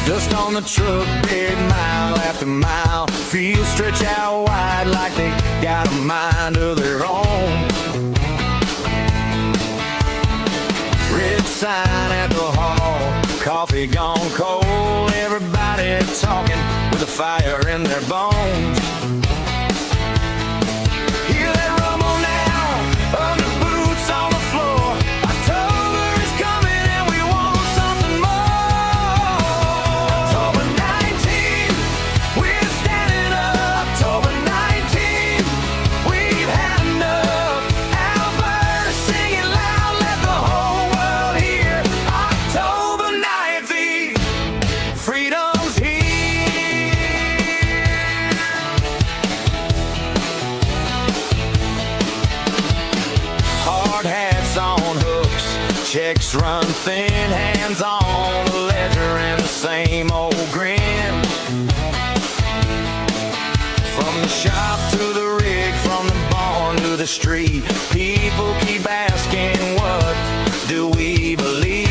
Dust on the truck bed, mile after mile. Fields stretch out wide like they got a mind of their own. Red sign at the hall, coffee gone cold. Everybody talking with a fire in their bones. Hear that rumble now, under boots on the floor. October is coming and we want something more. October 19th, we're standing up. October 19th, we've had enough. Alberta, sing it loud, let the whole world hear. October 19th, freedom's here. Hard hats on hooks, checks run thin, hands on the ledger and the same old grin. From the shop to the rig, from the barn to the street, people keep asking, what do we believe?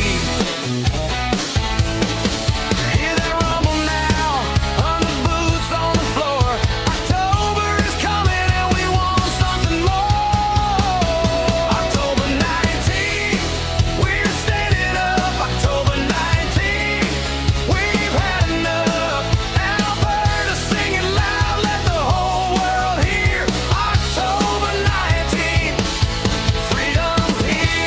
Hear that rumble now, under boots on the floor. October is coming and we want something more. October 19th, we're standing up. October 19th, we've had enough. Alberta, sing it loud, let the whole world hear. October 19th, freedom's here.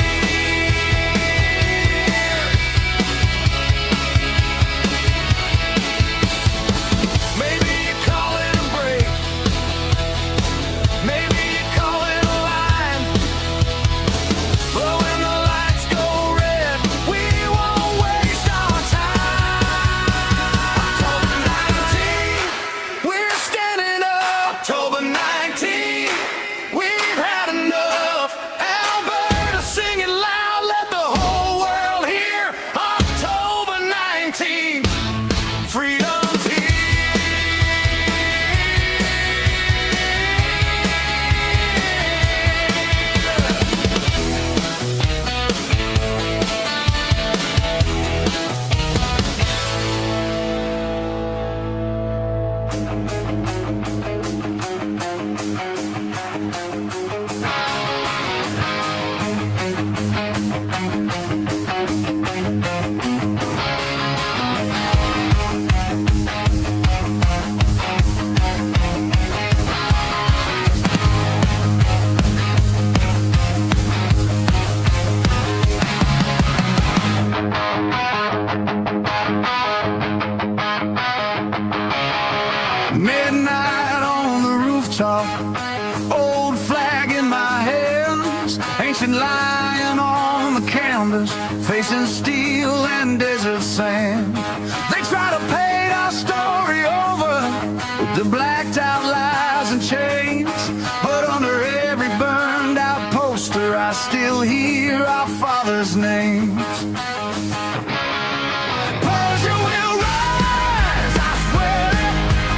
Maybe you call it a break, maybe you call it a line, but when the lights go red, we won't waste our time. October 19th, we're standing up. October 19th, we've had enough. Alberta, sing it loud, let the whole world hear. October 19th, freedom's here. Midnight on the rooftop, old flag in my hands, ancient lion on the canvas, facing steel and desert sand. They try to paint our story over with the blacked out lies and chains, but under every burned out poster I still hear our father's names. Persia will rise, I swear it.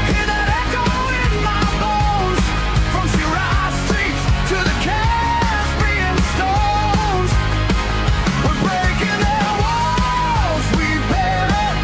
Hear that echo in my bones. From Shiraz streets to the Caspian stones. We're breaking their walls, we bear it.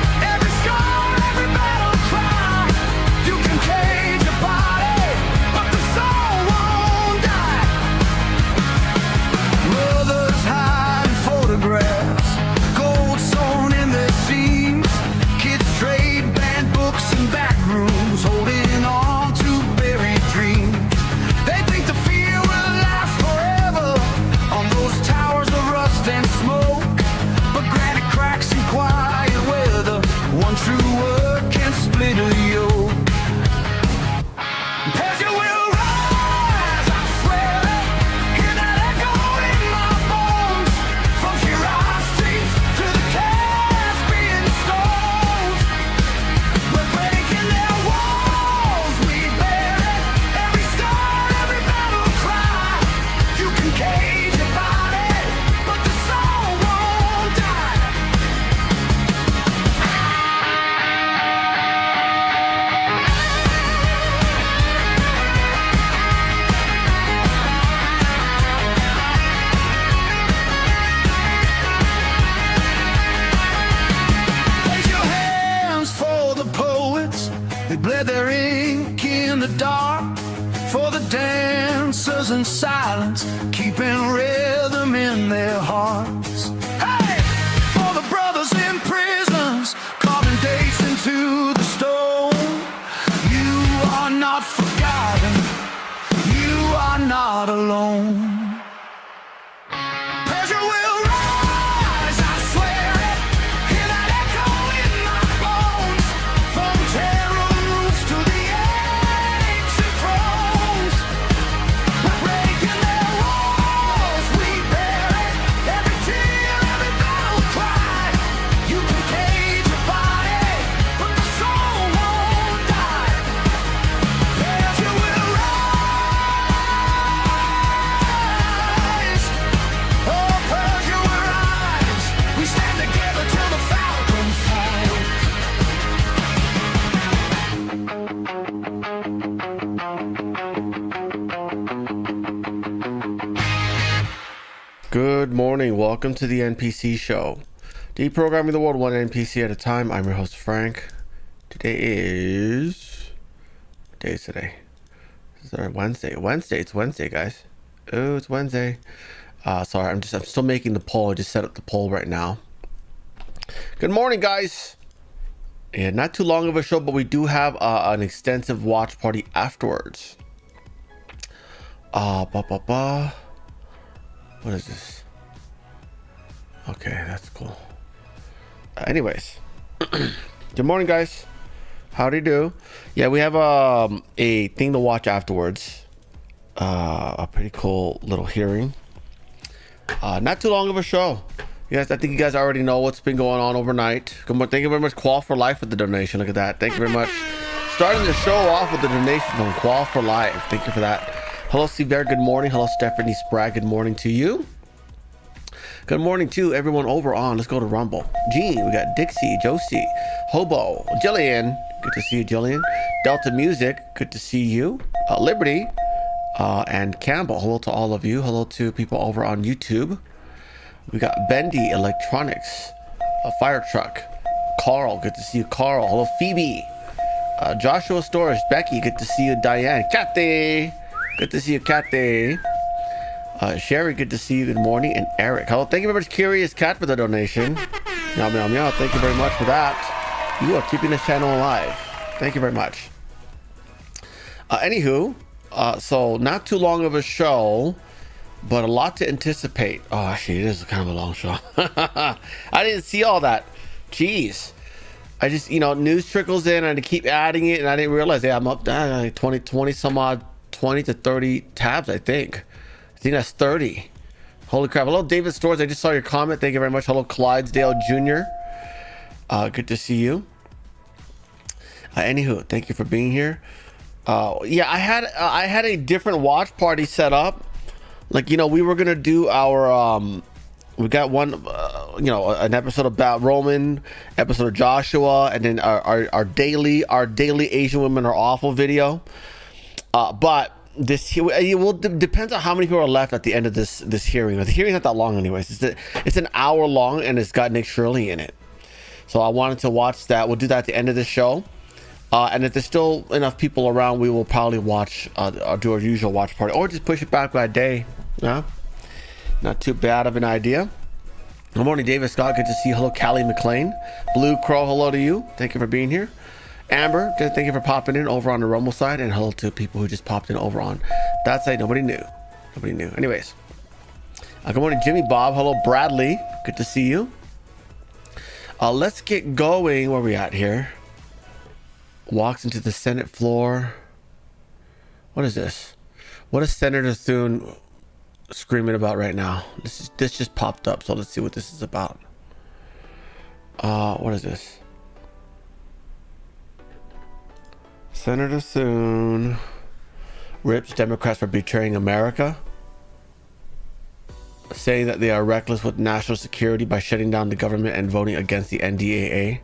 bled their ink in the dark for the dancers in silence, keeping rhythm in their hearts. Hey, for the brothers in prisons, carving dates into the stone. You are not forgotten, you are not alone. Pressure will rise, I swear it. Hear that echo in my bones. From terror roots to the ancient thrones. We're breaking their walls, we bear it. Every tear, every battle cry. You can cage your body, but the soul won't die. Pressure will rise. Oh, pressure will rise. We stand together till the falcon flies. Good morning. Welcome to the NPC show. Deprogramming the world one NPC at a time. I'm your host, Frank. Today is... What day is today? This is our Wednesday. It's Wednesday, guys. Oh, it's Wednesday. Sorry, I'm still making the poll. I just set up the poll right now. Good morning, guys. Yeah, not too long of a show, but we do have an extensive watch party afterwards. What is this? Okay, that's cool. Anyways, good morning, guys. How do you do? Yeah, we have a thing to watch afterwards. A pretty cool little hearing. Not too long of a show. Yes, I think you guys already know what's been going on overnight. Good morning. Thank you very much, Qual for Life, with the donation. Look at that. Thank you very much. Starting the show off with the donation from Qual for Life. Thank you for that. Hello, Steve Bear. Good morning. Hello, Stephanie Sprague. Good morning to you. Good morning to everyone over on. Let's go to Rumble. Gene, we got Dixie, Josie, Hobo, Jillian. Good to see you, Jillian. Delta Music. Good to see you. Liberty and Campbell. Hello to all of you. Hello to people over on YouTube. We got Bendy Electronics, a Fire Truck, Carl. Good to see you, Carl. Hello, Phoebe. Joshua Storage, Becky. Good to see you, Diane. Kathy. Good to see you, Kathy. Sherry, good to see you. Good morning. And Eric. Hello. Thank you very much, Curious Cat, for the donation. Meow, meow, meow. Thank you very much for that. You are keeping this channel alive. Thank you very much. Anywho, so not too long of a show, but a lot to anticipate. Oh, actually, it is kind of a long show. I didn't see all that. Jeez. I just, news trickles in and I keep adding it, and I didn't realize, I'm up 20 some odd, 20 to 30 tabs, I think that's 30. Holy crap. Hello, David Stores. I just saw your comment. Thank you very much. Hello, Clydesdale Jr. Good to see you. Anywho, thank you for being here. Yeah, I had a different watch party set up. Like, we were gonna do our we got one an episode about Roman, episode of Joshua, and then our daily Asian Women Are Awful video. But this, it will depends on how many people are left at the end of this hearing. The hearing's not that long anyways. It's an hour long, and it's got Nick Shirley in it. So I wanted to watch that. We'll do that at the end of the show. And if there's still enough people around, we will probably watch do our usual watch party, or just push it back by a day. Yeah, not too bad of an idea. Good morning, David Scott. Good to see you. Hello, Callie McLean. Blue Crow, hello to you. Thank you for being here. Amber, thank you for popping in over on the Rumble side, and hello to people who just popped in over on that side. Nobody knew. Anyways, good morning, Jimmy Bob. Hello, Bradley. Good to see you. Let's get going. Where are we at here? Walks into the Senate floor. What is this? What is Senator Thune screaming about right now? This just popped up, so let's see what this is about. What is this? Senator Thune rips Democrats for betraying America, saying that they are reckless with national security by shutting down the government and voting against the NDAA.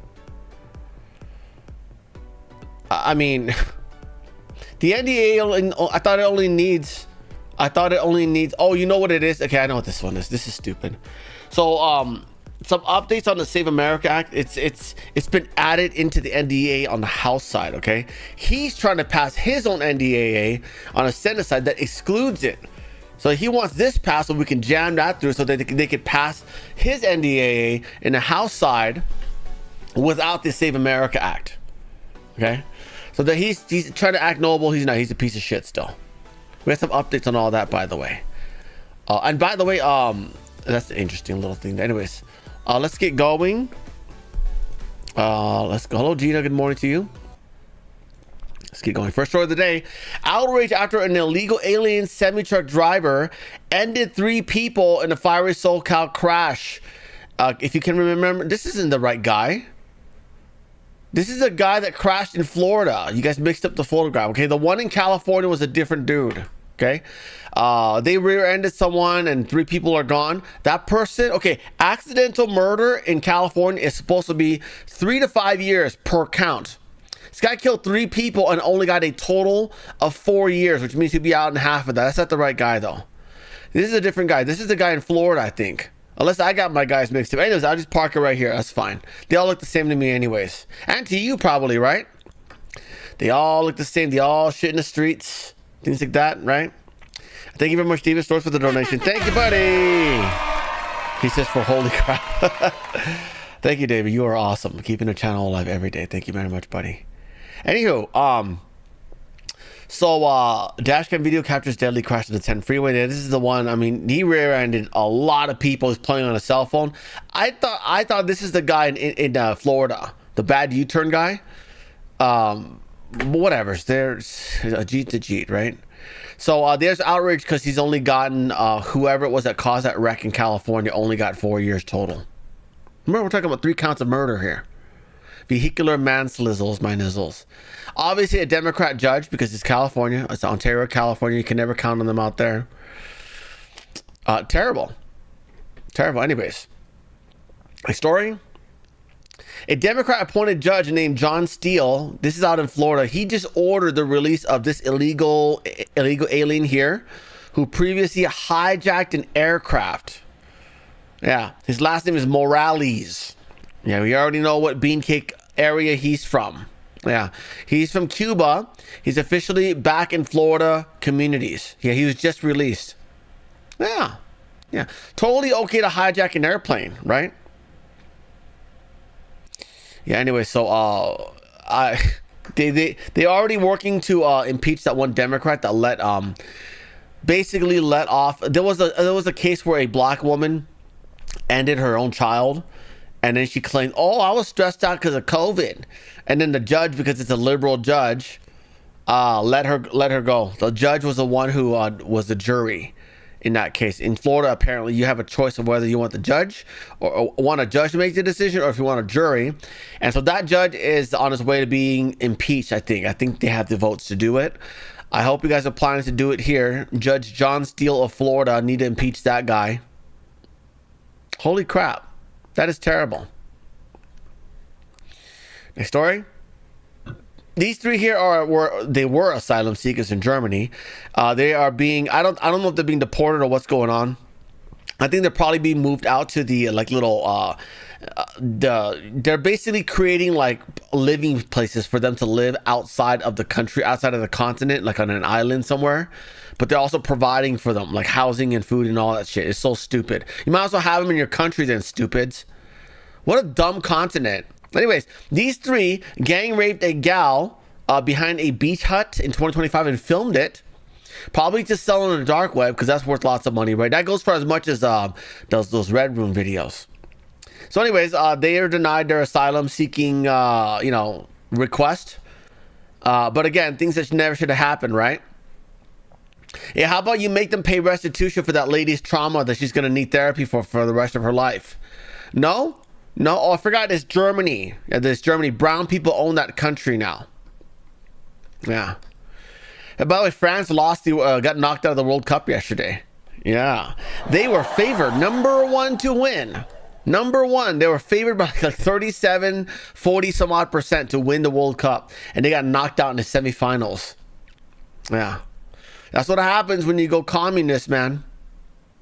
I mean, the NDAA, I thought it only needs, oh, you know what it is? Okay, I know what this one is. This is stupid. So, some updates on the Save America Act. It's been added into the NDAA on the House side. Okay, he's trying to pass his own NDAA on a Senate side that excludes it. So he wants this passed so we can jam that through so that they could pass his NDAA in the House side without the Save America Act. Okay, so that he's trying to act noble. He's not. He's a piece of shit still. We have some updates on all that, by the way. And by the way, that's an interesting little thing. Anyways, let's get going. Let's go. Hello, Gina. Good morning to you. Let's get going. First story of the day. Outrage after an illegal alien semi-truck driver ended 3 people in a fiery SoCal crash. If you can remember, this isn't the right guy. This is the guy that crashed in Florida. You guys mixed up the photograph. Okay, the one in California was a different dude. Okay, they rear-ended someone and 3 people are gone. That person, okay, accidental murder in California is supposed to be 3 to 5 years per count. This guy killed 3 people and only got a total of 4 years, which means he'd be out in half of that. That's not the right guy, though. This is a different guy. This is the guy in Florida, I think. Unless I got my guys mixed up. Anyways, I'll just park it right here. That's fine. They all look the same to me anyways. And to you probably, right? They all look the same. They all shit in the streets. Things like that, right? Thank you very much, David Stores, for the donation. Thank you, buddy. He says for holy crap. Thank you, David. You are awesome. Keeping the channel alive every day. Thank you very much, buddy. Anywho, so dashcam video captures deadly crash in the 10 freeway. This is the one. I mean, he rear-ended a lot of people. He's playing on a cell phone. I thought this is the guy in Florida, the bad U-turn guy. Whatever. There's a Jeet to Jeet, right? So there's outrage because he's only gotten whoever it was that caused that wreck in California only got 4 years total. Remember, we're talking about 3 counts of murder here. Vehicular manslizzles, my nizzles. Obviously a Democrat judge because it's California. It's Ontario, California. You can never count on them out there. Terrible. Anyways, a story. A Democrat appointed judge named John Steele, this is out in Florida, he just ordered the release of this illegal alien here who previously hijacked an aircraft. Yeah, his last name is Morales. Yeah, we already know what beancake area he's from. Yeah, he's from Cuba. He's officially back in Florida communities. Yeah, he was just released. Yeah. Totally okay to hijack an airplane, right? Yeah, anyway, so they already working to impeach that one Democrat that basically let off. There was a case where a black woman ended her own child. And then she claimed, oh, I was stressed out because of COVID. And then the judge, because it's a liberal judge, let her go. The judge was the one who was the jury in that case. In Florida, apparently, you have a choice of whether you want the judge or want a judge to make the decision or if you want a jury. And so that judge is on his way to being impeached, I think. I think they have the votes to do it. I hope you guys are planning to do it here. Judge John Steele of Florida need to impeach that guy. Holy crap. That is terrible. Next story. These 3 here were asylum seekers in Germany. They are being, I don't know if they're being deported or what's going on. I think they're probably being moved out to the they're basically creating like living places for them to live outside of the country, outside of the continent, like on an island somewhere. But they're also providing for them like housing and food and all that shit. It's so stupid. You might as well have them in your country then, stupids. What a dumb continent. Anyways, these 3 gang raped a gal behind a beach hut in 2025 and filmed it. Probably to sell on the dark web because that's worth lots of money, right? That goes for as much as those Red Room videos. So anyways, they are denied their asylum seeking, request. But again, things that never should have happened, right? Yeah, how about you make them pay restitution for that lady's trauma that she's going to need therapy for the rest of her life? No? Oh, I forgot. It's Germany. Yeah, there's Germany. Brown people own that country now. Yeah. And by the way, France lost got knocked out of the World Cup yesterday. Yeah. They were favored. Number 1 to win. Number 1. They were favored by like 37, 40 some odd % to win the World Cup. And they got knocked out in the semifinals. Yeah. That's what happens when you go communist, man.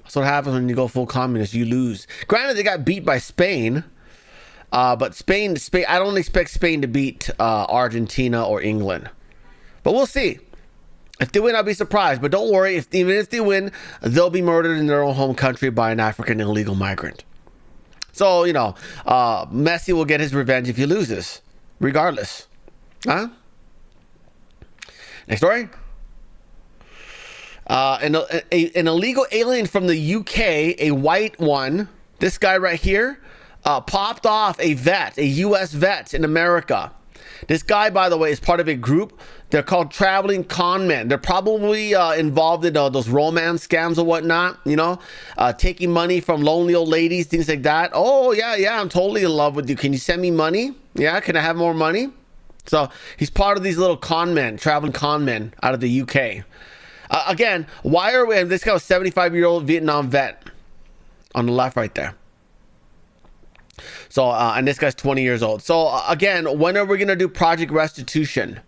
That's what happens when you go full communist. You lose. Granted, they got beat by Spain, but Spain. I don't expect Spain to beat Argentina or England, but we'll see. If they win, I'll be surprised. But don't worry. Even if they win, they'll be murdered in their own home country by an African illegal migrant. So Messi will get his revenge if he loses, regardless. Huh? Next story. An illegal alien from the UK, a white one, this guy right here, popped off a U.S. vet in America. This guy, by the way, is part of a group. They're called traveling con men. They're probably involved in those romance scams or whatnot, taking money from lonely old ladies, things like that. Oh, yeah, I'm totally in love with you. Can you send me money? Yeah, can I have more money? So he's part of these little con men, traveling con men out of the UK. Again, why are we? This guy was 75-year-old Vietnam vet on the left right there. So, and this guy's 20 years old. So again, when are we going to do Project Restitution?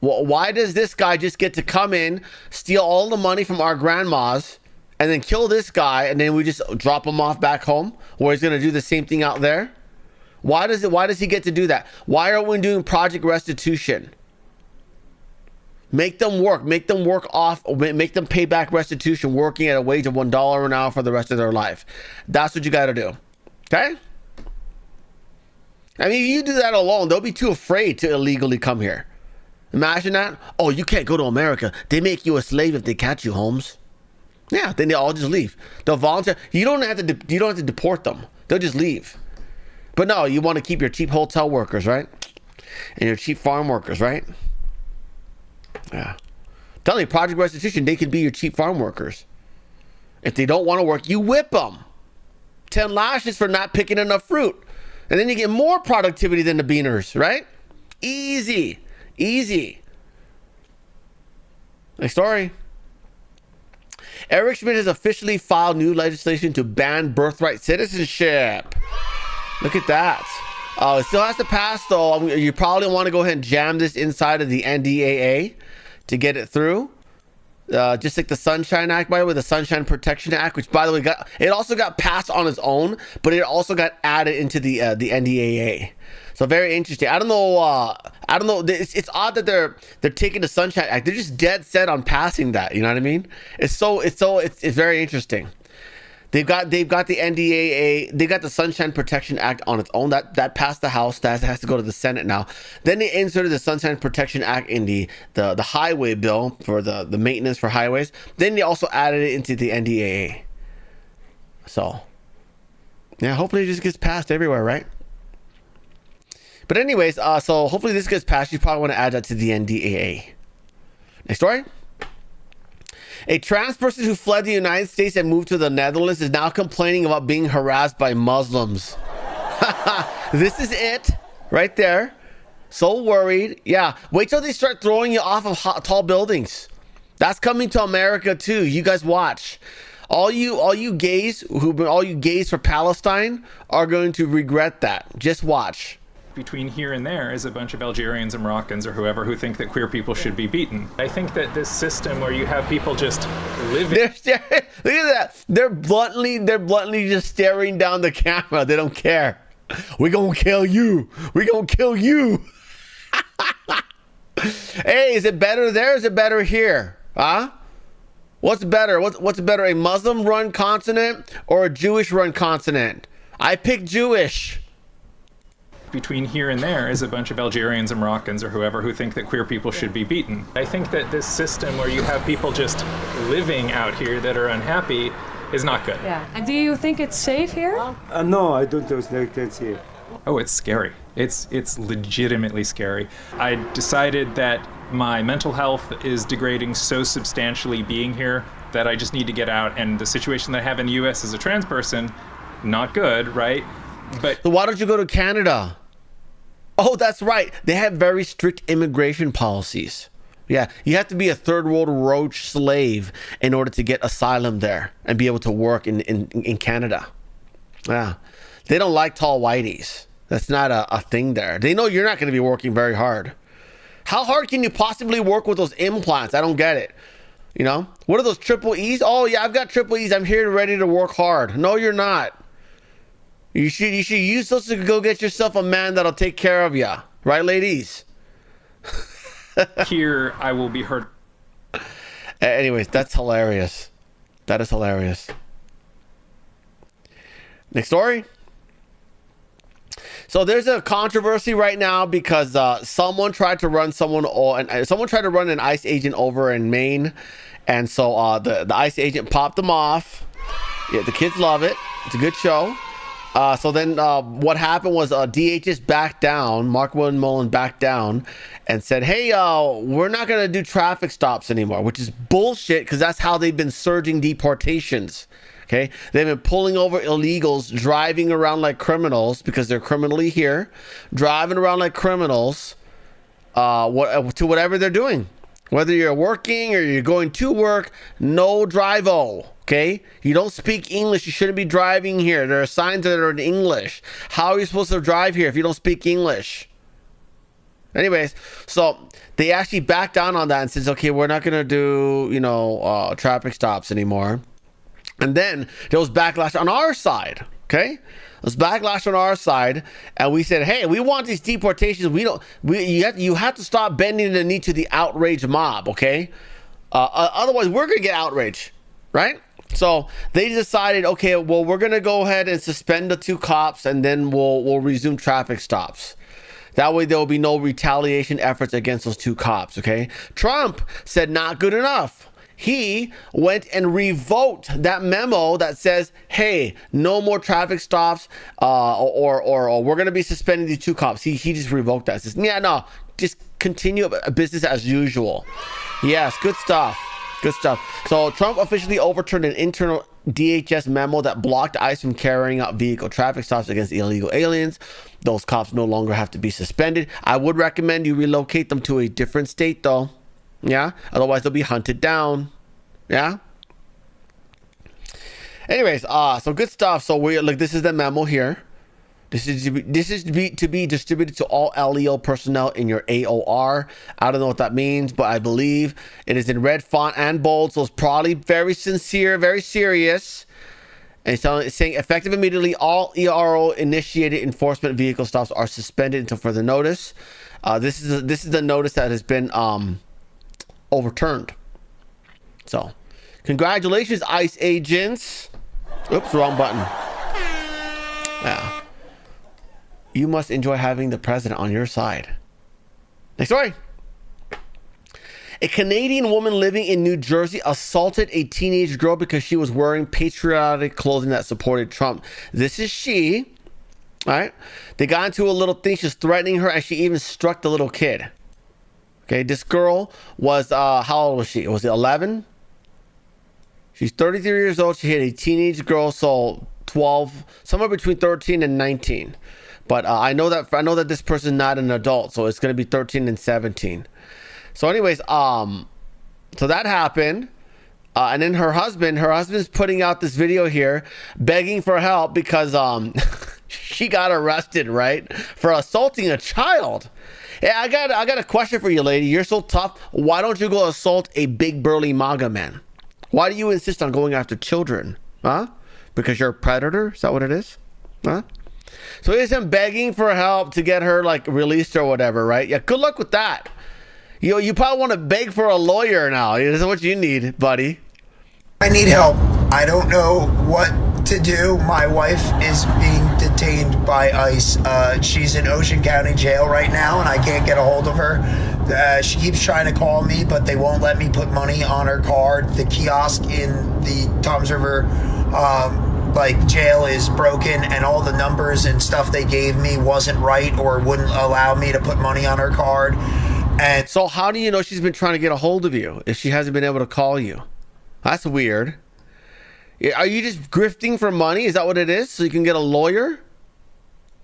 Well, why does this guy just get to come in, steal all the money from our grandmas, and then kill this guy, and then we just drop him off back home, where he's going to do the same thing out there? Why does he get to do that? Why are we doing Project Restitution? Make them work. Make them work off. Make them pay back restitution, working at a wage of $1 an hour for the rest of their life. That's what you got to do. Okay? I mean, if you do that alone, they'll be too afraid to illegally come here. Imagine that. Oh, you can't go to America. They make you a slave if they catch you, Holmes. Yeah, then they all just leave. They'll volunteer. You don't have to deport them. They'll just leave. But no, you want to keep your cheap hotel workers, right? And your cheap farm workers, right? Yeah. Tell you, Project Restitution, they can be your cheap farm workers. If they don't want to work, you whip them. 10 lashes for not picking enough fruit. And then you get more productivity than the beaners, right? Easy. Next story. Eric Schmidt has officially filed new legislation to ban birthright citizenship. Look at that. It still has to pass, though. You probably want to go ahead and jam this inside of the NDAA to get it through. Just like the Sunshine Act, by the way, the Sunshine Protection Act, which, by the way, it also got passed on its own, but it also got added into the NDAA. So very interesting. I don't know. It's odd that they're taking the Sunshine Act. They're just dead set on passing that. You know what I mean? It's very interesting. They've got the NDAA. They got the Sunshine Protection Act on its own. That passed the House. That has to go to the Senate now. Then they inserted the Sunshine Protection Act in the highway bill for the maintenance for highways. Then they also added it into the NDAA. So, yeah, hopefully it just gets passed everywhere, right? But anyways, so hopefully this gets passed. You probably want to add that to the NDAA. Next story. A trans person who fled the United States and moved to the Netherlands is now complaining about being harassed by Muslims. This is it right there. So worried. Yeah. Wait till they start throwing you off of tall buildings. That's coming to America too. You guys watch. All you gays for Palestine are going to regret that. Just watch. Between here and there is a bunch of Algerians and Moroccans or whoever who think that queer people should be beaten. I think that this system where you have people just living... Look at that. They're bluntly just staring down the camera. They don't care. We're going to kill you. We're going to kill you. Hey, is it better there or is it better here? Huh? What's better? What's better, a Muslim-run continent or a Jewish-run continent? I pick Jewish. Between here and there is a bunch of Algerians and Moroccans or whoever who think that queer people should be beaten. I think that this system where you have people just living out here that are unhappy is not good. Yeah. And do you think it's safe here? No, I don't think that's here. Oh, it's scary. It's legitimately scary. I decided that my mental health is degrading so substantially being here that I just need to get out. And the situation that I have in the U.S. as a trans person, not good, right? But so why don't you go to Canada? Oh, that's right. They have very strict immigration policies. Yeah, you have to be a third world roach slave in order to get asylum there and be able to work in Canada. Yeah, they don't like tall whiteys. That's not a thing there. They know you're not going to be working very hard. How hard can you possibly work with those implants? I don't get it. You know, what are those triple E's? Oh yeah, I've got triple E's. I'm here and ready to work hard. No, you're not. You should use those to go get yourself a man that'll take care of you, right, ladies? Here, I will be hurt. Anyways, that's hilarious. That is hilarious. Next story. So there's a controversy right now because someone tried to run someone tried to run an ICE agent over in Maine, and so the ICE agent popped them off. Yeah, the kids love it. It's a good show. So then what happened was DHS backed down. Mark William Mullen backed down and said, hey, we're not going to do traffic stops anymore, which is bullshit because that's how they've been surging deportations. Okay, they've been pulling over illegals, driving around like criminals because they're criminally here, driving around like criminals to whatever they're doing. Whether you're working or you're going to work, no drive-o. Okay, you don't speak English, you shouldn't be driving here. There are signs that are in English. How are you supposed to drive here if you don't speak English? Anyways, so they actually backed down on that and says, okay, we're not gonna do traffic stops anymore. And then there was backlash on our side. Okay, there was backlash on our side, and we said, hey, we want these deportations. You have to stop bending the knee to the outrage mob. Okay, otherwise we're gonna get outraged, right? So they decided, okay, well, we're gonna go ahead and suspend the 2 cops, and then we'll resume traffic stops. That way there will be no retaliation efforts against those 2 cops. Okay, Trump said not good enough. He went and revoked that memo that says, hey, no more traffic stops, or we're going to be suspending these 2 cops. He just revoked that. Says, yeah, no, just continue business as usual. Yes, good stuff. Good stuff. So Trump officially overturned an internal DHS memo that blocked ICE from carrying out vehicle traffic stops against illegal aliens. Those cops no longer have to be suspended. I would recommend you relocate them to a different state, though. Yeah, otherwise they'll be hunted down. Yeah. Anyways, so good stuff. So this is the memo here. This is to be distributed to all LEO personnel in your AOR. I don't know what that means, but I believe it is in red font and bold, so it's probably very sincere, very serious. And it's saying effective immediately, all ERO initiated enforcement vehicle stops are suspended until further notice. This is the notice that has been overturned. So congratulations, ICE agents. Oops, wrong button. Yeah, you must enjoy having the president on your side. Next story. A Canadian woman living in New Jersey assaulted a teenage girl because she was wearing patriotic clothing that supported Trump. This is she. All right, they got into a little thing. She's threatening her, and she even struck the little kid. Okay, this girl was, how old was she? Was it 11? She's 33 years old. She hit a teenage girl, so 12, somewhere between 13 and 19. But I know that this person's not an adult, so it's going to be 13 and 17. So anyways, so that happened. And then her husband's putting out this video here, begging for help because she got arrested, right, for assaulting a child. Yeah, I got a question for you, lady. You're so tough. Why don't you go assault a big burly MAGA man? Why do you insist on going after children? Huh? Because you're a predator? Is that what it is? Huh? So here's him begging for help to get her released or whatever, right? Yeah, good luck with that. You probably want to beg for a lawyer now. This is what you need, buddy. I need help. I don't know what to do. My wife is being detained by ICE. She's in Ocean County Jail right now, and I can't get a hold of her. She keeps trying to call me, but they won't let me put money on her card. The kiosk in the Toms River jail is broken, and all the numbers and stuff they gave me wasn't right or wouldn't allow me to put money on her card. And so how do you know she's been trying to get a hold of you if she hasn't been able to call you? That's weird. Are you just grifting for money? Is that what it is? So you can get a lawyer?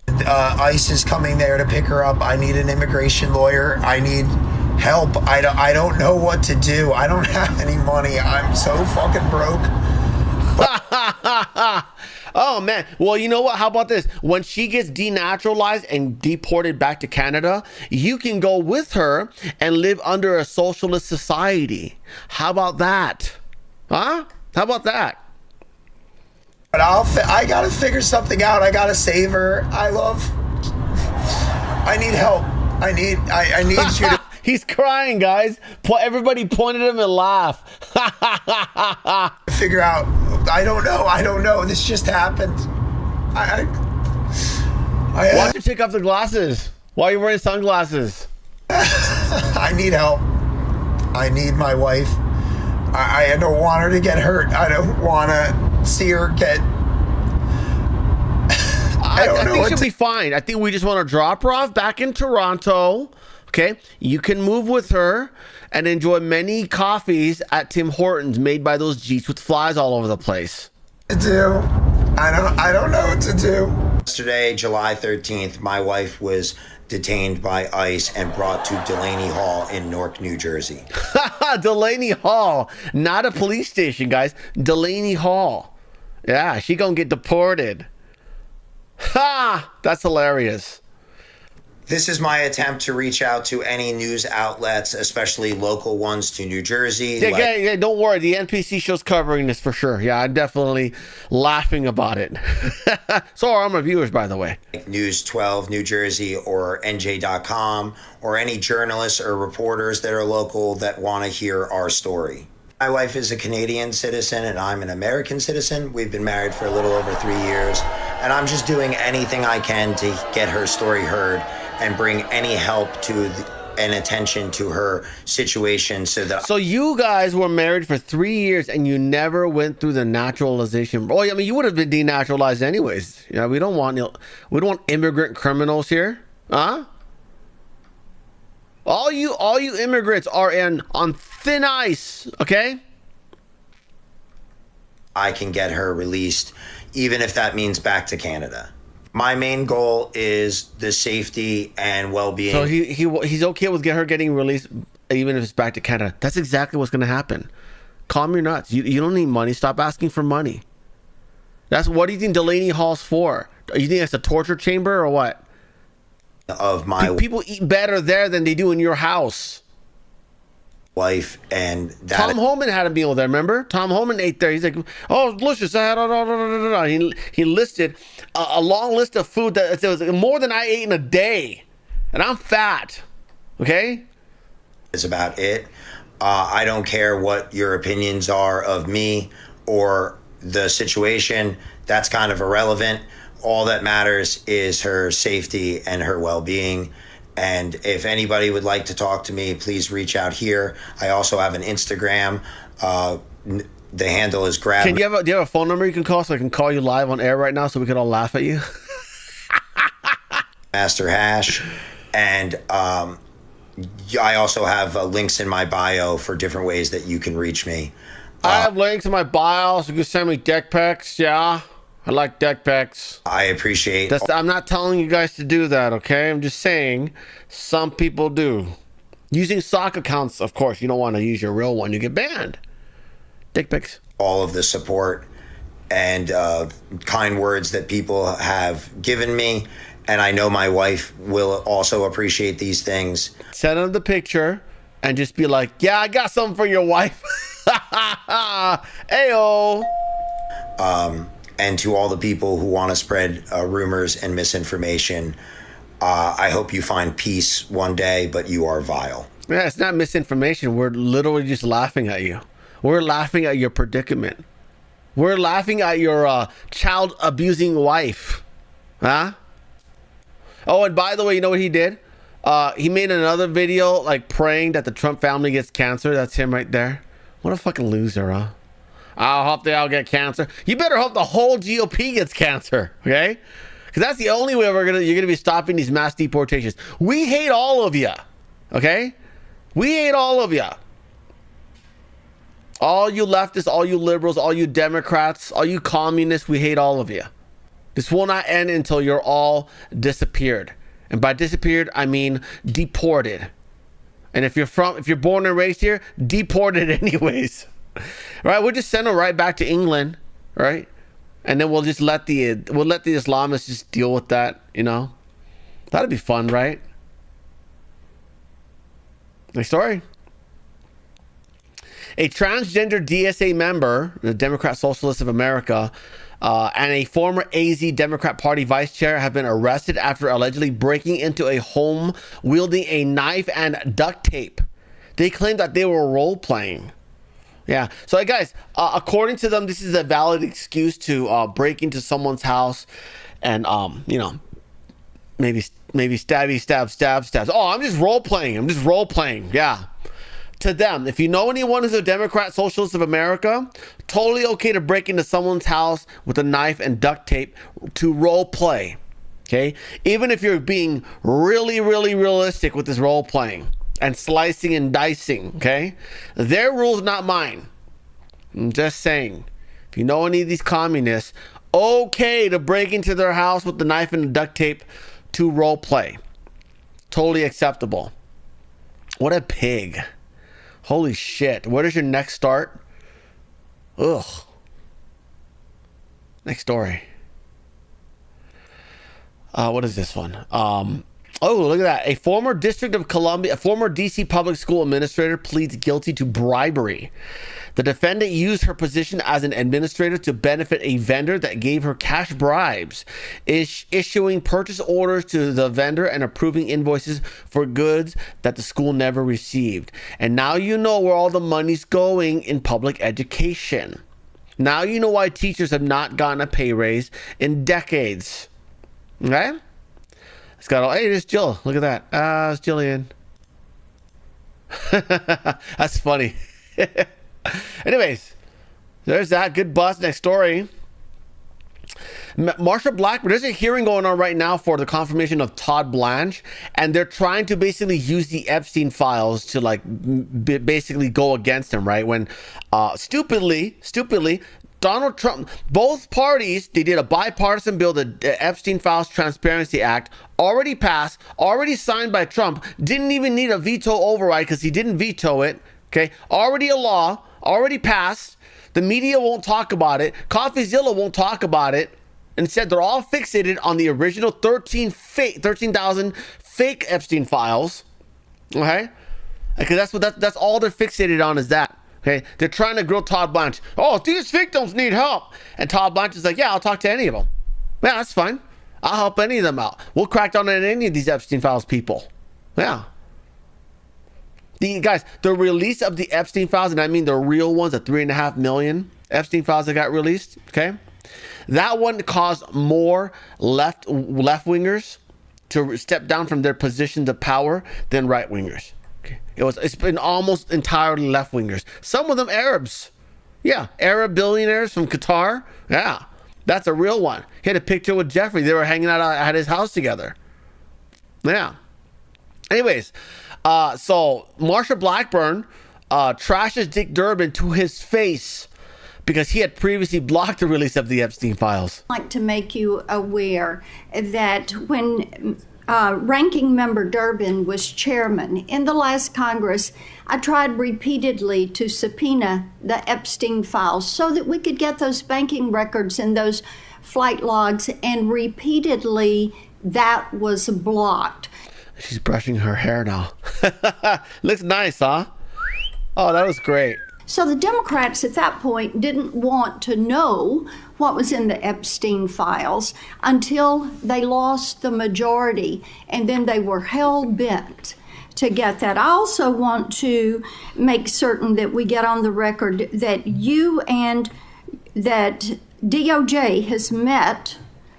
ICE is coming there to pick her up. I need an immigration lawyer. I need help. I don't know what to do. I don't have any money. I'm so fucking broke. Oh man. Well, you know what? How about this? When she gets denaturalized and deported back to Canada, you can go with her and live under a socialist society. How about that? Huh? How about that? But I gotta figure something out. I gotta save her. I need help. I need you to He's crying, guys. Everybody point at him and laugh. figure out. I don't know. This just happened. Why don't you take off the glasses? Why are you wearing sunglasses? I need help. I need my wife. I don't want her to get hurt. I don't want to see her get. I think she'll be fine. I think we just want to drop her off back in Toronto. Okay, you can move with her and enjoy many coffees at Tim Hortons made by those Jeeps with flies all over the place. To do. I don't know what to do. Yesterday, July 13th, my wife was detained by ICE and brought to Delaney Hall in Newark, New Jersey. Delaney Hall, not a police station, guys. Delaney Hall. Yeah, she gonna get deported. Ha! That's hilarious. This is my attempt to reach out to any news outlets, especially local ones to New Jersey. Yeah, don't worry. The NPC show's covering this for sure. Yeah, I'm definitely laughing about it. So are all my viewers, by the way. News 12 New Jersey or NJ.com or any journalists or reporters that are local that want to hear our story. My wife is a Canadian citizen and I'm an American citizen. We've been married for a little over 3 years, and I'm just doing anything I can to get her story heard and bring any help to and attention to her situation so you guys were married for 3 years and you never went through the naturalization. Oh, I mean, you would have been denaturalized anyways. Yeah, we don't want immigrant criminals here, huh? All you immigrants are on thin ice, okay? I can get her released, even if that means back to Canada. My main goal is the safety and well-being. So he's okay with her getting released, even if it's back to Canada. That's exactly what's going to happen. Calm your nuts. You don't need money. Stop asking for money. What do you think Delaney Hall's for? You think that's a torture chamber or what? Of my people eat better there than they do in your house. Wife and that. Tom Homan had a meal there. Remember, Tom Homan ate there. He's like, "Oh, delicious!" I had he listed a long list of food that was more than I ate in a day, and I'm fat. Okay, it's about it. I don't care what your opinions are of me or the situation. That's kind of irrelevant. All that matters is her safety and her well-being. And if anybody would like to talk to me, please reach out here. I also have an Instagram. The handle is grab. Do you have a phone number you can call so I can call you live on air right now so we can all laugh at you? Master Hash. And I also have links in my bio for different ways that you can reach me. I have links in my bio, so you can send me deck pics. Yeah, I like deck pics. I appreciate. I'm not telling you guys to do that, okay? I'm just saying some people do. Using sock accounts, of course, you don't want to use your real one. You get banned. Dick pics. All of the support and kind words that people have given me. And I know my wife will also appreciate these things. Send them the picture and just be like, yeah, I got something for your wife. Ayo. And to all the people who want to spread rumors and misinformation, I hope you find peace one day, but you are vile. Yeah, it's not misinformation. We're literally just laughing at you. We're laughing at your predicament. We're laughing at your child abusing wife. Huh? Oh, and by the way, you know what he did? He made another video like praying that the Trump family gets cancer. That's him right there. What a fucking loser, huh? I hope they all get cancer. You better hope the whole GOP gets cancer, okay? Because that's the only way you're gonna be stopping these mass deportations. We hate all of you, okay? We hate all of you. All you leftists, all you liberals, all you Democrats, all you communists, we hate all of you. This will not end until you're all disappeared. And by disappeared, I mean deported. And if you're born and raised here, deported anyways. Right? We'll just send them right back to England, right? and then we'll let the Islamists just deal with that. That'd be fun, right? Next story. A transgender DSA member, the Democrat Socialists of America, and a former AZ Democrat Party vice chair have been arrested after allegedly breaking into a home wielding a knife and duct tape. They claimed that they were role-playing. Yeah. So, guys, according to them, this is a valid excuse to break into someone's house and, maybe stabby, stabs. Oh, I'm just role-playing. Yeah. To them, if you know anyone who's a Democrat Socialist of America, totally okay to break into someone's house with a knife and duct tape to role play. Okay? Even if you're being really, really realistic with this role playing and slicing and dicing, okay? Their rules, not mine. I'm just saying. If you know any of these communists, okay to break into their house with the knife and the duct tape to role play. Totally acceptable. What a pig. Holy shit. Where does your neck start? Ugh. Next story. What is this one? Oh, look at that. A former DC public school administrator pleads guilty to bribery. The defendant used her position as an administrator to benefit a vendor that gave her cash bribes, issuing purchase orders to the vendor and approving invoices for goods that the school never received. And now you know where all the money's going in public education. Now you know why teachers have not gotten a pay raise in decades. Okay? It's got hey, there's Jill. Look at that. It's Jillian. That's funny. Anyways, there's that. Good bust. Next story. Marsha Blackburn, there's a hearing going on right now for the confirmation of Todd Blanche, and they're trying to basically use the Epstein files to basically go against him, right? When stupidly, Donald Trump, both parties, they did a bipartisan bill, the Epstein Files Transparency Act, already passed, already signed by Trump, didn't even need a veto override because he didn't veto it, okay? Already a law, already passed. The media won't talk about it. CoffeeZilla won't talk about it. Instead, they're all fixated on the original 13,000 fake Epstein files, okay? Because that's all they're fixated on is that. Okay, they're trying to grill Todd Blanche. Oh, these victims need help. And Todd Blanche is like, yeah, I'll talk to any of them. Yeah, that's fine. I'll help any of them out. We'll crack down on any of these Epstein Files people. Yeah. The release of the Epstein Files, and I mean the real ones, the 3.5 million Epstein Files that got released, okay? That one caused more left-wingers to step down from their positions of power than right-wingers. It's been almost entirely left-wingers. Some of them Arabs. Yeah, Arab billionaires from Qatar. Yeah, that's a real one. He had a picture with Jeffrey. They were hanging out at his house together. Yeah. Anyways, so Marsha Blackburn trashes Dick Durbin to his face because he had previously blocked the release of the Epstein files. I'd like to make you aware that when Ranking Member Durbin was chairman in the last Congress, I tried repeatedly to subpoena the Epstein files so that we could get those banking records and those flight logs, and repeatedly that was blocked. She's brushing her hair now. Looks nice, huh? Oh, that was great. So the Democrats at that point didn't want to know what was in the Epstein files until they lost the majority, and then they were hell-bent to get that. I also want to make certain that we get on the record that that DOJ has met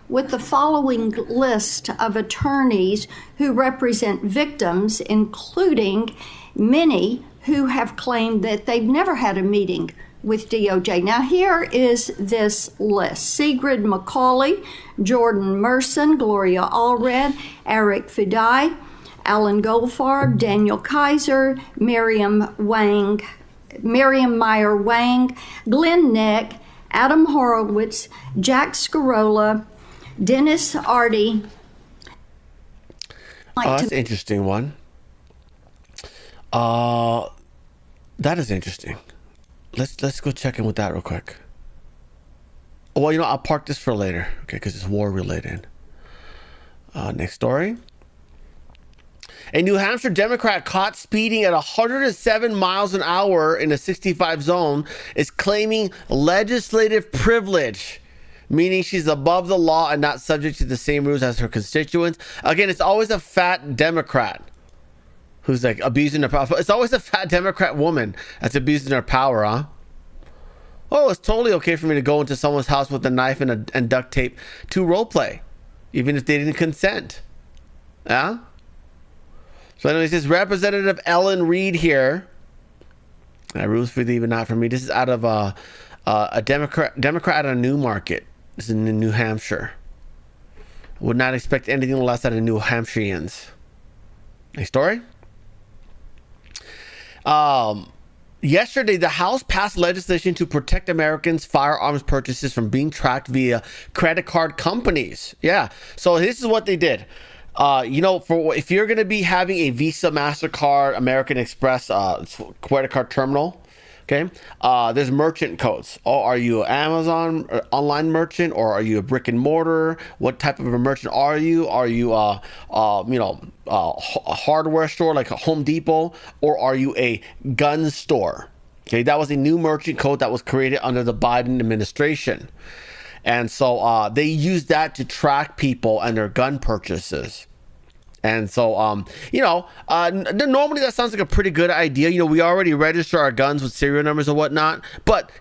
with the following list of attorneys who represent victims, including many who have claimed that they've never had a meeting with DOJ. Now, here is this list: Sigrid McCauley, Jordan Merson, Gloria Allred, Eric Fidai, Alan Goldfarb, Daniel Kaiser, Miriam Meyer Wang, Glenn Nick, Adam Horowitz, Jack Scarola, Dennis Artie. That's an interesting one. That is interesting. Let's go check in with that real quick. Well, I'll park this for later, okay, because it's war related. Next story. A New Hampshire Democrat caught speeding at 107 miles an hour in a 65 zone is claiming legislative privilege, meaning she's above the law and not subject to the same rules as her constituents. Again, it's always a fat Democrat who's like abusing their power. It's always a fat Democrat woman that's abusing their power, huh? Oh, it's totally okay for me to go into someone's house with a knife and duct tape to role play, even if they didn't consent. Yeah? So anyways, this Representative Ellen Reed here. Rules for even not for me. This is out of a Democrat out of Newmarket. This is in New Hampshire. Would not expect anything less out of New Hampshireans. Next story. Yesterday, the House passed legislation to protect Americans' firearms purchases from being tracked via credit card companies. Yeah. So this is what they did. If you're going to be having a Visa, MasterCard, American Express credit card terminal, okay, there's merchant codes. Oh, are you an Amazon online merchant, or are you a brick and mortar? What type of a merchant are you? Are you a hardware store like a Home Depot, or are you a gun store? Okay, that was a new merchant code that was created under the Biden administration. And so they use that to track people and their gun purchases. And so, normally that sounds like a pretty good idea. We already register our guns with serial numbers and whatnot. But,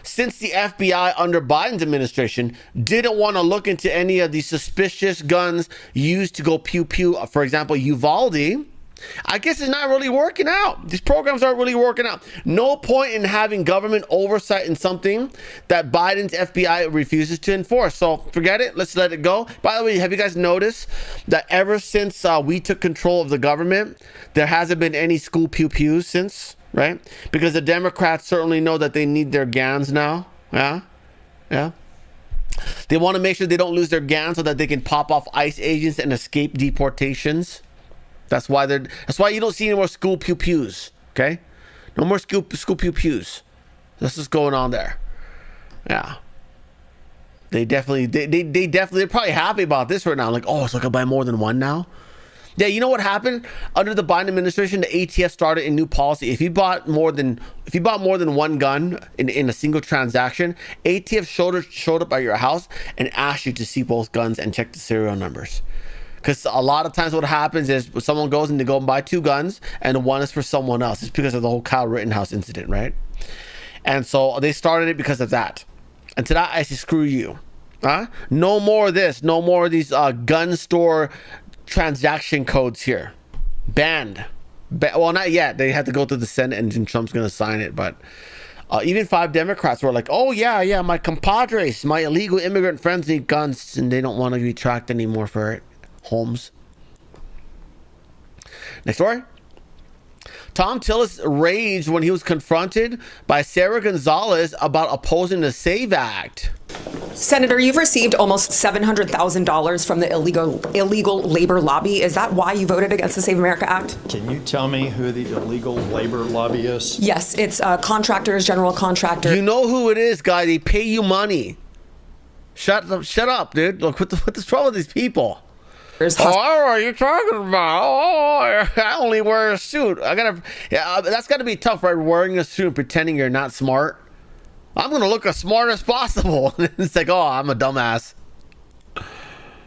since the FBI under Biden's administration didn't want to look into any of these suspicious guns used to go pew-pew, for example, Uvalde, I guess it's not really working out. These programs aren't really working out. No point in having government oversight in something that Biden's FBI refuses to enforce. So forget it. Let's let it go. By the way, have you guys noticed that ever since we took control of the government, there hasn't been any school pew-pews since, right? Because the Democrats certainly know that they need their GANs now. Yeah. They want to make sure they don't lose their GANs so that they can pop off ICE agents and escape deportations. That's why you don't see any more school pew-pews, okay? No more school pew-pews. That's what's going on there. Yeah. They're probably happy about this right now. Like, oh, so I can buy more than one now? Yeah, you know what happened? Under the Biden administration, the ATF started a new policy. If you bought more than one gun in a single transaction, ATF showed up at your house and asked you to see both guns and check the serial numbers. Because a lot of times what happens is someone goes and they go and buy two guns and one is for someone else. It's because of the whole Kyle Rittenhouse incident, right? And so they started it because of that. And to that, I say, screw you. No more of this. No more of these gun store transaction codes here. Banned. Well, not yet. They have to go through the Senate and Trump's going to sign it. But even 5 Democrats were like, oh, yeah, my compadres, my illegal immigrant friends need guns and they don't want to be tracked anymore for it. Holmes. Next story. Tom Tillis raged when he was confronted by Sarah Gonzalez about opposing the SAVE Act. Senator, you've received almost $700,000 from the illegal labor lobby. Is that why you voted against the Save America Act? Can you tell me who the illegal labor lobby is? Yes, it's contractors, general contractors. You know who it is, guy. They pay you money. Shut up, dude. Look, what's wrong with these people? What are you talking about? Oh, I only wear a suit. That's got to be tough, right? Wearing a suit and pretending you're not smart. I'm going to look as smart as possible. It's like, oh, I'm a dumbass.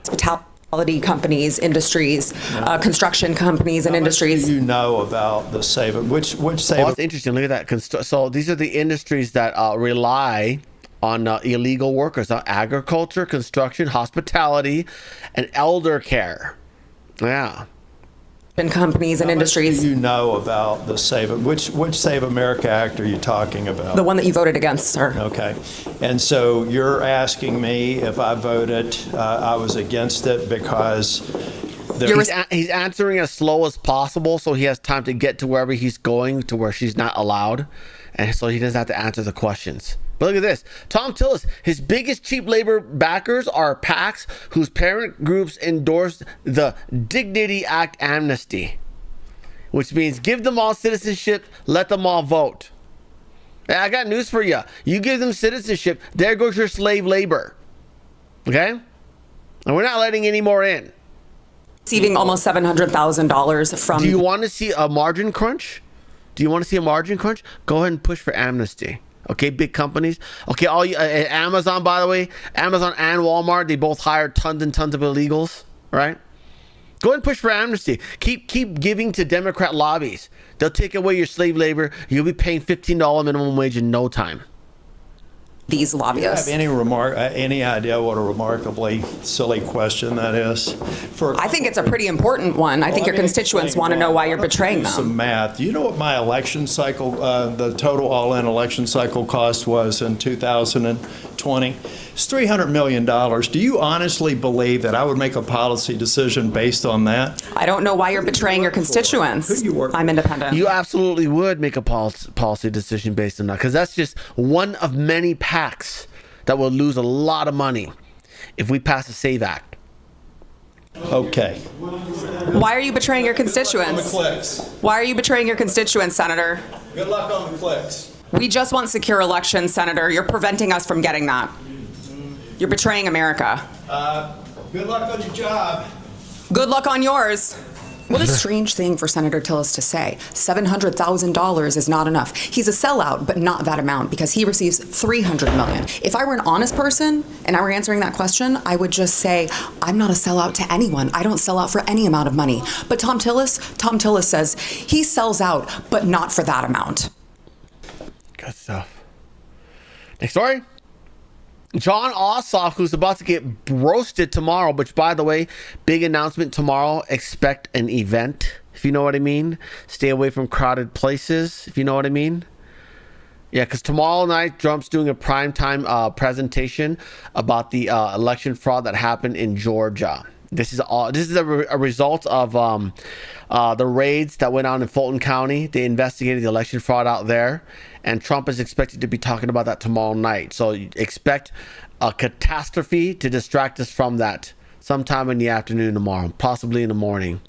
Hospitality companies, industries, construction companies and industries. What do you know about the SAVE? Which SAVE? Oh, that's interesting. Look at that. So these are the industries that rely on illegal workers, agriculture, construction, hospitality, and elder care. Yeah. And companies and industries. What do you know about the SAVE? Which Save America Act are you talking about? The one that you voted against, sir. Okay. And so you're asking me if I voted, I was against it because he's answering as slow as possible so he has time to get to wherever he's going to where she's not allowed. And so he doesn't have to answer the questions. But look at this. Tom Tillis, his biggest cheap labor backers are PACs whose parent groups endorsed the Dignity Act amnesty, which means give them all citizenship, let them all vote. Hey, I got news for you. You give them citizenship, there goes your slave labor. Okay? And we're not letting any more in. Receiving almost $700,000 from. Do you want to see a margin crunch? Go ahead and push for amnesty. Okay, big companies. Okay, all you, Amazon, by the way, Amazon and Walmart, they both hired tons and tons of illegals, right? Go ahead and push for amnesty. Keep giving to Democrat lobbies. They'll take away your slave labor. You'll be paying $15 minimum wage in no time. These lobbyists. Do you have any idea what a remarkably silly question that is? I think it's a pretty important one. I think your constituents want to know why you're betraying them. Some math. Do you know what my election cycle, the total all-in election cycle cost was in 2020? It's $300 million. Do you honestly believe that I would make a policy decision based on that? I don't know why you're betraying your constituents. Who do you work for? I'm independent. You absolutely would make a policy decision based on that, because that's just one of many PACs that will lose a lot of money if we pass the SAVE Act. Okay. Why are you betraying your constituents? Why are you betraying your constituents, Senator? Good luck on the clicks. We just want secure elections, Senator. You're preventing us from getting that. You're betraying America. Good luck on your job. Good luck on yours. What a strange thing for Senator Tillis to say. $700,000 is not enough. He's a sellout, but not that amount, because he receives $300 million. If I were an honest person and I were answering that question, I would just say, I'm not a sellout to anyone. I don't sell out for any amount of money. But Tom Tillis says he sells out, but not for that amount. Good stuff. Next story. John Ossoff, who's about to get roasted tomorrow, which, by the way, big announcement tomorrow. Expect an event, if you know what I mean. Stay away from crowded places, if you know what I mean. Yeah, because tomorrow night, Trump's doing a primetime presentation about the election fraud that happened in Georgia. This is a result of the raids that went on in Fulton County. They investigated the election fraud out there, and Trump is expected to be talking about that tomorrow night. So expect a catastrophe to distract us from that sometime in the afternoon tomorrow, possibly in the morning.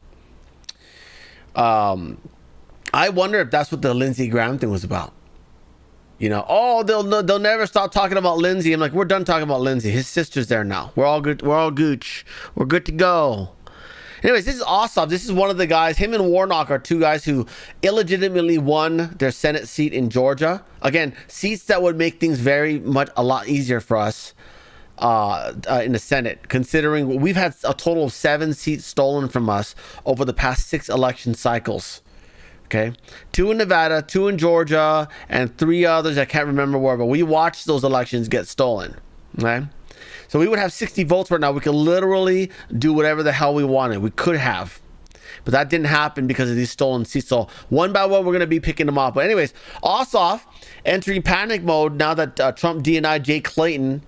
I wonder if that's what the Lindsey Graham thing was about. You know, they'll never stop talking about Lindsey. I'm like, we're done talking about Lindsey. His sister's there now. We're all good. We're all gooch. We're good to go. Anyways, this is awesome. This is one of the guys. Him and Warnock are two guys who illegitimately won their Senate seat in Georgia. Again, seats that would make things very much a lot easier for us in the Senate, considering we've had a total of 7 seats stolen from us over the past 6 election cycles. Okay, 2 in Nevada, 2 in Georgia, and 3 others I can't remember where, but we watched those elections get stolen. Okay, so we would have 60 votes right now. We could literally do whatever the hell we wanted. We could have, but that didn't happen because of these stolen seats. So one by one, we're going to be picking them up. But anyways, Ossoff entering panic mode now that Trump DNI'd Jay Clayton.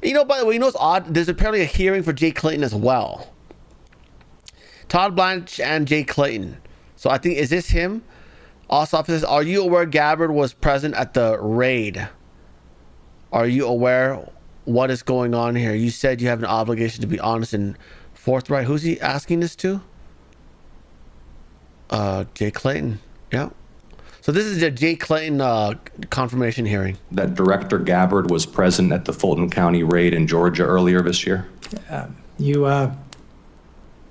You know, by the way, you know what's odd? There's apparently a hearing for Jay Clayton as well. Todd Blanche and Jay Clayton. So I think, is this him? Ossoff says, are you aware Gabbard was present at the raid? Are you aware what is going on here? You said you have an obligation to be honest and forthright. Who's he asking this to? Jay Clayton. Yeah. So this is the Jay Clayton confirmation hearing. That Director Gabbard was present at the Fulton County raid in Georgia earlier this year? You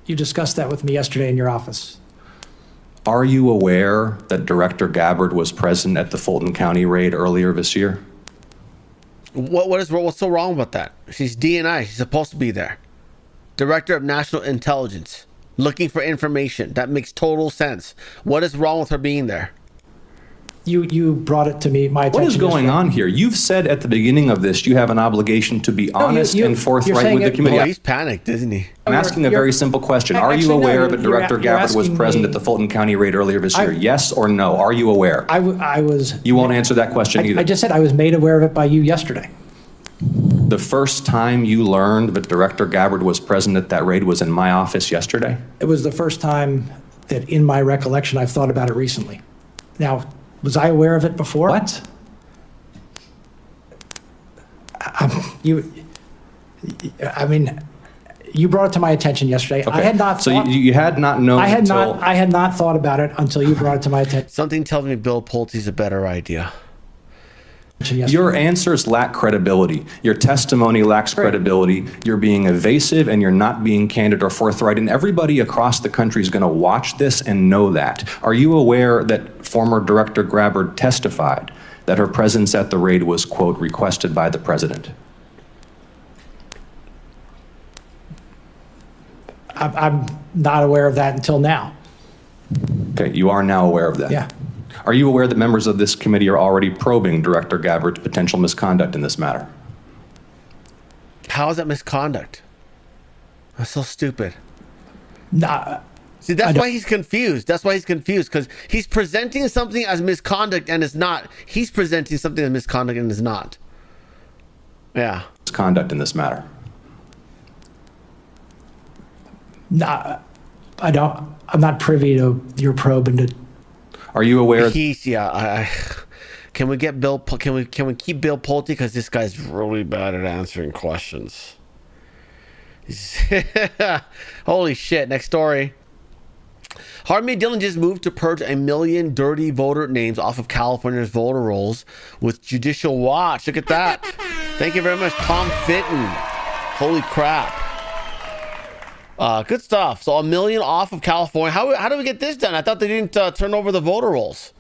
discussed that with me yesterday in your office. Are you aware that Director Gabbard was present at the Fulton County raid earlier this year? What's so wrong about that? She's DNI. She's supposed to be there. Director of National Intelligence, looking for information. That makes total sense. What is wrong with her being there? You brought it to me, my attention. What is going on here? You've said at the beginning of this you have an obligation to be honest and forthright with the committee. Well, he's panicked, isn't he? I'm asking a very simple question. Are you aware that Director Gabbard was present at the Fulton County raid earlier this year? Yes or no? Are you aware? I was. You won't answer that question either. I just said I was made aware of it by you yesterday. The first time you learned that Director Gabbard was present at that raid was in my office yesterday? It was the first time that in my recollection I've thought about it recently. Now, was I aware of it before? What? You brought it to my attention yesterday. Okay. I had not. So you had not known. I had not thought about it until you brought it to my attention. Something tells me Bill Pulte's a better idea. Your answers lack credibility. Your testimony lacks credibility. You're being evasive and you're not being candid or forthright. And everybody across the country is going to watch this and know that. Are you aware that former Director Grabbard testified that her presence at the raid was, quote, requested by the president? I'm not aware of that until now. Okay, you are now aware of that. Yeah. Are you aware that members of this committee are already probing Director Gabbard's potential misconduct in this matter? How is that misconduct? That's so stupid. Nah, See, that's why he's confused. That's why he's confused, because he's presenting something as misconduct and it's not. He's presenting something as misconduct and is not. Yeah. Misconduct in this matter. nah, I'm not privy to your probe into. Are you aware? Can we get Bill? Can we keep Bill Pulte, because this guy's really bad at answering questions. Holy shit! Next story. Harvey Dillon just moved to purge 1 million dirty voter names off of California's voter rolls with Judicial Watch. Look at that. Thank you very much, Tom Fitton. Holy crap. Good stuff. So 1 million off of California. How do we get this done? I thought they didn't turn over the voter rolls.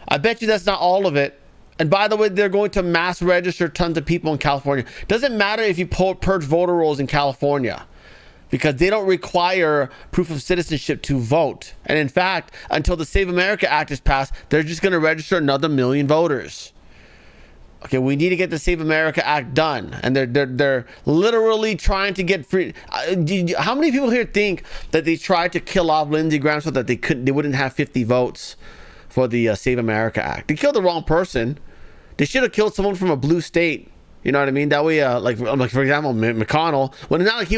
I bet you that's not all of it. And by the way, they're going to mass register tons of people in California. Doesn't matter if you purge voter rolls in California, because they don't require proof of citizenship to vote. And in fact, until the Save America Act is passed, they're just going to register another 1 million voters. Okay, we need to get the Save America Act done, and they're literally trying to get free. How many people here think that they tried to kill off Lindsey Graham so that they wouldn't have 50 votes for the Save America Act? They killed the wrong person. They should have killed someone from a blue state. You know what I mean? That way, like for example, McConnell. Well, not like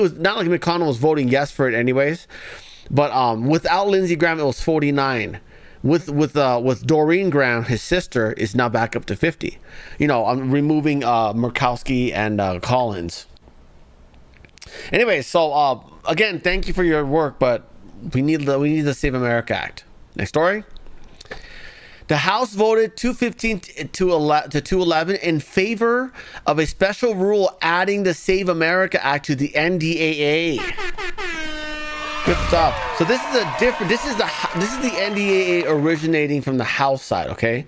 McConnell was voting yes for it anyways. But without Lindsey Graham, it was 49. With Doreen Graham, his sister, is now back up to 50. You know, I'm removing Murkowski and Collins. Anyway, so again, thank you for your work, but we need the Save America Act. Next story. The House voted 215 to 211 in favor of a special rule adding the Save America Act to the NDAA. Good stuff. So this is a different. This is the NDAA originating from the House side. Okay,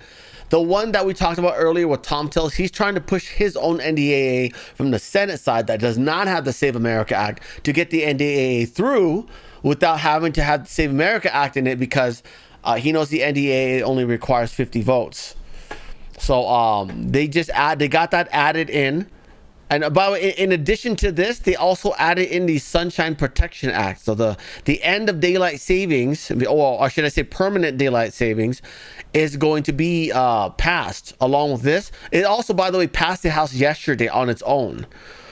the one that we talked about earlier with Tom Tillis, he's trying to push his own NDAA from the Senate side that does not have the Save America Act to get the NDAA through without having to have the Save America Act in it, because he knows the NDAA only requires 50 votes. So they got that added in. And by the way, in addition to this, they also added in the Sunshine Protection Act. So the end of daylight savings, or should I say permanent daylight savings, is going to be passed along with this. It also, by the way, passed the House yesterday on its own.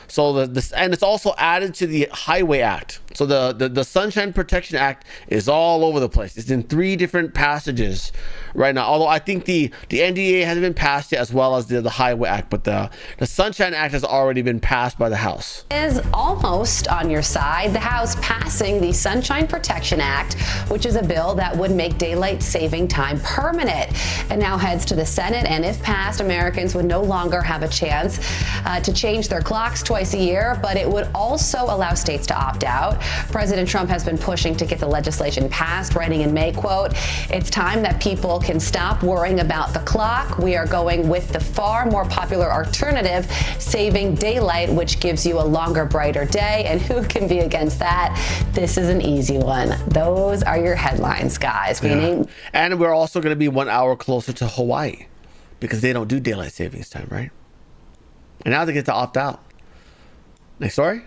So and it's also added to the Highway Act. So the Sunshine Protection Act is all over the place. It's in 3 different passages right now. Although I think the NDA hasn't been passed yet, as well as the Highway Act. But the Sunshine Act has already been passed by the House. Is almost on your side. The House passing the Sunshine Protection Act, which is a bill that would make daylight saving time permanent. And now heads to the Senate. And if passed, Americans would no longer have a chance to change their clocks twice a year, but it would also allow states to opt out. President Trump has been pushing to get the legislation passed, writing in May, quote, "It's time that people can stop worrying about the clock. We are going with the far more popular alternative, saving daylight, which gives you a longer, brighter day." And who can be against that? This is an easy one. Those are your headlines, guys. And we're also going to be 1 hour closer to Hawaii, because they don't do daylight savings time, right? And now they get to opt out. Next story.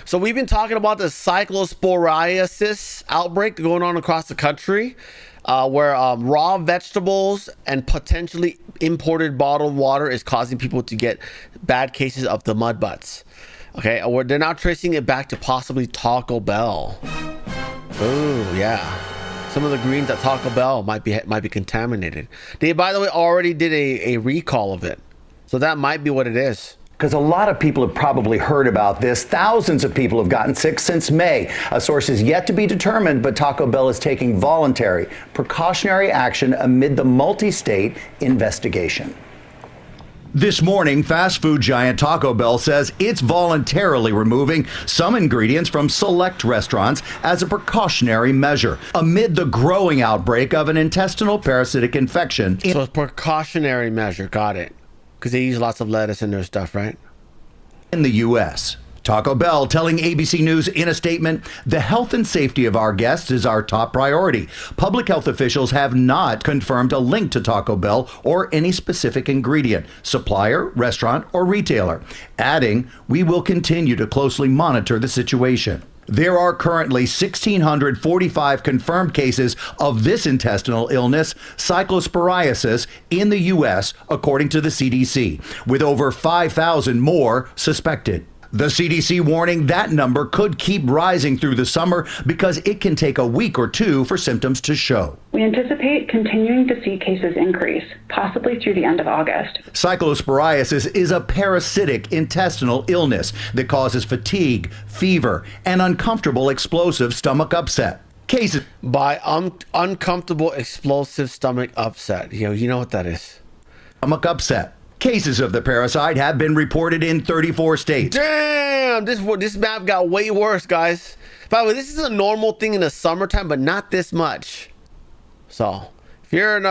So we've been talking about the cyclosporiasis outbreak going on across the country, where raw vegetables and potentially imported bottled water is causing people to get bad cases of the mud butts. Okay, or they're now tracing it back to possibly Taco Bell. Oh yeah, some of the greens at Taco Bell might be contaminated. They, by the way, already did a recall of it, so that might be what it is. Because a lot of people have probably heard about this. Thousands of people have gotten sick since May. A source is yet to be determined, but Taco Bell is taking voluntary, precautionary action amid the multi-state investigation. This morning, fast food giant Taco Bell says it's voluntarily removing some ingredients from select restaurants as a precautionary measure amid the growing outbreak of an intestinal parasitic infection. So it's precautionary measure. Got it. Because they use lots of lettuce in their stuff, right? In the U.S. Taco Bell telling ABC News in a statement, the health and safety of our guests is our top priority. Public health officials have not confirmed a link to Taco Bell or any specific ingredient, supplier, restaurant, or retailer, adding, we will continue to closely monitor the situation. There are currently 1,645 confirmed cases of this intestinal illness, cyclosporiasis, in the U.S., according to the CDC, with over 5,000 more suspected. The CDC warning that number could keep rising through the summer because it can take a week or two for symptoms to show. We anticipate continuing to see cases increase, possibly through the end of August. Cyclosporiasis is a parasitic intestinal illness that causes fatigue, fever, and uncomfortable explosive stomach upset. Cases by uncomfortable explosive stomach upset. You know what that is. Stomach upset. Cases of the parasite have been reported in 34 states. Damn, this map got way worse, guys. By the way, this is a normal thing in the summertime, but not this much. So, if you're in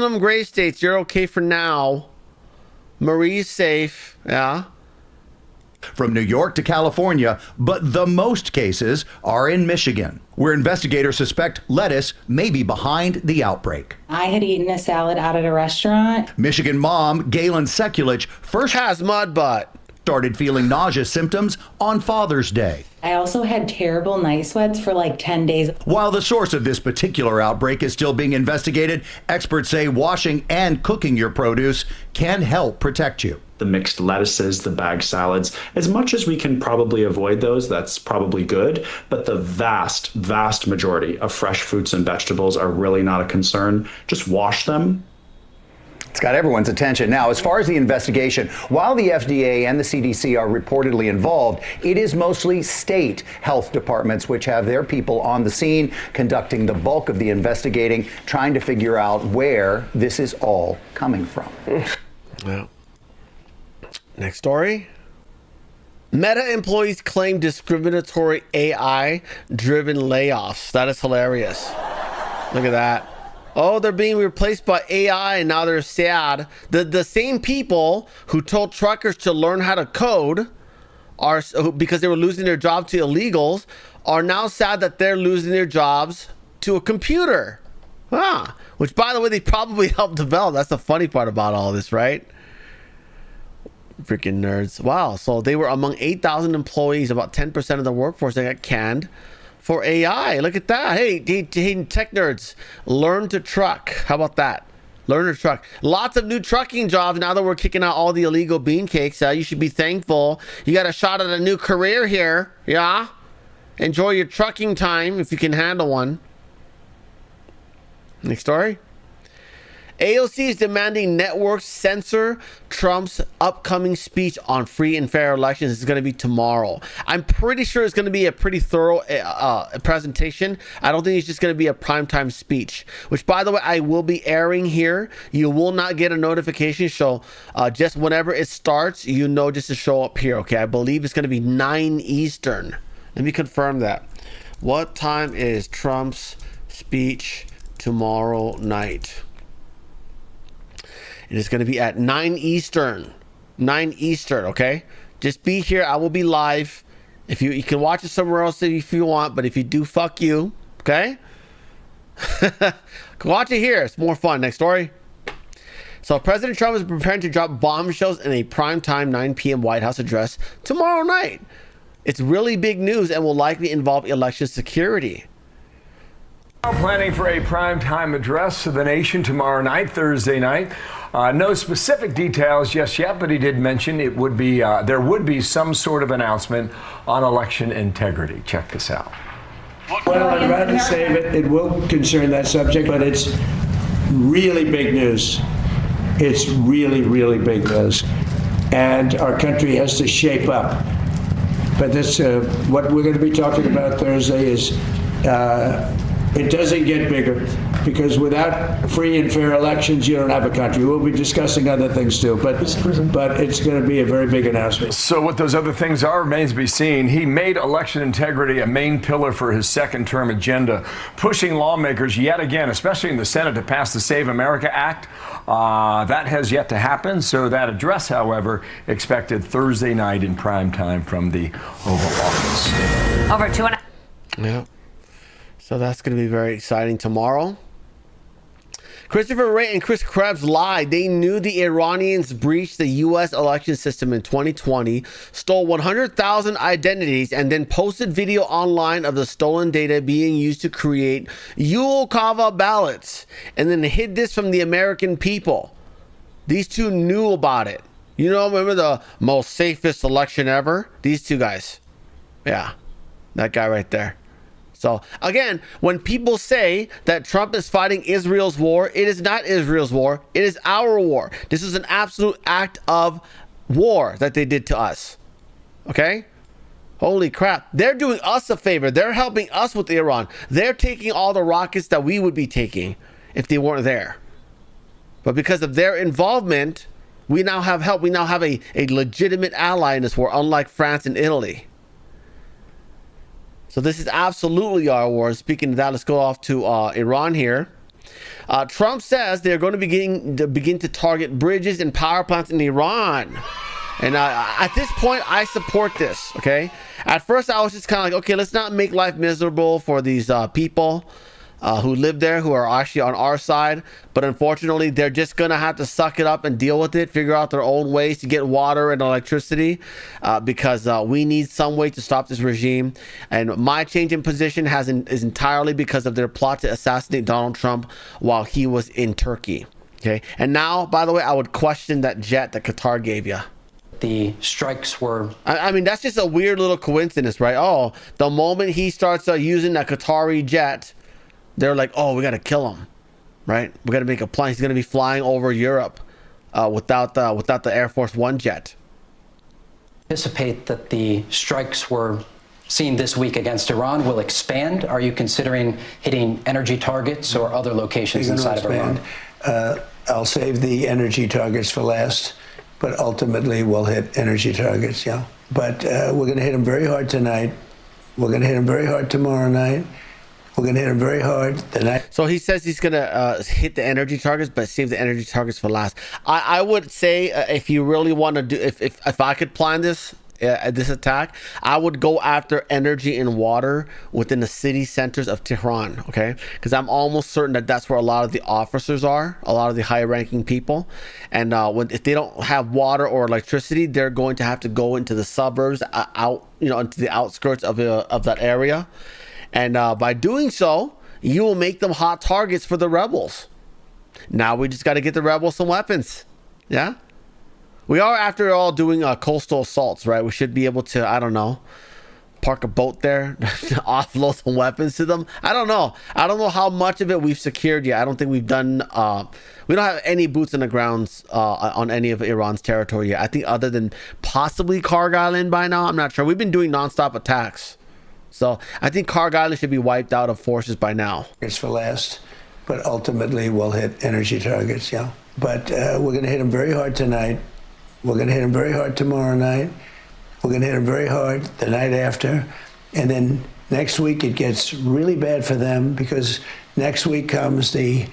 them gray states, you're okay for now. Marie's safe, yeah. From New York to California, but the most cases are in Michigan, where investigators suspect lettuce may be behind the outbreak. I had eaten a salad out at a restaurant. Michigan mom Galen Sekulich first has mud butt. Started feeling nauseous symptoms on Father's Day. I also had terrible night sweats for like 10 days. While the source of this particular outbreak is still being investigated, experts say washing and cooking your produce can help protect you. The mixed lettuces, the bag salads, as much as we can probably avoid those, that's probably good. But the vast, vast majority of fresh fruits and vegetables are really not a concern. Just wash them. It's got everyone's attention. Now, as far as the investigation, while the FDA and the CDC are reportedly involved, it is mostly state health departments which have their people on the scene conducting the bulk of the investigating, trying to figure out where this is all coming from. Yeah. Next story. Meta employees claim discriminatory AI-driven layoffs. That is hilarious. Look at that. Oh, they're being replaced by AI and now they're sad. The same people who told truckers to learn how to code are because they were losing their job to illegals are now sad that they're losing their jobs to a computer. Which, by the way, they probably helped develop. That's the funny part about all this, right? Freaking nerds. Wow. So they were among 8,000 employees, about 10% of the workforce that got canned for AI. Look at that. Hey, tech nerds, learn to truck. How about that? Learn to truck. Lots of new trucking jobs now that we're kicking out all the illegal bean cakes. You should be thankful. You got a shot at a new career here. Yeah. Enjoy your trucking time if you can handle one. Next story. AOC is demanding networks censor Trump's upcoming speech on free and fair elections. It's going to be tomorrow. I'm pretty sure it's going to be a pretty thorough presentation. I don't think it's just going to be a primetime speech, which, by the way, I will be airing here. You will not get a notification. So just whenever it starts, just to show up here. Okay, I believe it's going to be 9 Eastern. Let me confirm that. What time is Trump's speech tomorrow night? It is going to be at 9 Eastern. 9 Eastern, okay? Just be here. I will be live. If you can watch it somewhere else if you want, but if you do, fuck you, okay? Watch it here. It's more fun. Next story. So President Trump is preparing to drop bombshells in a primetime 9 p.m. White House address tomorrow night. It's really big news and will likely involve election security. Planning for a primetime address to the nation tomorrow night, Thursday night. No specific details just yet, but he did mention it would be there would be some sort of announcement on election integrity. Check this out. Well, I'd rather save it. It will concern that subject, but it's really big news. It's really, really big news. and our country has to shape up. But this, what we're going to be talking about Thursday is it doesn't get bigger, because without free and fair elections, you don't have a country. We'll be discussing other things too, but it's going to be a very big announcement. So what those other things are remains to be seen. He made election integrity a main pillar for his second-term agenda, pushing lawmakers yet again, especially in the Senate, to pass the Save America Act. That has yet to happen. So that address, however, expected Thursday night in prime time from the Oval Office. Over 2.5. Yeah. So that's going to be very exciting tomorrow. Christopher Wray and Chris Krebs lied. They knew the Iranians breached the U.S. election system in 2020, stole 100,000 identities, and then posted video online of the stolen data being used to create Yulkava ballots, and then hid this from the American people. These two knew about it. You know, remember the most safest election ever? These two guys. Yeah, that guy right there. So again, when people say that Trump is fighting Israel's war, it is not Israel's war. It is our war. This is an absolute act of war that they did to us. Okay? Holy crap. They're doing us a favor. They're helping us with Iran. They're taking all the rockets that we would be taking if they weren't there. But because of their involvement, we now have help. We now have a legitimate ally in this war, unlike France and Italy. So this is absolutely our war. Speaking of that, let's go off to Iran here. Trump says they're going to begin to target bridges and power plants in Iran. And at this point, I support this, okay? At first, I was just kind of like, okay, let's not make life miserable for these people who live there, who are actually on our side. But unfortunately, they're just going to have to suck it up and deal with it, figure out their own ways to get water and electricity, because we need some way to stop this regime. And my change in position is entirely because of their plot to assassinate Donald Trump while he was in Turkey. Okay. And now, by the way, I would question that jet that Qatar gave you. The strikes were... I mean, that's just a weird little coincidence, right? Oh, the moment he starts using a Qatari jet, they're like, oh, we got to kill him, right? We got to make a plan. He's going to be flying over Europe without the Air Force One jet. Anticipate that the strikes were seen this week against Iran will expand. Are you considering hitting energy targets or other locations inside of Iran? I'll save the energy targets for last, but ultimately we'll hit energy targets, yeah. But we're going to hit them very hard tonight. We're going to hit them very hard tomorrow night. We're going to hit him very hard tonight. So he says he's going to hit the energy targets, but save the energy targets for last. I would say if you really want to do, if I could plan this attack, I would go after energy and water within the city centers of Tehran, okay? Because I'm almost certain that that's where a lot of the officers are, a lot of the high-ranking people. And if they don't have water or electricity, they're going to have to go into the suburbs, into the outskirts of that area. And by doing so, you will make them hot targets for the rebels. Now we just got to get the rebels some weapons. Yeah? We are, after all, doing coastal assaults, right? We should be able to, I don't know, park a boat there, offload some weapons to them. I don't know. I don't know how much of it we've secured yet. I don't think we've done, we don't have any boots on the grounds on any of Iran's territory yet. I think other than possibly Karg Island by now. I'm not sure. We've been doing nonstop attacks. So I think Karg Island should be wiped out of forces by now. It's for last, but ultimately we'll hit energy targets, yeah. But we're going to hit them very hard tonight. We're going to hit them very hard tomorrow night. We're going to hit them very hard the night after. And then next week it gets really bad for them, because next week comes the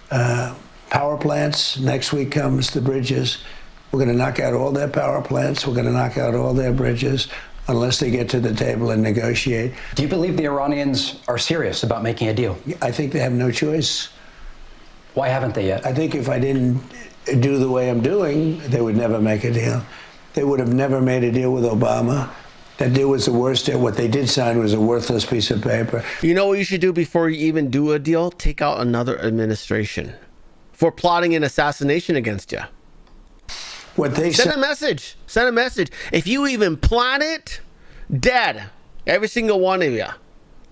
power plants. Next week comes the bridges. We're going to knock out all their power plants. We're going to knock out all their bridges, unless they get to the table and negotiate. Do you believe the Iranians are serious about making a deal? I think they have no choice. Why haven't they yet? I think if I didn't do the way I'm doing, they would never make a deal. They would have never made a deal with Obama. That deal was the worst deal. What they did sign was a worthless piece of paper. You know what you should do before you even do a deal? Take out another administration for plotting an assassination against you. Send a message. Send a message. If you even plan it, dead. Every single one of you.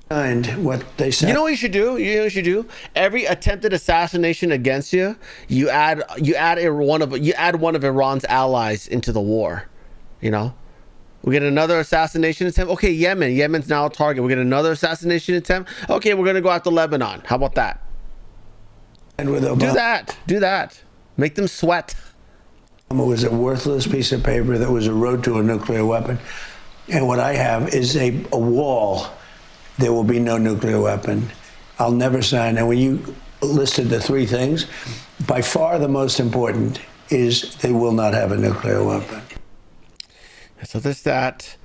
And what they said. You know what you should do? You know what you should do? Every attempted assassination against you, you add one of Iran's allies into the war. You know, we get another assassination attempt. Okay, Yemen's now a target. We get another assassination attempt. Okay, we're gonna go after Lebanon. How about that? And with Obama, Do that. Make them sweat. It was a worthless piece of paper that was a road to a nuclear weapon. And what I have is a wall. There will be no nuclear weapon. I'll never sign. And when you listed the three things, by far the most important is they will not have a nuclear weapon. So there's that.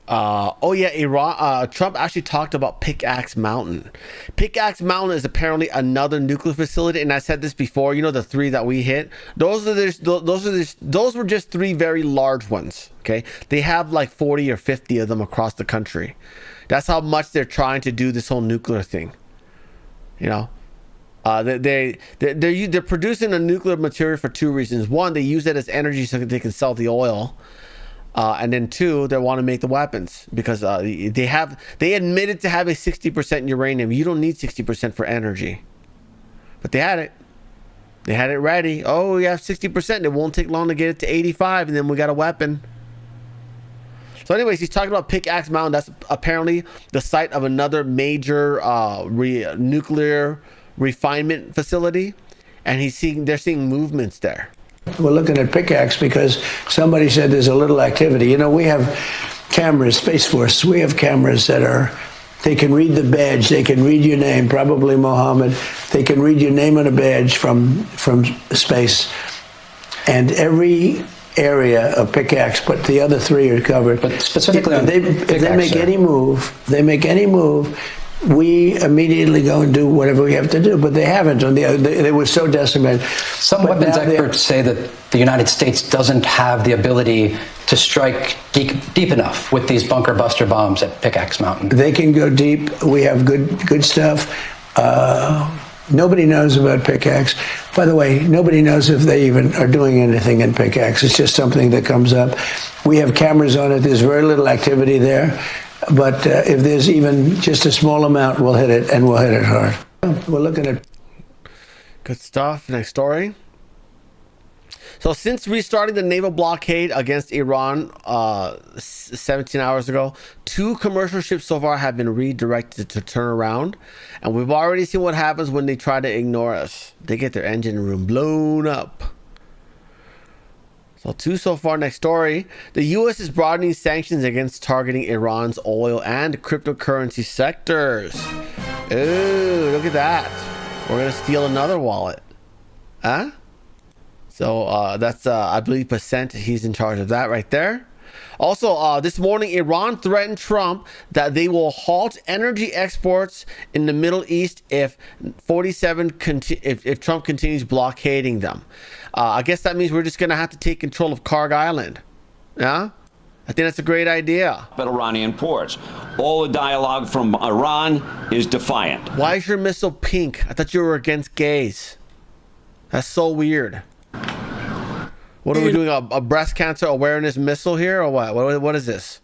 Iran. Trump actually talked about Pickaxe Mountain. Pickaxe Mountain is apparently another nuclear facility, and I said this before. You know the three that we hit. Those were just three very large ones. Okay, they have like 40 or 50 of them across the country. That's how much they're trying to do this whole nuclear thing. You know, they're producing a nuclear material for two reasons. One, they use it as energy so that they can sell the oil. And then two, they want to make the weapons because they admitted to having 60% uranium. You don't need 60% for energy, but they had it. They had it ready. Oh, we have 60%. It won't take long to get it to 85, and then we got a weapon. So anyways, he's talking about Pickaxe Mountain. That's apparently the site of another major nuclear refinement facility, and they're seeing movements there. We're looking at Pickaxe because somebody said there's a little activity. You know, we have cameras, Space Force. We have cameras they can read the badge. They can read your name, probably Mohammed. They can read your name on a badge from space. And every area of Pickaxe, but the other three are covered. But specifically if they make any move, we immediately go and do whatever we have to do. But they haven't. They were so decimated. Some weapons experts say that the United States doesn't have the ability to strike deep enough with these bunker buster bombs at Pickaxe Mountain. They can go deep. We have good stuff. Nobody knows about Pickaxe. By the way, nobody knows if they even are doing anything in Pickaxe. It's just something that comes up. We have cameras on it. There's very little activity there. But if there's even just a small amount, we'll hit it, and we'll hit it hard. We're looking at... Good stuff. Next story. So since restarting the naval blockade against Iran 17 hours ago, 2 commercial ships so far have been redirected to turn around. And we've already seen what happens when they try to ignore us. They get their engine room blown up. So 2 so far. Next story. The U.S. is broadening sanctions against targeting Iran's oil and cryptocurrency sectors. Ooh, look at that. We're going to steal another wallet. Huh? So that's, I believe, Percent. He's in charge of that right there. Also, this morning, Iran threatened Trump that they will halt energy exports in the Middle East if if Trump continues blockading them. I guess that means we're just going to have to take control of Karg Island. Yeah? I think that's a great idea. But Iranian ports. All the dialogue from Iran is defiant. Why is your missile pink? I thought you were against gays. That's so weird. What are we doing? A breast cancer awareness missile here, or what? What is this?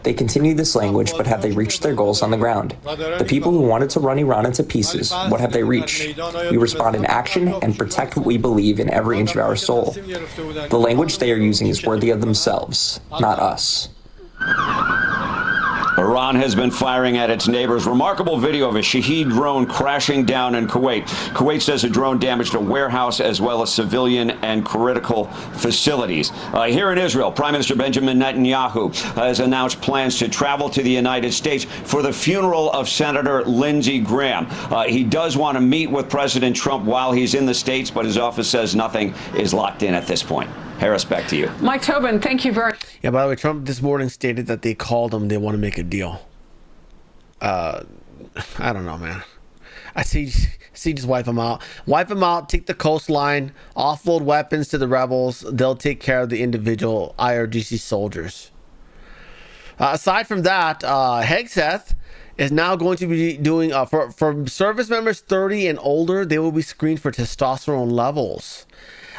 They continue this language, but have they reached their goals on the ground? The people who wanted to run Iran into pieces, what have they reached? We respond in action and protect what we believe in every inch of our soul. The language they are using is worthy of themselves, not us. Iran has been firing at its neighbors. Remarkable video of a Shahed drone crashing down in Kuwait. Kuwait says a drone damaged a warehouse as well as civilian and critical facilities. Here in Israel, Prime Minister Benjamin Netanyahu has announced plans to travel to the United States for the funeral of Senator Lindsey Graham. He does want to meet with President Trump while he's in the States, but his office says nothing is locked in at this point. Harris, back to you. Mike Tobin, thank you very much. Yeah, by the way, Trump this morning stated that they called him, they want to make a deal. I don't know, man. I see just wipe them out. Wipe them out, take the coastline, offload weapons to the rebels. They'll take care of the individual IRGC soldiers. Aside from that, Hegseth is now going to be doing, for service members 30 and older, they will be screened for testosterone levels.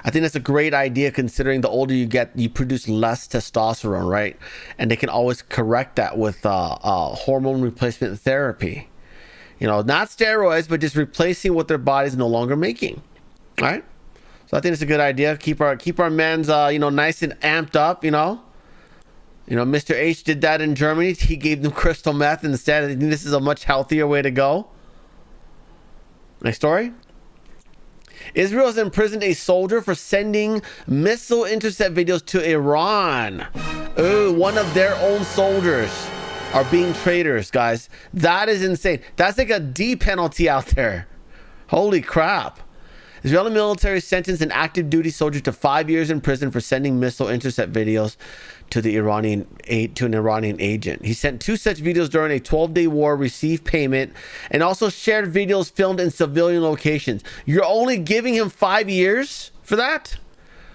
I think that's a great idea, considering the older you get, you produce less testosterone, right? And they can always correct that with hormone replacement therapy. Not steroids, but just replacing what their body's no longer making. All right? So I think it's a good idea. Keep our men's nice and amped up, Mr. H did that in Germany. He gave them crystal meth instead. I think this is a much healthier way to go. Next story. Israel has imprisoned a soldier for sending missile intercept videos to Iran. Ooh, one of their own soldiers are being traitors, guys. That is insane. That's like a D penalty out there. Holy crap. Israeli military sentenced an active duty soldier to 5 years in prison for sending missile intercept videos to an Iranian agent. He sent 2 such videos during a 12-day war, received payment, and also shared videos filmed in civilian locations. You're only giving him 5 years for that?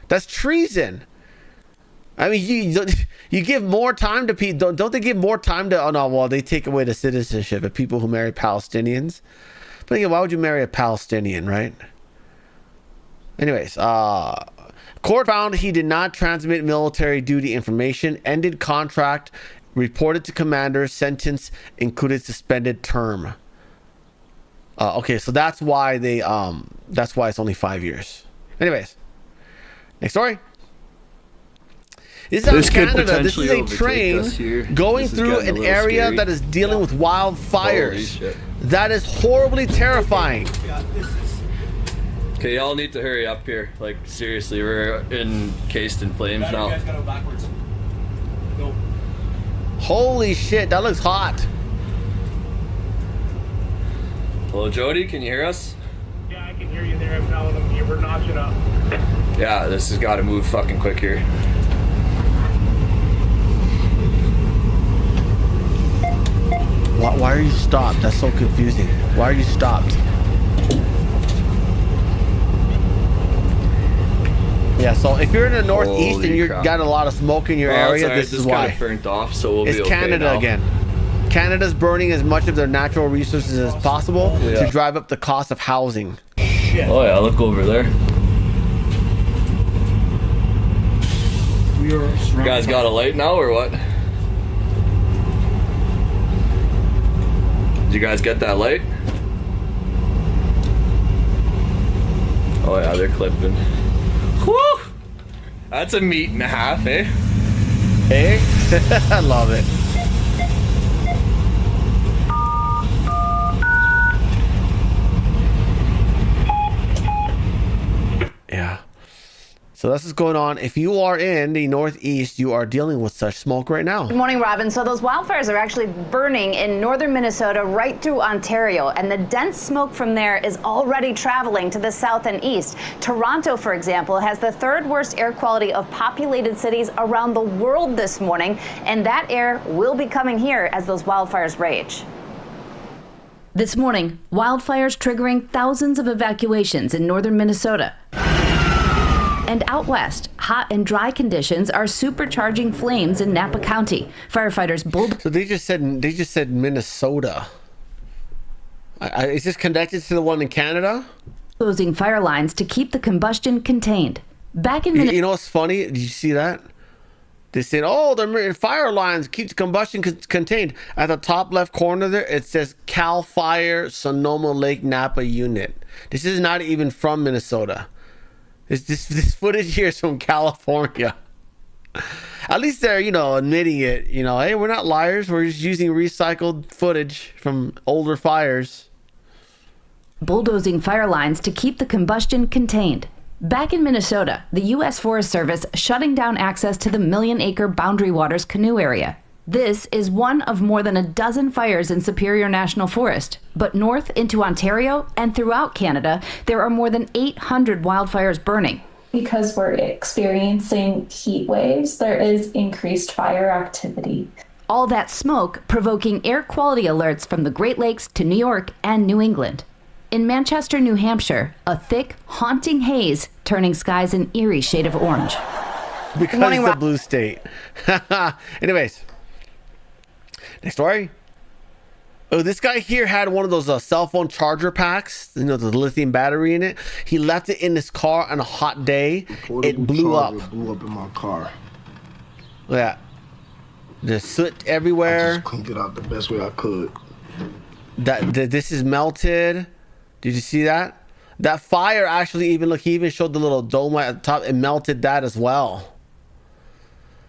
That's treason. I mean, you give more time to people. Don't they give more time to? Oh no, well they take away the citizenship of people who marry Palestinians. But again, why would you marry a Palestinian, right? Anyways, court found he did not transmit military duty information, ended contract, reported to commander, sentence included suspended term. Okay, so that's why it's only 5 years. Anyways, next story. This is out of Canada. This is a train going through an area that is dealing with wildfires. That is horribly terrifying. Okay, y'all need to hurry up here. Like, seriously, we're encased in flames now. You guys gotta go backwards. Go. Holy shit, that looks hot. Hello, Jody, can you hear us? Yeah, I can hear you there. I'm telling them you were notching up. Yeah, this has got to move fucking quick here. Why are you stopped? That's so confusing. Why are you stopped? Yeah, so if you're in the northeast and you've got a lot of smoke in your area, right. this is why. Got burnt off, so we'll it's be okay Canada now. again. Canada's burning as much of their natural resources as possible to drive up the cost of housing. Shit. Oh yeah, look over there. You guys got a light now or what? Did you guys get that light? Oh yeah, they're clipping. Whew! That's a meat and a half, eh? Hey? I love it. Yeah. So this is going on. If you are in the Northeast, you are dealing with such smoke right now. Good morning, Robin. So those wildfires are actually burning in northern Minnesota right through Ontario, and the dense smoke from there is already traveling to the south and east. Toronto, for example, has the 3rd worst air quality of populated cities around the world this morning, and that air will be coming here as those wildfires rage. This morning, wildfires triggering thousands of evacuations in northern Minnesota. And out west, hot and dry conditions are supercharging flames in Napa County. Firefighters So they just said Minnesota. Is this connected to the one in Canada? Closing fire lines to keep the combustion contained. Back in You know what's funny? Did you see that? They said, "Oh, the fire lines keep the combustion contained." At the top left corner there, it says Cal Fire Sonoma Lake Napa Unit. This is not even from Minnesota. This footage here is from California. At least they're, admitting it. Hey, we're not liars. We're just using recycled footage from older fires. Bulldozing fire lines to keep the combustion contained. Back in Minnesota, the U.S. Forest Service shutting down access to the million-acre Boundary Waters canoe area. This is one of more than a dozen fires in Superior National Forest. But north into Ontario and throughout Canada, there are more than 800 wildfires burning. Because we're experiencing heat waves, there is increased fire activity. All that smoke provoking air quality alerts from the Great Lakes to New York and New England. In Manchester, New Hampshire, a thick, haunting haze turning skies an eerie shade of orange. Because it's a blue state. Anyways. Next story. Oh, this guy here had one of those cell phone charger packs, you know, the lithium battery in it. He left it in his car on a hot day. It blew up. It blew up in my car. Yeah. There's soot everywhere. I just cleaned it out the best way I could. This is melted. Did you see that? That fire actually even, look, he even showed the little dome at the top. It melted that as well.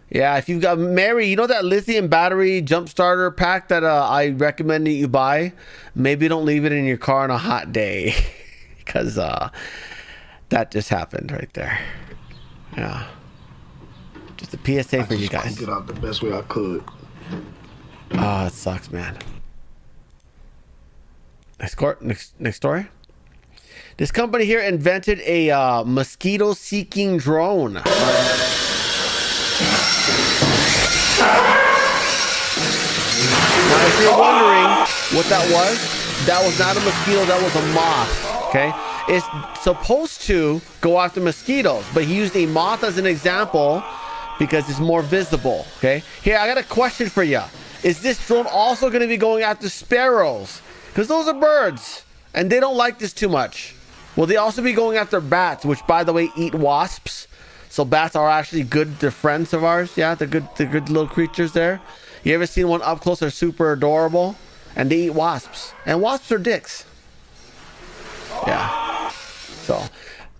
Yeah, if you've got, Mary, you know that lithium battery jump starter pack that I recommend that you buy? Maybe don't leave it in your car on a hot day. Because that just happened right there. Yeah. Just a PSA for you guys. I just cleaned it out the best way I could. Oh, it sucks, man. Next story. This company here invented a mosquito-seeking drone. Now, if you're wondering what that was not a mosquito, that was a moth, okay? It's supposed to go after mosquitoes, but he used a moth as an example because it's more visible, okay? Here, I got a question for you. Is this drone also going to be going after sparrows? Because those are birds, and they don't like this too much. Will they also be going after bats, which, by the way, eat wasps? So bats are actually good, they're friends of ours. Yeah, they're good little creatures there. You ever seen one up close? They're super adorable. And they eat wasps. And wasps are dicks. Yeah. So,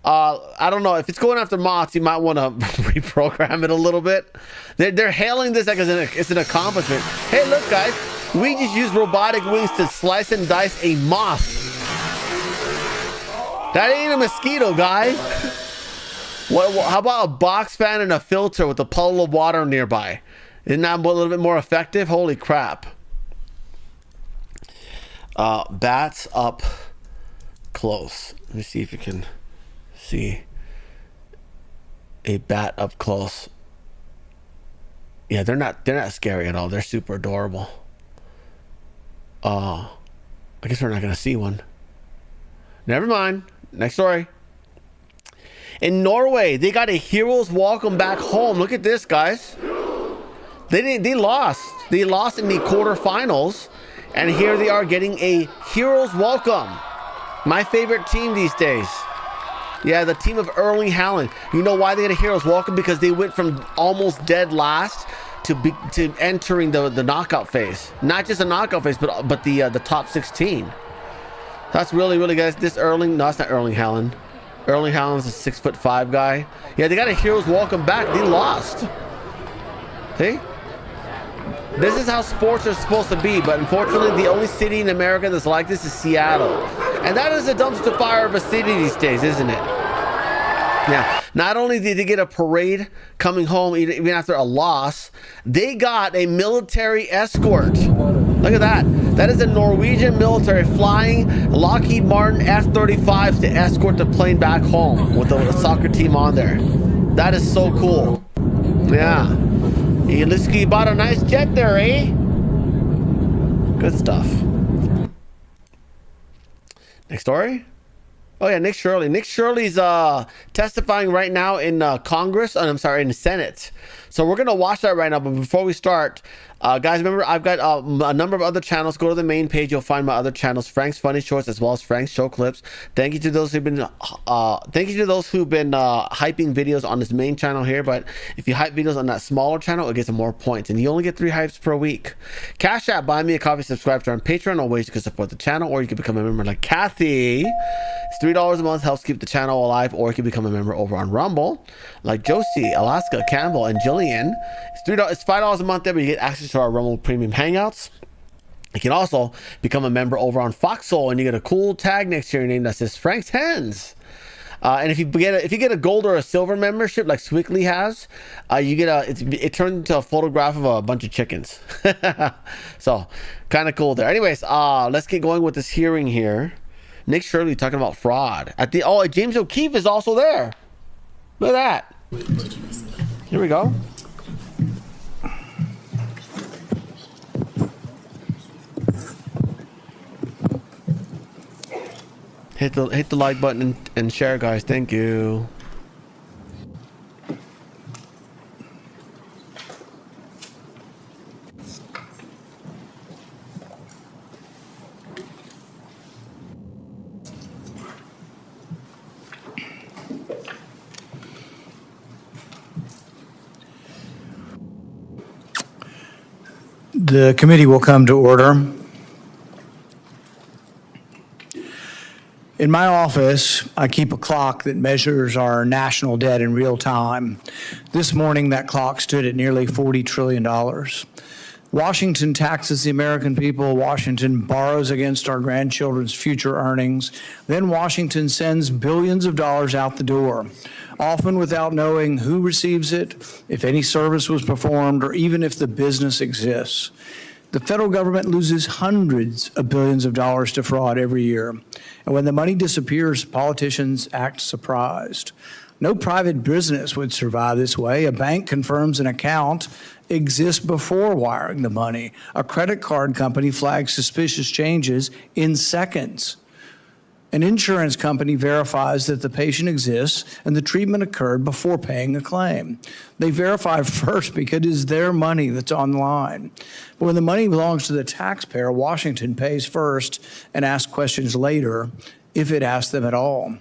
I don't know. If it's going after moths, you might want to reprogram it a little bit. They're hailing this like it's an accomplishment. Hey, look, guys. We just used robotic wings to slice and dice a moth. That ain't a mosquito, guy. How about a box fan and a filter with a puddle of water nearby? Isn't that a little bit more effective? Holy crap. Bats up close. Let me see if you can see a bat up close. Yeah, they're not scary at all. They're super adorable. I guess we're not gonna see one. Never mind. Next story. In Norway, they got a hero's welcome back home. Look at this, guys. They lost. They lost in the quarterfinals, and here they are getting a hero's welcome. My favorite team these days. Yeah, the team of Erling Haaland. You know why they get a hero's welcome? Because they went from almost dead last to entering the knockout phase. Not just a knockout phase, but the top 16. That's really, really good. This Erling, no, it's not Erling Haaland. Erling Haaland's a 6'5" guy. Yeah, they got a hero's welcome back. They lost. See? This is how sports are supposed to be, but unfortunately, the only city in America that's like this is Seattle. And that is a dumpster fire of a city these days, isn't it? Yeah. Not only did they get a parade coming home even after a loss, they got a military escort. Look at that. That is a Norwegian military flying Lockheed Martin F-35s to escort the plane back home with the soccer team on there. That is so cool. Yeah. Hey, looks like you bought a nice jet there, eh? Good stuff. Next story. Oh yeah, Nick Shirley. Nick Shirley's testifying right now in Congress. I'm sorry, in the Senate. So we're gonna watch that right now. But before we start, guys, remember I've got a number of other channels. Go to the main page. You'll find my other channels, Frank's Funny Shorts as well as Frank's Show Clips. Thank you to those who've been hyping videos on this main channel here. But if you hype videos on that smaller channel, it gets some more points, and you only get 3 hypes per week. Cash App, buy me a coffee, subscribe to our Patreon. All ways you can support the channel, or you can become a member like Kathy. It's $3 a month, helps keep the channel alive, or you can become a member over on Rumble, like Josie, Alaska, Campbell, and Jillian. It's $5 a month there, but you get access to our Rumble Premium Hangouts. You can also become a member over on Foxhole, and you get a cool tag next to your name that says Frank's Hens. And if you get a gold or a silver membership like Swickly has, you get it turns into a photograph of a bunch of chickens. So kind of cool there. Anyways, let's get going with this hearing here. Nick Shirley talking about fraud at James O'Keefe is also there. Look at that. Here we go. Hit the like button and share, guys. Thank you. The committee will come to order. In my office, I keep a clock that measures our national debt in real time. This morning, that clock stood at nearly $40 trillion. Washington taxes the American people. Washington borrows against our grandchildren's future earnings. Then Washington sends billions of dollars out the door, often without knowing who receives it, if any service was performed, or even if the business exists. The federal government loses hundreds of billions of dollars to fraud every year. And when the money disappears, politicians act surprised. No private business would survive this way. A bank confirms an account exists before wiring the money. A credit card company flags suspicious changes in seconds. An insurance company verifies that the patient exists and the treatment occurred before paying a claim. They verify first because it is their money that's on the line. But when the money belongs to the taxpayer, Washington pays first and asks questions later, if it asks them at all.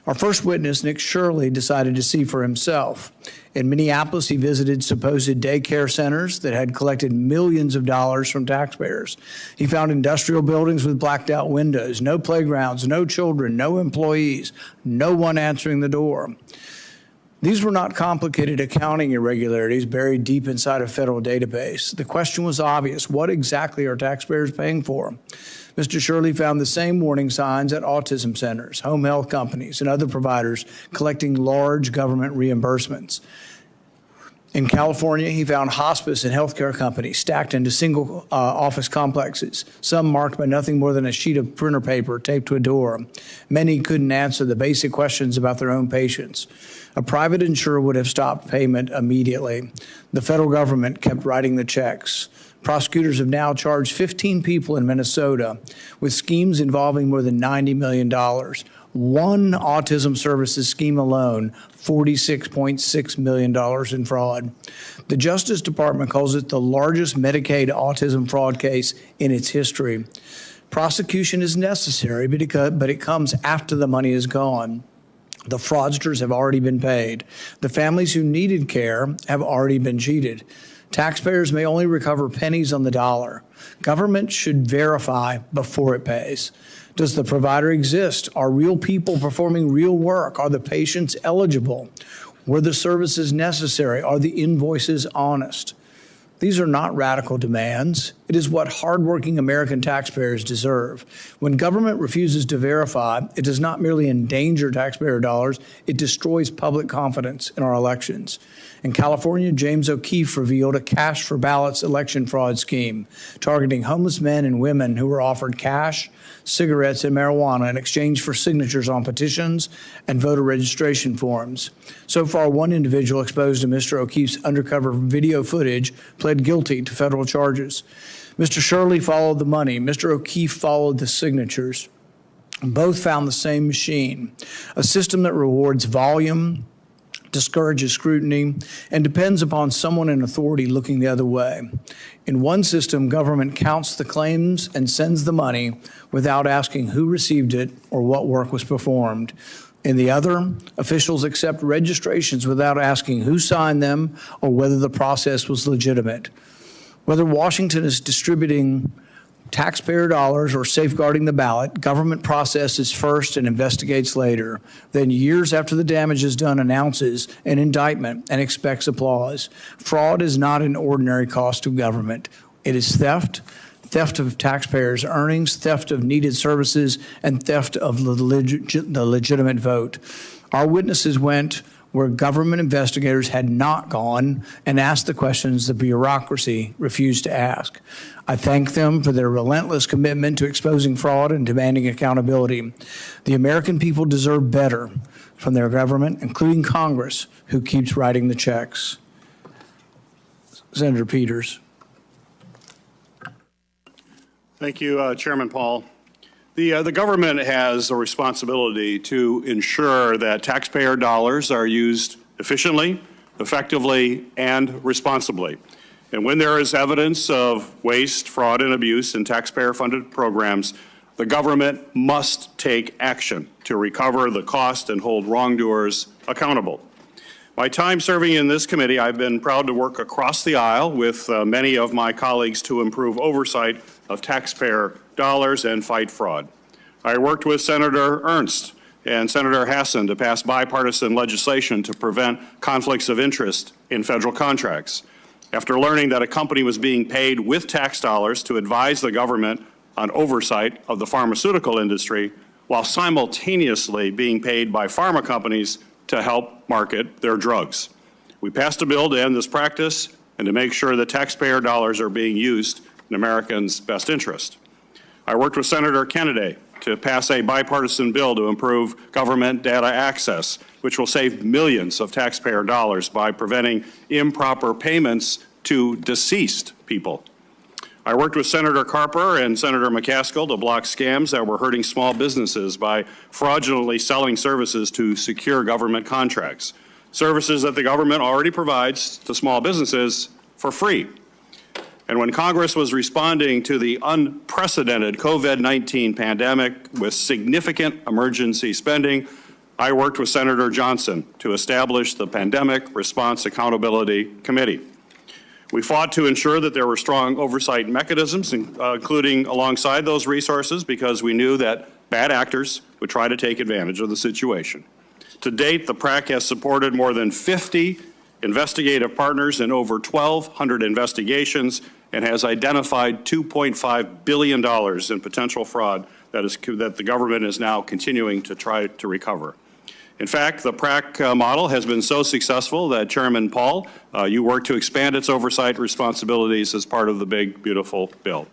Our first witness, Nick Shirley, decided to see for himself. In Minneapolis, he visited supposed daycare centers that had collected millions of dollars from taxpayers. He found industrial buildings with blacked out windows, no playgrounds, no children, no employees, no one answering the door. These were not complicated accounting irregularities buried deep inside a federal database. The question was obvious. What exactly are taxpayers paying for? Mr. Shirley found the same warning signs at autism centers, home health companies, and other providers collecting large government reimbursements. In California, he found hospice and healthcare companies stacked into single office complexes, some marked by nothing more than a sheet of printer paper taped to a door. Many couldn't answer the basic questions about their own patients. A private insurer would have stopped payment immediately. The federal government kept writing the checks. Prosecutors have now charged 15 people in Minnesota with schemes involving more than $90 million. One autism services scheme alone, $46.6 million in fraud. The Justice Department calls it the largest Medicaid autism fraud case in its history. Prosecution is necessary, but it comes after the money is gone. The fraudsters have already been paid. The families who needed care have already been cheated. Taxpayers may only recover pennies on the dollar. Government should verify before it pays. Does the provider exist? Are real people performing real work? Are the patients eligible? Were the services necessary? Are the invoices honest? These are not radical demands. It is what hardworking American taxpayers deserve. When government refuses to verify, it does not merely endanger taxpayer dollars, it destroys public confidence in our elections. In California, James O'Keefe revealed a cash for ballots election fraud scheme targeting homeless men and women who were offered cash, cigarettes, and marijuana in exchange for signatures on petitions and voter registration forms. So far, one individual exposed to Mr. O'Keefe's undercover video footage pled guilty to federal charges. Mr. Shirley followed the money. Mr. O'Keefe followed the signatures. Both found the same machine, a system that rewards volume, discourages scrutiny, and depends upon someone in authority looking the other way. In one system, government counts the claims and sends the money without asking who received it or what work was performed. In the other, officials accept registrations without asking who signed them or whether the process was legitimate. Whether Washington is distributing taxpayer dollars or safeguarding the ballot, government processes first and investigates later. Then years after the damage is done, announces an indictment and expects applause. Fraud is not an ordinary cost of government. It is theft, theft of taxpayers' earnings, theft of needed services, and theft of the legitimate vote. Our witnesses went where government investigators had not gone and asked the questions the bureaucracy refused to ask. I thank them for their relentless commitment to exposing fraud and demanding accountability. The American people deserve better from their government, including Congress, who keeps writing the checks. Senator Peters. Thank you, Chairman Paul. The government has a responsibility to ensure that taxpayer dollars are used efficiently, effectively, and responsibly. And when there is evidence of waste, fraud, and abuse in taxpayer-funded programs, the government must take action to recover the cost and hold wrongdoers accountable. My time serving in this committee, I've been proud to work across the aisle with many of my colleagues to improve oversight of taxpayer dollars and fight fraud. I worked with Senator Ernst and Senator Hassan to pass bipartisan legislation to prevent conflicts of interest in federal contracts. After learning that a company was being paid with tax dollars to advise the government on oversight of the pharmaceutical industry, while simultaneously being paid by pharma companies to help market their drugs. We passed a bill to end this practice and to make sure that taxpayer dollars are being used in Americans' best interest. I worked with Senator Kennedy to pass a bipartisan bill to improve government data access, which will save millions of taxpayer dollars by preventing improper payments to deceased people. I worked with Senator Carper and Senator McCaskill to block scams that were hurting small businesses by fraudulently selling services to secure government contracts, services that the government already provides to small businesses for free. And when Congress was responding to the unprecedented COVID-19 pandemic with significant emergency spending, I worked with Senator Johnson to establish the Pandemic Response Accountability Committee. We fought to ensure that there were strong oversight mechanisms, including alongside those resources, because we knew that bad actors would try to take advantage of the situation. To date, the PRAC has supported more than 50 investigative partners in over 1,200 investigations and has identified $2.5 billion in potential fraud that the government is now continuing to try to recover. In fact, the PRAC model has been so successful that Chairman Paul, you worked to expand its oversight responsibilities as part of the big, beautiful bill.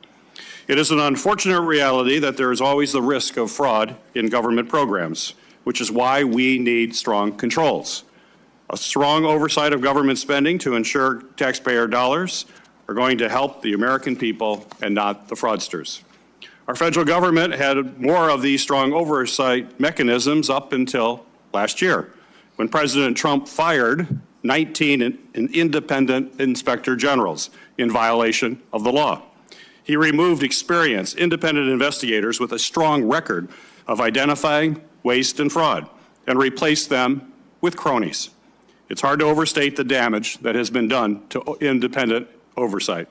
It is an unfortunate reality that there is always the risk of fraud in government programs, which is why we need strong controls. A strong oversight of government spending to ensure taxpayer dollars are going to help the American people and not the fraudsters. Our federal government had more of these strong oversight mechanisms up until last year, when President Trump fired 19 independent inspector generals in violation of the law. He removed experienced independent investigators with a strong record of identifying waste and fraud and replaced them with cronies. It's hard to overstate the damage that has been done to independent oversight.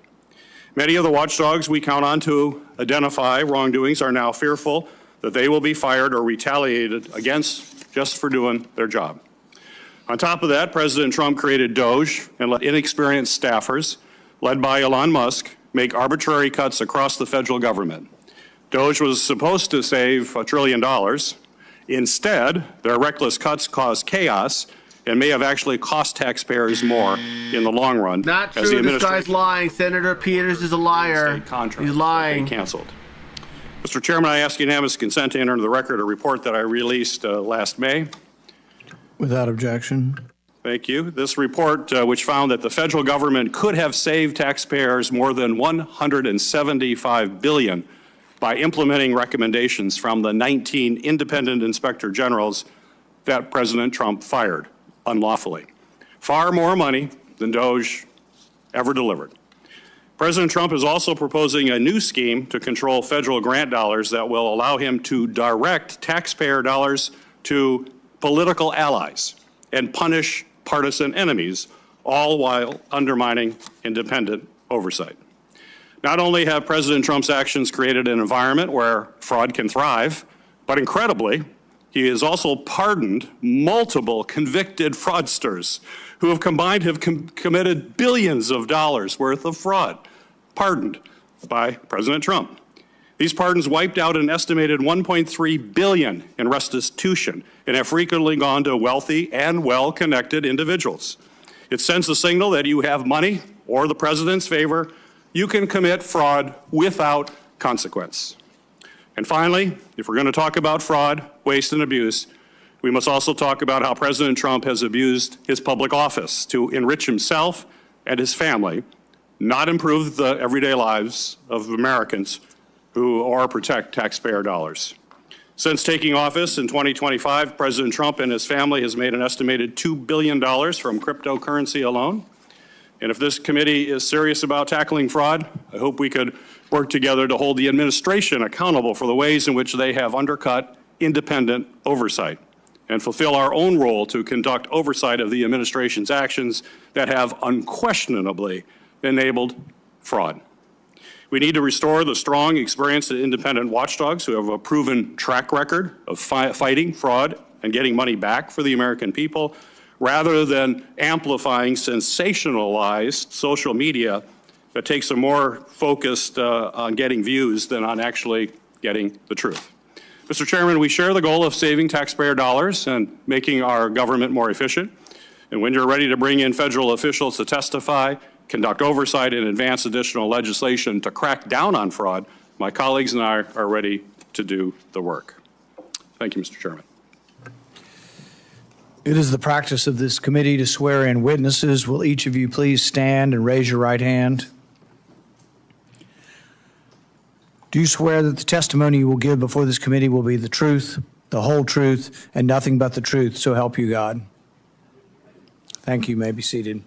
Many of the watchdogs we count on to identify wrongdoings are now fearful that they will be fired or retaliated against just for doing their job. On top of that, President Trump created DOGE and let inexperienced staffers, led by Elon Musk, make arbitrary cuts across the federal government. DOGE was supposed to save $1 trillion. Instead, their reckless cuts caused chaos and may have actually cost taxpayers more in the long run. Not true. This guy's lying. Senator Peters is a liar. He's lying. Canceled. Mr. Chairman, I ask unanimous consent to enter into the record a report that I released last May. Without objection. Thank you. This report, which found that the federal government could have saved taxpayers more than $175 billion by implementing recommendations from the 19 independent inspector generals that President Trump fired unlawfully. Far more money than DOGE ever delivered. President Trump is also proposing a new scheme to control federal grant dollars that will allow him to direct taxpayer dollars to political allies and punish partisan enemies, all while undermining independent oversight. Not only have President Trump's actions created an environment where fraud can thrive, but incredibly, he has also pardoned multiple convicted fraudsters who have combined have committed billions of dollars worth of fraud, pardoned by President Trump. These pardons wiped out an estimated $1.3 billion in restitution and have frequently gone to wealthy and well-connected individuals. It sends a signal that you have money or the president's favor, you can commit fraud without consequence. And finally, if we're going to talk about fraud, waste, and abuse, we must also talk about how President Trump has abused his public office to enrich himself and his family, not improve the everyday lives of Americans who or protect taxpayer dollars. Since taking office in 2025, President Trump and his family has made an estimated $2 billion from cryptocurrency alone. And if this committee is serious about tackling fraud, I hope we could work together to hold the administration accountable for the ways in which they have undercut independent oversight. and fulfill our own role to conduct oversight of the administration's actions that have unquestionably enabled fraud. We need to restore the strong, experienced, and independent watchdogs who have a proven track record of fighting fraud and getting money back for the American people, rather than amplifying sensationalized social media that takes a more focused on getting views than on actually getting the truth. Mr. Chairman, we share the goal of saving taxpayer dollars and making our government more efficient. And when you're ready to bring in federal officials to testify, conduct oversight, and advance additional legislation to crack down on fraud, my colleagues and I are ready to do the work. Thank you, Mr. Chairman. It is the practice of this committee to swear in witnesses. Will each of you please stand and raise your right hand? Do you swear that the testimony you will give before this committee will be the truth, the whole truth, and nothing but the truth, so help you God? Thank you. You may be seated.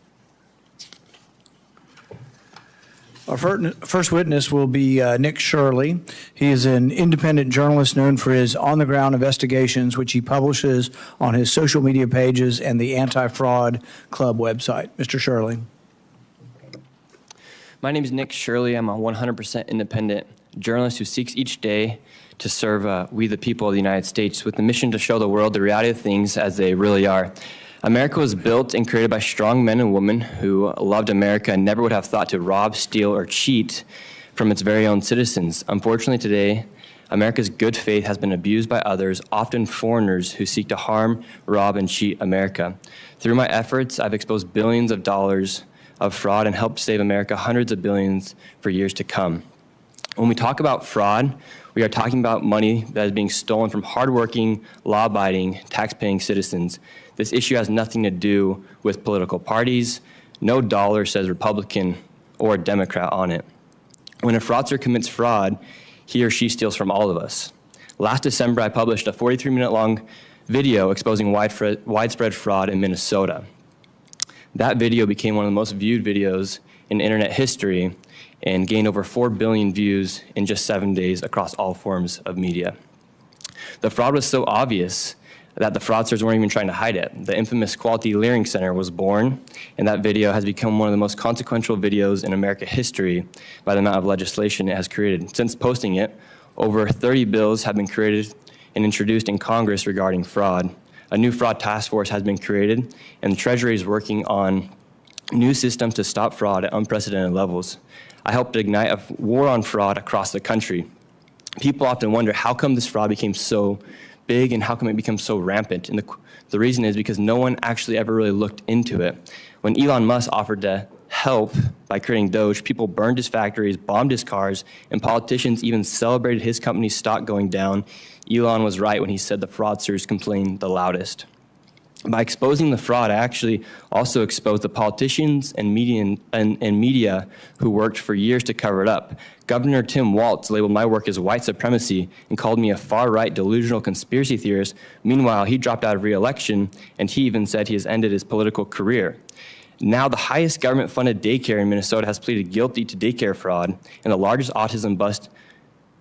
Our first witness will be Nick Shirley. He is an independent journalist known for his on-the-ground investigations, which he publishes on his social media pages and the Anti-Fraud Club website. Mr. Shirley. My name is Nick Shirley. I'm a 100% independent journalist who seeks each day to serve we the people of the United States with the mission to show the world the reality of things as they really are. America was built and created by strong men and women who loved America and never would have thought to rob, steal, or cheat from its very own citizens. Unfortunately, today, America's good faith has been abused by others, often foreigners who seek to harm, rob, and cheat America. Through my efforts, I've exposed billions of dollars of fraud and helped save America hundreds of billions for years to come. When we talk about fraud, we are talking about money that is being stolen from hardworking, law-abiding, tax-paying citizens. This issue has nothing to do with political parties. No dollar says Republican or Democrat on it. When a fraudster commits fraud, he or she steals from all of us. Last December, I published a 43-minute-long video exposing widespread fraud in Minnesota. That video became one of the most viewed videos in internet history and gained over 4 billion views in just 7 days across all forms of media. The fraud was so obvious that the fraudsters weren't even trying to hide it. The infamous Quality Leering Center was born, and that video has become one of the most consequential videos in American history by the amount of legislation it has created. Since posting it, over 30 bills have been created and introduced in Congress regarding fraud. A new fraud task force has been created, and the Treasury is working on new systems to stop fraud at unprecedented levels. I helped ignite a war on fraud across the country. People often wonder, how come this fraud became so big and how come it became so rampant? And the reason is because no one actually ever really looked into it. When Elon Musk offered to help by creating Doge, people burned his factories, bombed his cars, and politicians even celebrated his company's stock going down. Elon was right when he said the fraudsters complained the loudest. By exposing the fraud, I actually also exposed the politicians and media who worked for years to cover it up. Governor Tim Walz labeled my work as white supremacy and called me a far-right delusional conspiracy theorist. Meanwhile, he dropped out of re-election, and he even said he has ended his political career. Now, the highest government-funded daycare in Minnesota has pleaded guilty to daycare fraud, and the largest autism bust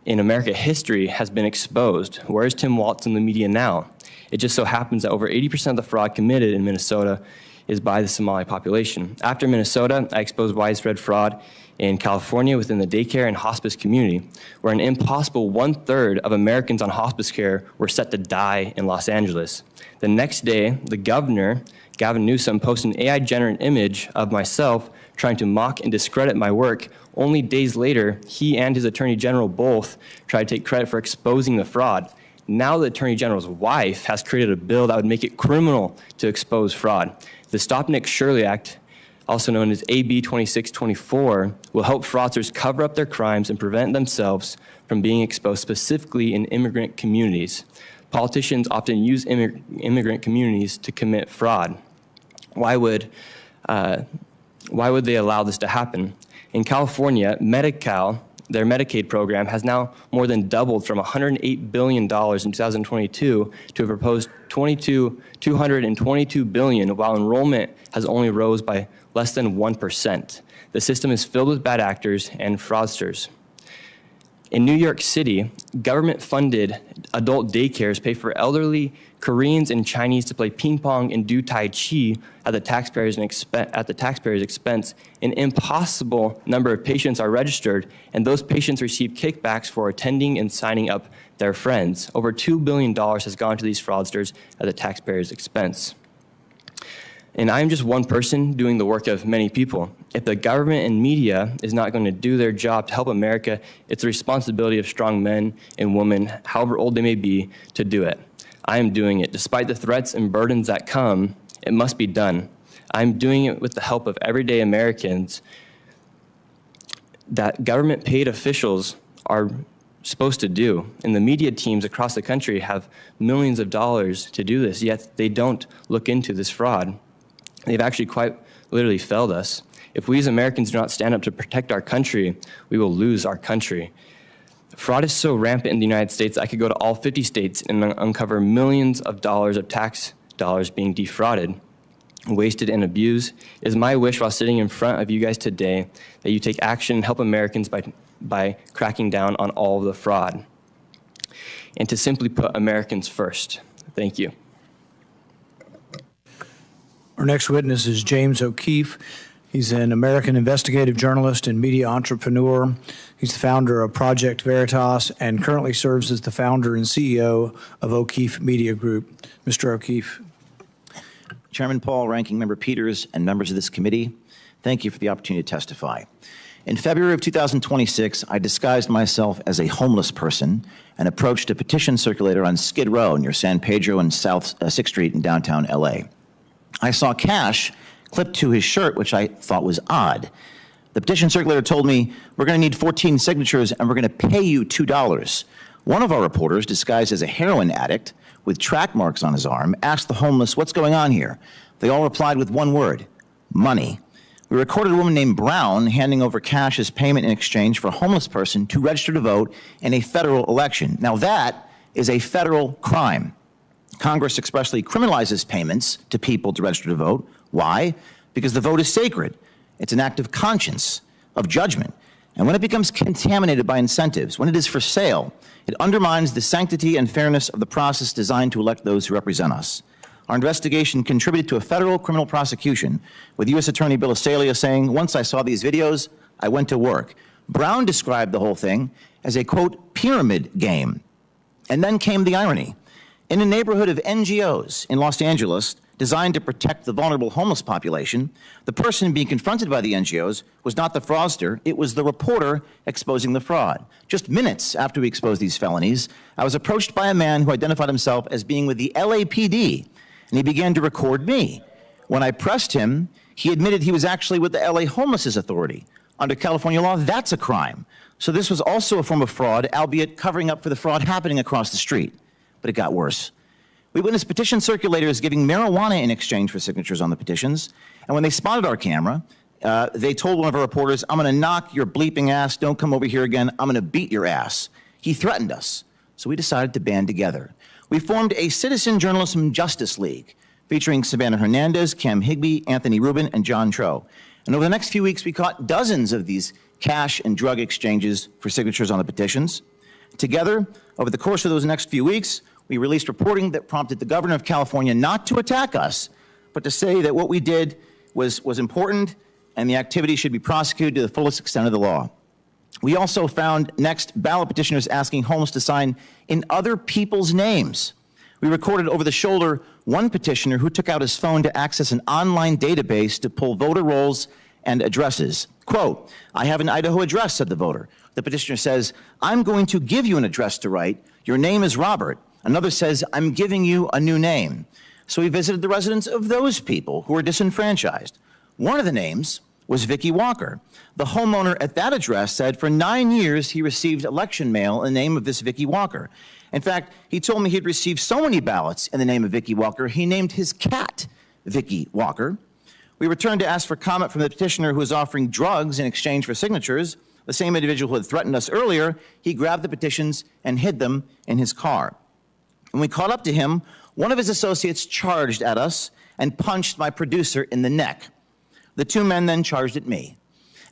in American history has been exposed. Where is Tim Walz in the media now? It just so happens that over 80% of the fraud committed in Minnesota is by the Somali population. After Minnesota, I exposed widespread fraud in California within the daycare and hospice community, where an impossible 1/3 of Americans on hospice care were set to die in Los Angeles. The next day, the governor, Gavin Newsom, posted an AI-generated image of myself trying to mock and discredit my work. Only days later, he and his attorney general both tried to take credit for exposing the fraud. Now the Attorney General's wife has created a bill that would make it criminal to expose fraud. The Stop Nick Shirley Act, also known as AB 2624, will help fraudsters cover up their crimes and prevent themselves from being exposed, specifically in immigrant communities. Politicians often use immigrant communities to commit fraud. Why would they allow this to happen? In California, Medi-Cal, their Medicaid program, has now more than doubled from $108 billion in 2022 to a proposed $222 billion, while enrollment has only rose by less than 1%. The system is filled with bad actors and fraudsters. In New York City, government-funded adult daycares pay for elderly Koreans and Chinese to play ping pong and do Tai Chi at the taxpayer's expense. An impossible number of patients are registered, and those patients receive kickbacks for attending and signing up their friends. Over $2 billion has gone to these fraudsters at the taxpayer's expense. And I'm just one person doing the work of many people. If the government and media is not going to do their job to help America, it's the responsibility of strong men and women, however old they may be, to do it. I am doing it. Despite the threats and burdens that come, it must be done. I'm doing it with the help of everyday Americans that government-paid officials are supposed to do. And the media teams across the country have millions of dollars to do this, yet they don't look into this fraud. They've actually quite literally failed us. If we as Americans do not stand up to protect our country, we will lose our country. Fraud is so rampant in the United States, I could go to all 50 states and uncover millions of dollars of tax dollars being defrauded, wasted, and abused. It is my wish while sitting in front of you guys today that you take action and help Americans by cracking down on all of the fraud, and to simply put Americans first. Thank you. Our next witness is James O'Keefe. He's an American investigative journalist and media entrepreneur. He's the founder of Project Veritas and currently serves as the founder and CEO of O'Keefe Media Group. Mr. O'Keefe. Chairman Paul, Ranking Member Peters, and members of this committee, thank you for the opportunity to testify. In February of 2026, I disguised myself as a homeless person and approached a petition circulator on Skid Row near San Pedro and South 6th Street in downtown LA. I saw cash clipped to his shirt, which I thought was odd. The petition circulator told me, we're going to need 14 signatures and we're going to pay you $2. One of our reporters, disguised as a heroin addict with track marks on his arm, asked the homeless, what's going on here? They all replied with one word, money. We recorded a woman named Brown handing over cash as payment in exchange for a homeless person to register to vote in a federal election. Now that is a federal crime. Congress expressly criminalizes payments to people to register to vote. Why? Because the vote is sacred. It's an act of conscience, of judgment. And when it becomes contaminated by incentives, when it is for sale, it undermines the sanctity and fairness of the process designed to elect those who represent us. Our investigation contributed to a federal criminal prosecution, with U.S. Attorney Bill Asalia saying, once I saw these videos, I went to work. Brown described the whole thing as a, quote, pyramid game. And then came the irony. In a neighborhood of NGOs in Los Angeles designed to protect the vulnerable homeless population, the person being confronted by the NGOs was not the fraudster, it was the reporter exposing the fraud. Just minutes after we exposed these felonies, I was approached by a man who identified himself as being with the LAPD, and he began to record me. When I pressed him, he admitted he was actually with the LA Homelessness Authority. Under California law, that's a crime. So this was also a form of fraud, albeit covering up for the fraud happening across the street. But it got worse. We witnessed petition circulators giving marijuana in exchange for signatures on the petitions. And when they spotted our camera, they told one of our reporters, I'm going to knock your bleeping ass. Don't come over here again. I'm going to beat your ass. He threatened us. So we decided to band together. We formed a Citizen Journalism Justice League featuring Savannah Hernandez, Cam Higbee, Anthony Rubin, and John Tro. And over the next few weeks, we caught dozens of these cash and drug exchanges for signatures on the petitions. Together, over the course of those next few weeks, we released reporting that prompted the governor of California not to attack us, but to say that what we did was important and the activity should be prosecuted to the fullest extent of the law. We also found next ballot petitioners asking homeless to sign in other people's names. We recorded over the shoulder one petitioner who took out his phone to access an online database to pull voter rolls and addresses. Quote, I have an Idaho address, said the voter. The petitioner says, I'm going to give you an address to write. Your name is Robert. Another says, I'm giving you a new name. So we visited the residence of those people who were disenfranchised. One of the names was Vicky Walker. The homeowner at that address said for 9 years he received election mail in the name of this Vicky Walker. In fact, he told me he'd received so many ballots in the name of Vicky Walker, he named his cat Vicky Walker. We returned to ask for comment from the petitioner who was offering drugs in exchange for signatures. The same individual who had threatened us earlier, he grabbed the petitions and hid them in his car. When we caught up to him, one of his associates charged at us and punched my producer in the neck. The two men then charged at me.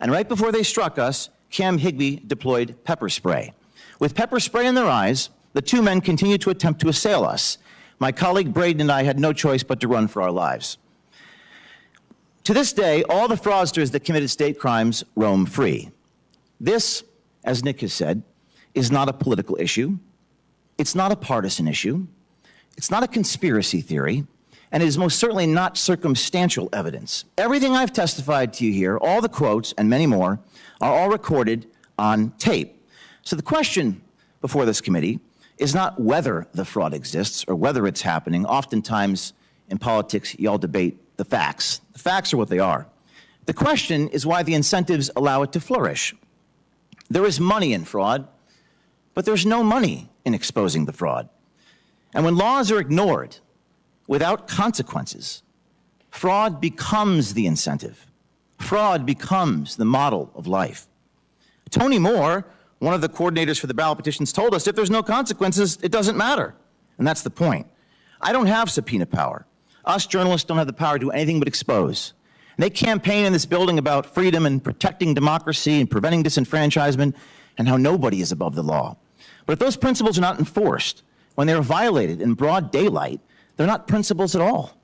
And right before they struck us, Cam Higbee deployed pepper spray. With pepper spray in their eyes, the two men continued to attempt to assail us. My colleague Braden and I had no choice but to run for our lives. To this day, all the fraudsters that committed state crimes roam free. This, as Nick has said, is not a political issue. It's not a partisan issue. It's not a conspiracy theory. And it is most certainly not circumstantial evidence. Everything I've testified to you here, all the quotes and many more, are all recorded on tape. So the question before this committee is not whether the fraud exists or whether it's happening. Oftentimes in politics, you all debate the facts. The facts are what they are. The question is why the incentives allow it to flourish. There is money in fraud, but there's no money in exposing the fraud. And when laws are ignored without consequences, fraud becomes the incentive. Fraud becomes the model of life. Tony Moore, one of the coordinators for the ballot petitions, told us if there's no consequences, it doesn't matter. And that's the point. I don't have subpoena power. Us journalists don't have the power to do anything but expose. And they campaign in this building about freedom and protecting democracy and preventing disenfranchisement and how nobody is above the law. But if those principles are not enforced, when they're violated in broad daylight, they're not principles at all.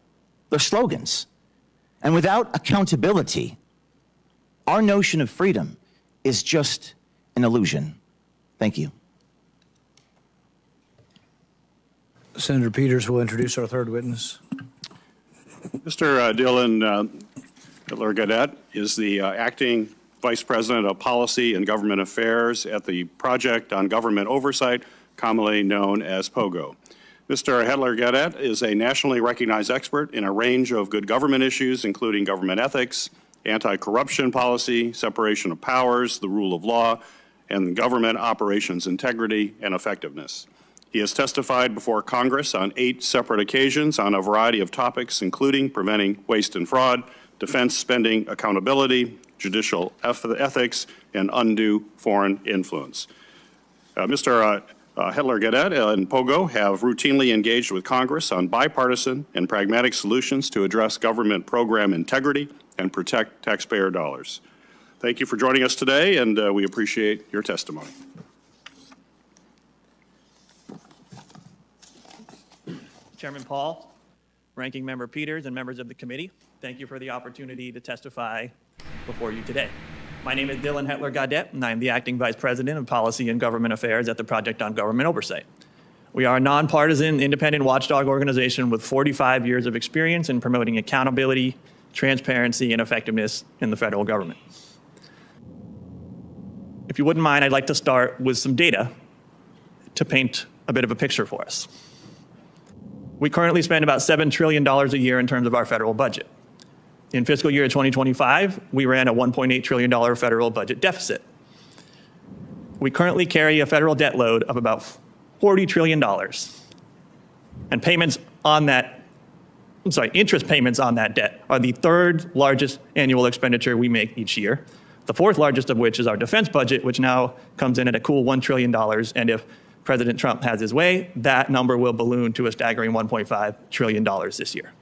They're slogans. And without accountability, our notion of freedom is just an illusion. Thank you. Senator Peters will introduce our third witness. Mr. Dylan Hitler-Gadet is the acting Vice President of Policy and Government Affairs at the Project on Government Oversight, commonly known as POGO. Mr. Hitler-Gadet is a nationally recognized expert in a range of good government issues, including government ethics, anti-corruption policy, separation of powers, the rule of law, and government operations integrity and effectiveness. He has testified before Congress on 8 separate occasions on a variety of topics, including preventing waste and fraud, defense spending accountability, judicial ethics, and undue foreign influence. Mr. Hitler-Gadet and POGO have routinely engaged with Congress on bipartisan and pragmatic solutions to address government program integrity and protect taxpayer dollars. Thank you for joining us today, and we appreciate your testimony. Chairman Paul, Ranking Member Peters, and members of the committee, thank you for the opportunity to testify before you today. My name is Dylan Hitler-Gadet, and I am the Acting Vice President of Policy and Government Affairs at the Project on Government Oversight. We are a nonpartisan, independent watchdog organization with 45 years of experience in promoting accountability, transparency, and effectiveness in the federal government. If you wouldn't mind, I'd like to start with some data to paint a bit of a picture for us. We currently spend about $7 trillion a year in terms of our federal budget. In fiscal year 2025, we ran a $1.8 trillion federal budget deficit. We currently carry a federal debt load of about $40 trillion. And payments on that, interest payments on that debt are the third largest annual expenditure we make each year. The fourth largest of which is our defense budget, which now comes in at a cool $1 trillion. And if President Trump has his way, that number will balloon to a staggering $1.5 trillion this year.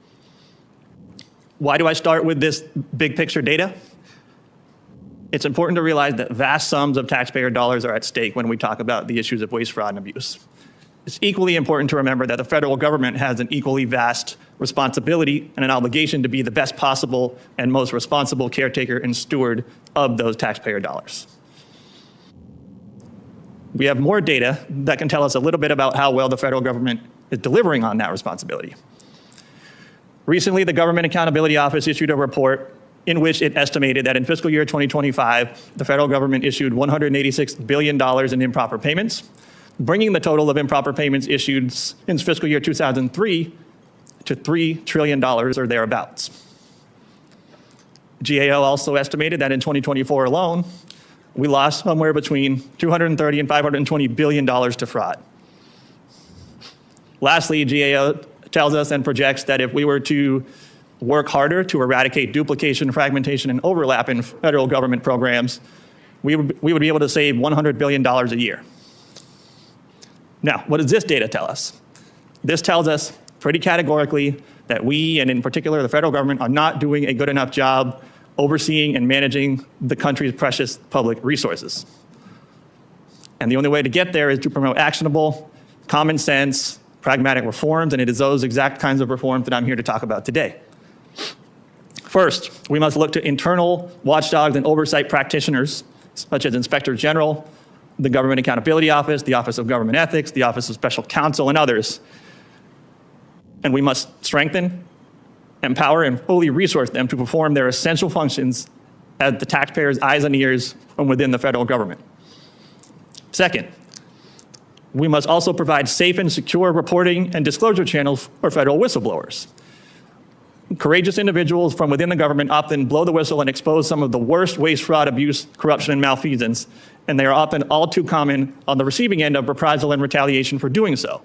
Why do I start with this big picture data? It's important to realize that vast sums of taxpayer dollars are at stake when we talk about the issues of waste, fraud, and abuse. It's equally important to remember that the federal government has an equally vast responsibility and an obligation to be the best possible and most responsible caretaker and steward of those taxpayer dollars. We have more data that can tell us a little bit about how well the federal government is delivering on that responsibility. Recently, the Government Accountability Office issued a report in which it estimated that in fiscal year 2025, the federal government issued $186 billion in improper payments, bringing the total of improper payments issued since fiscal year 2003 to $3 trillion or thereabouts. GAO also estimated that in 2024 alone, we lost somewhere between $230 and $520 billion to fraud. Lastly, GAO tells us and projects that if we were to work harder to eradicate duplication, fragmentation, and overlap in federal government programs, we would be able to save $100 billion a year. Now, what does this data tell us? This tells us pretty categorically that we, and in particular the federal government, are not doing a good enough job overseeing and managing the country's precious public resources. And the only way to get there is to promote actionable, common sense, pragmatic reforms, and it is those exact kinds of reforms that I'm here to talk about today. First, we must look to internal watchdogs and oversight practitioners, such as Inspector General, the Government Accountability Office, the Office of Government Ethics, the Office of Special Counsel, and others. And we must strengthen, empower, and fully resource them to perform their essential functions as the taxpayers' eyes and ears from within the federal government. Second, we must also provide safe and secure reporting and disclosure channels for federal whistleblowers. Courageous individuals from within the government often blow the whistle and expose some of the worst waste, fraud, abuse, corruption, and malfeasance, and they are often all too common on the receiving end of reprisal and retaliation for doing so.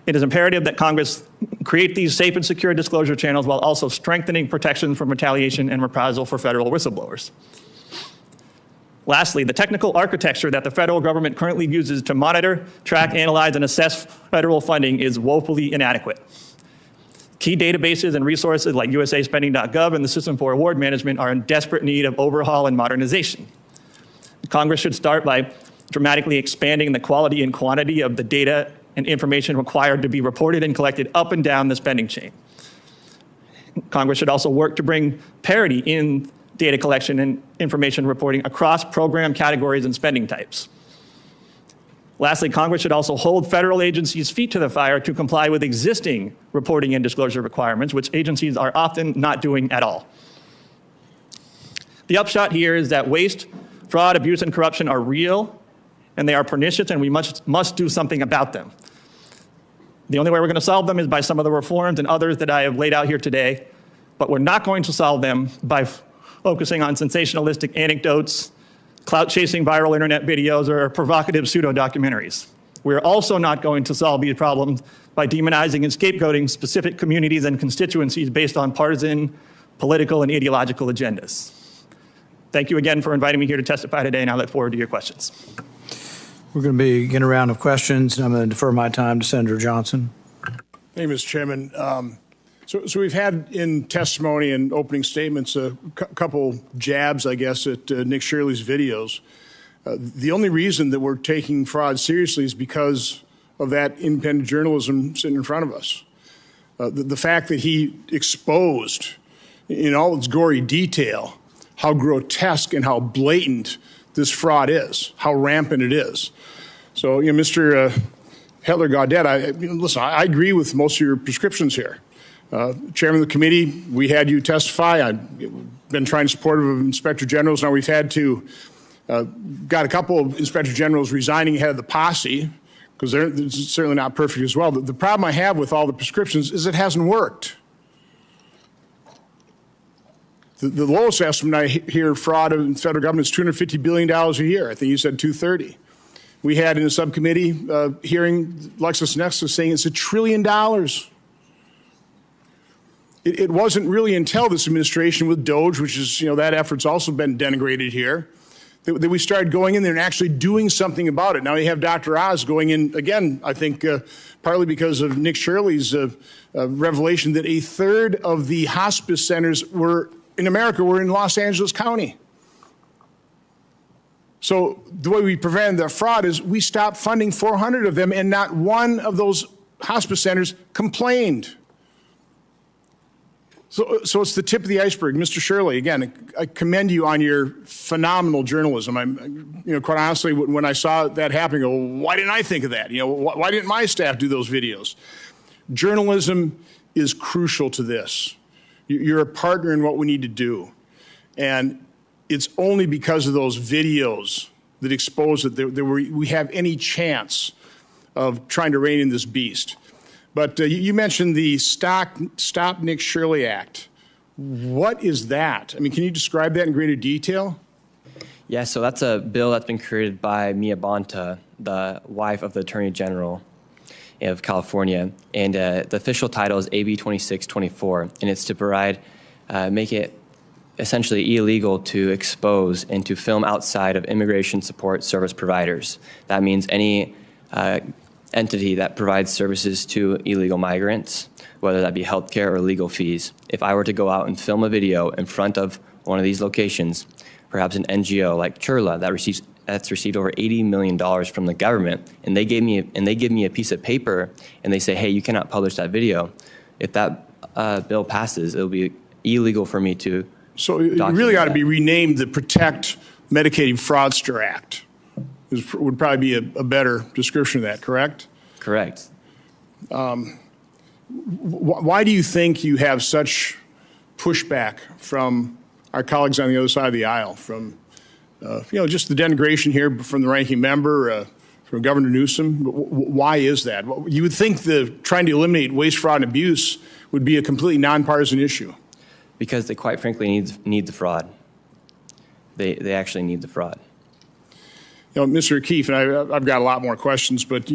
It is imperative that Congress create these safe and secure disclosure channels while also strengthening protections from retaliation and reprisal for federal whistleblowers. Lastly, the technical architecture that the federal government currently uses to monitor, track, analyze, and assess federal funding is woefully inadequate. Key databases and resources like usaspending.gov and the System for Award Management are in desperate need of overhaul and modernization. Congress should start by dramatically expanding the quality and quantity of the data and information required to be reported and collected up and down the spending chain. Congress should also work to bring parity in data collection and information reporting across program categories and spending types. Lastly, Congress should also hold federal agencies' feet to the fire to comply with existing reporting and disclosure requirements, which agencies are often not doing at all. The upshot here is that waste, fraud, abuse, and corruption are real, and they are pernicious, and we must do something about them. The only way we're going to solve them is by some of the reforms and others that I have laid out here today, but we're not going to solve them by focusing on sensationalistic anecdotes, clout-chasing viral internet videos, or provocative pseudo-documentaries. We're also not going to solve these problems by demonizing and scapegoating specific communities and constituencies based on partisan, political, and ideological agendas. Thank you again for inviting me here to testify today, and I look forward to your questions. We're going to begin a round of questions. I'm going to defer my time to Senator Johnson. Thank you, Mr. Chairman. So we've had in testimony and opening statements a couple jabs, I guess, at Nick Shirley's videos. The only reason that we're taking fraud seriously is because of that independent journalism sitting in front of us. The fact that he exposed in all its gory detail how grotesque and how blatant this fraud is, how rampant it is. So, Mr. Hetler Gaudet, listen, I agree with most of your prescriptions here. Chairman of the committee, we had you testify. I've been trying to support of Inspector Generals. Now we've had to, got a couple of Inspector Generals resigning ahead of the posse because they're certainly not perfect as well. The problem I have with all the prescriptions is it hasn't worked. The lowest estimate I hear fraud in the federal government is $250 billion a year. I think you said 230. We had in a subcommittee hearing LexisNexis saying it's $1 trillion. It wasn't really until this administration with DOGE, which is, that effort's also been denigrated here, that we started going in there and actually doing something about it. Now you have Dr. Oz going in, again, I think partly because of Nick Shirley's revelation that a third of the hospice centers in America were in Los Angeles County. So the way we prevented the fraud is we stopped funding 400 of them, and not one of those hospice centers complained. So it's the tip of the iceberg. Mr. Shirley, again, I commend you on your phenomenal journalism. Quite honestly, when I saw that happening, I go, why didn't I think of that? Why didn't my staff do those videos? Journalism is crucial to this. You're a partner in what we need to do. And it's only because of those videos that expose it that we have any chance of trying to rein in this beast. But you mentioned the Stop Nick Shirley Act. What is that? Can you describe that in greater detail? Yeah, so that's a bill that's been created by Mia Bonta, the wife of the Attorney General of California. And the official title is AB 2624, and it's to make it essentially illegal to expose and to film outside of immigration support service providers. That means any entity that provides services to illegal migrants, whether that be healthcare or legal fees. If I were to go out and film a video in front of one of these locations, perhaps an NGO like Churla that receives that's received over $80 million from the government, and they give me a piece of paper, and they say, hey, you cannot publish that video. If that bill passes, it'll be illegal for me to. So it really ought to be renamed the Protect Medicaid Fraudster Act. Would probably be a better description of that, correct? Correct. Why do you think you have such pushback from our colleagues on the other side of the aisle, from just the denigration here from the ranking member, from Governor Newsom? Why is that? You would think trying to eliminate waste, fraud, and abuse would be a completely nonpartisan issue. Because they quite frankly need the fraud. They actually need the fraud. Mr. O'Keefe, and I've got a lot more questions, but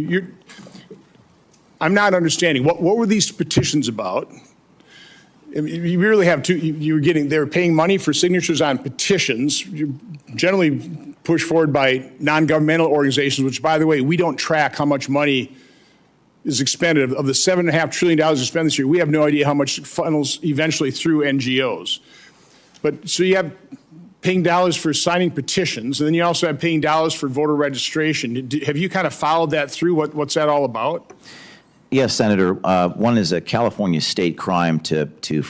I'm not understanding. What were these petitions about? I mean, you really have they were paying money for signatures on petitions, generally pushed forward by non-governmental organizations, which, by the way, we don't track how much money is expended. Of the $7.5 trillion spent this year, we have no idea how much funnels eventually through NGOs. But so you have paying dollars for signing petitions, and then you also have paying dollars for voter registration. Have you kind of followed that through? What's that all about? Yes, Senator. One is a California state crime to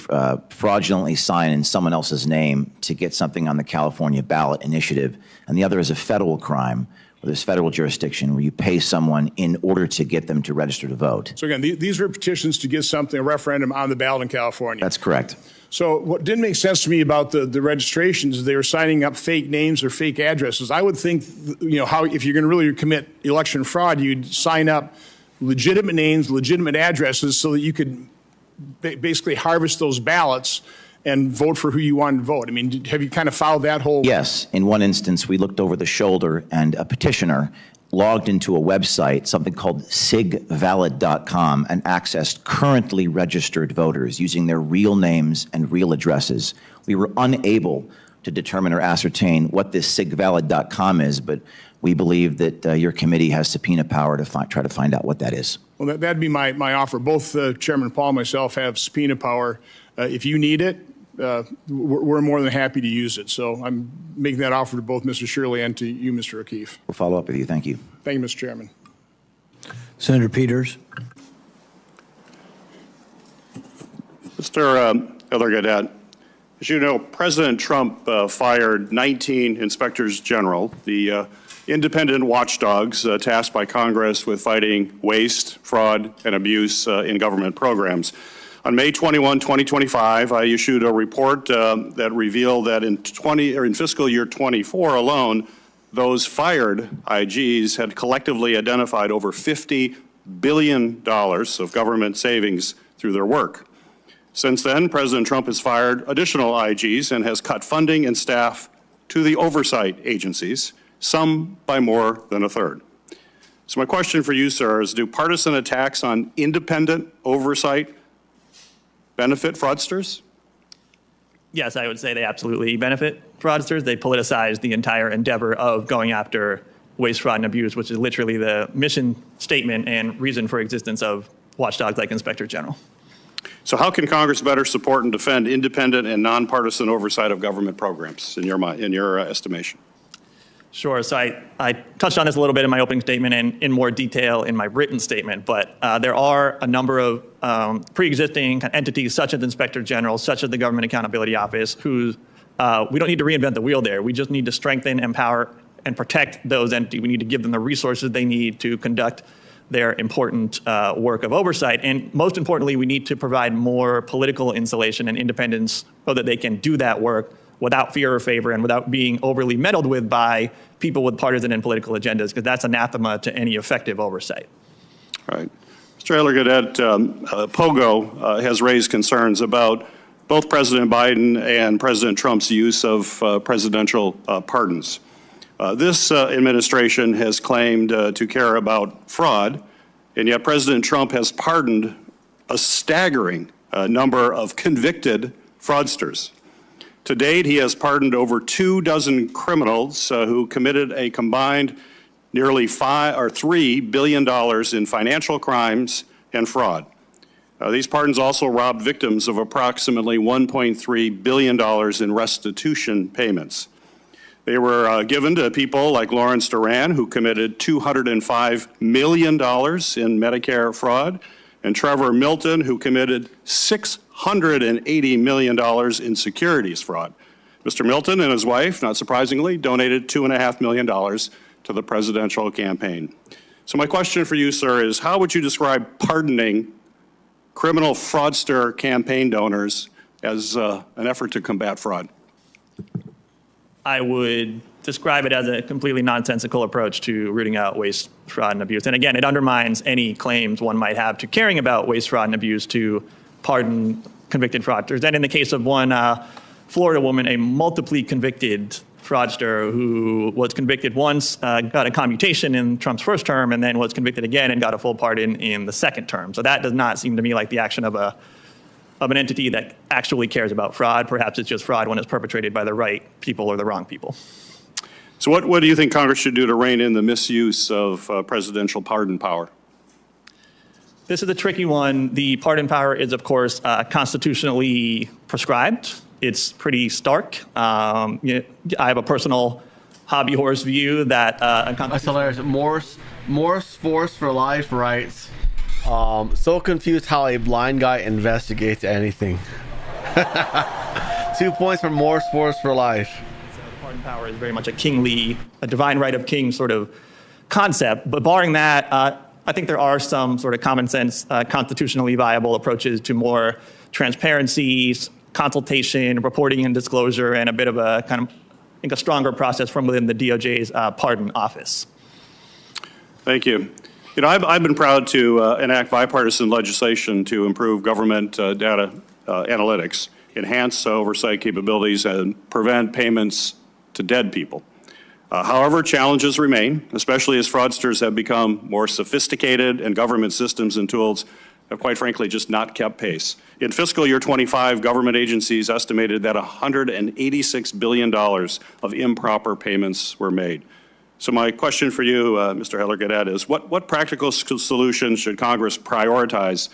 fraudulently sign in someone else's name to get something on the California ballot initiative, and the other is a federal crime, where there's federal jurisdiction where you pay someone in order to get them to register to vote. So again, these were petitions to get something, a referendum on the ballot in California. That's correct. So what didn't make sense to me about the registrations is they were signing up fake names or fake addresses. I would think, how if you're going to really commit election fraud, you'd sign up legitimate names, legitimate addresses, so that you could basically harvest those ballots and vote for who you wanted to vote. I mean, have you kind of followed that whole? Yes. In one instance, we looked over the shoulder, and a petitioner logged into a website, something called sigvalid.com, and accessed currently registered voters using their real names and real addresses. We were unable to determine or ascertain what this sigvalid.com is, but we believe that your committee has subpoena power to try to find out what that is. Well, that'd be my offer. Both Chairman Paul and myself have subpoena power. If you need it, we're more than happy to use it. So I'm making that offer to both Mr. Shirley and to you, Mr. O'Keefe. We'll follow up with you. Thank you. Thank you, Mr. Chairman. Senator Peters. Mr. Elder-Gadet, as you know, President Trump fired 19 inspectors general, the independent watchdogs tasked by Congress with fighting waste, fraud, and abuse in government programs. On May 21, 2025, I issued a report that revealed that in fiscal year 24 alone, those fired IGs had collectively identified over $50 billion of government savings through their work. Since then, President Trump has fired additional IGs and has cut funding and staff to the oversight agencies, some by more than a third. So my question for you, sir, is do partisan attacks on independent oversight benefit fraudsters? Yes, I would say they absolutely benefit fraudsters. They politicize the entire endeavor of going after waste, fraud, and abuse, which is literally the mission statement and reason for existence of watchdogs like Inspector General. So how can Congress better support and defend independent and nonpartisan oversight of government programs, in your estimation? Sure. So I touched on this a little bit in my opening statement and in more detail in my written statement, but there are a number of pre-existing entities such as Inspector General, such as the Government Accountability Office, who we don't need to reinvent the wheel there. We just need to strengthen, empower, and protect those entities. We need to give them the resources they need to conduct their important work of oversight. And most importantly, we need to provide more political insulation and independence so that they can do that work without fear or favor and without being overly meddled with by people with partisan and political agendas, because that's anathema to any effective oversight. All right. Mr. Elder-Gadet, POGO has raised concerns about both President Biden and President Trump's use of presidential pardons. This administration has claimed to care about fraud, and yet President Trump has pardoned a staggering number of convicted fraudsters. To date, he has pardoned over 24 criminals who committed a combined nearly $3 billion in financial crimes and fraud. These pardons also robbed victims of approximately $1.3 billion in restitution payments. They were given to people like Lawrence Duran, who committed $205 million in Medicare fraud, and Trevor Milton, who committed $680 million in securities fraud. Mr. Milton and his wife, not surprisingly, donated $2.5 million to the presidential campaign. So my question for you, sir, is how would you describe pardoning criminal fraudster campaign donors as an effort to combat fraud? I would describe it as a completely nonsensical approach to rooting out waste, fraud, and abuse. And again, it undermines any claims one might have to caring about waste, fraud, and abuse to pardon convicted fraudsters. And in the case of one Florida woman, a multiply convicted fraudster who was convicted once, got a commutation in Trump's first term, and then was convicted again and got a full pardon in the second term. So that does not seem to me like the action of an entity that actually cares about fraud. Perhaps it's just fraud when it's perpetrated by the right people or the wrong people. So what do you think Congress should do to rein in the misuse of presidential pardon power? This is a tricky one. The pardon power is, of course, constitutionally prescribed. It's pretty stark. I have a personal hobby horse view that that's hilarious. Morse force for life rights. So confused how a blind guy investigates anything. 2 points for Morse force for life. Pardon power is very much a divine right of kings sort of concept. But barring that, I think there are some sort of common sense, constitutionally viable approaches to more transparency, consultation, reporting and disclosure, and a bit of a kind of, I think, a stronger process from within the DOJ's pardon office. Thank you. You know, I've been proud to enact bipartisan legislation to improve government data analytics, enhance oversight capabilities, and prevent payments to dead people. However, challenges remain, especially as fraudsters have become more sophisticated and government systems and tools have, quite frankly, just not kept pace. In fiscal year 25, government agencies estimated that $186 billion of improper payments were made. So my question for you, Mr. Heller-Gadet, is what practical solutions should Congress prioritize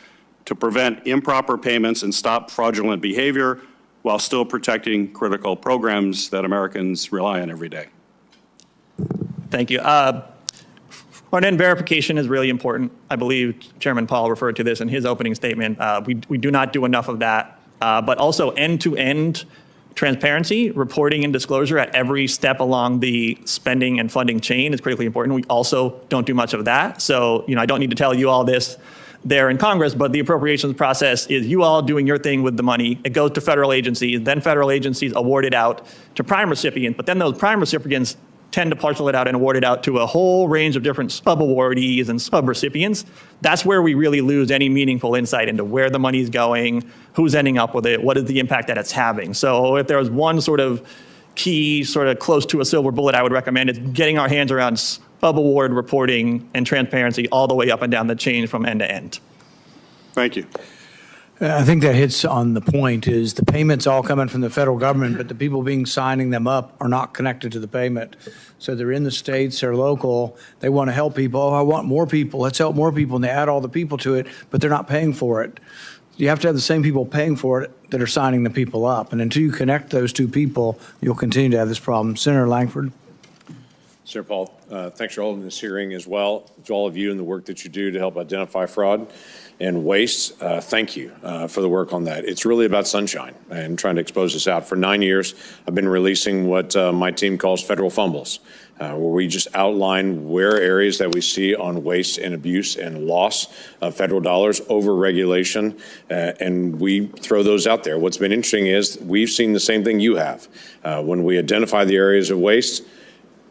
to prevent improper payments and stop fraudulent behavior while still protecting critical programs that Americans rely on every day? Thank you. Front-end verification is really important. I believe Chairman Paul referred to this in his opening statement. We do not do enough of that. But also end-to-end transparency, reporting and disclosure at every step along the spending and funding chain is critically important. We also don't do much of that. So, I don't need to tell you all this there in Congress, but the appropriations process is you all doing your thing with the money. It goes to federal agencies, then federal agencies award it out to prime recipients, but then those prime recipients tend to parcel it out and award it out to a whole range of different sub-awardees and sub-recipients. That's where we really lose any meaningful insight into where the money's going, who's ending up with it, what is the impact that it's having. So if there was one sort of key, sort of close to a silver bullet, I would recommend is getting our hands around sub-award reporting and transparency all the way up and down the chain from end to end. Thank you. I think that hits on the point is the payments all coming from the federal government, but the people signing them up are not connected to the payment. So they're in the states, they're local, they want to help people. Oh, I want more people, let's help more people. And they add all the people to it, but they're not paying for it. You have to have the same people paying for it that are signing the people up. And until you connect those two people, you'll continue to have this problem. Senator Langford. Senator Paul, thanks for holding this hearing as well. To all of you and the work that you do to help identify fraud and waste, thank you for the work on that. It's really about sunshine and trying to expose this out. For 9 years, I've been releasing what my team calls federal fumbles, where we just outline where areas that we see on waste and abuse and loss of federal dollars, over-regulation, and we throw those out there. What's been interesting is we've seen the same thing you have. When we identify the areas of waste,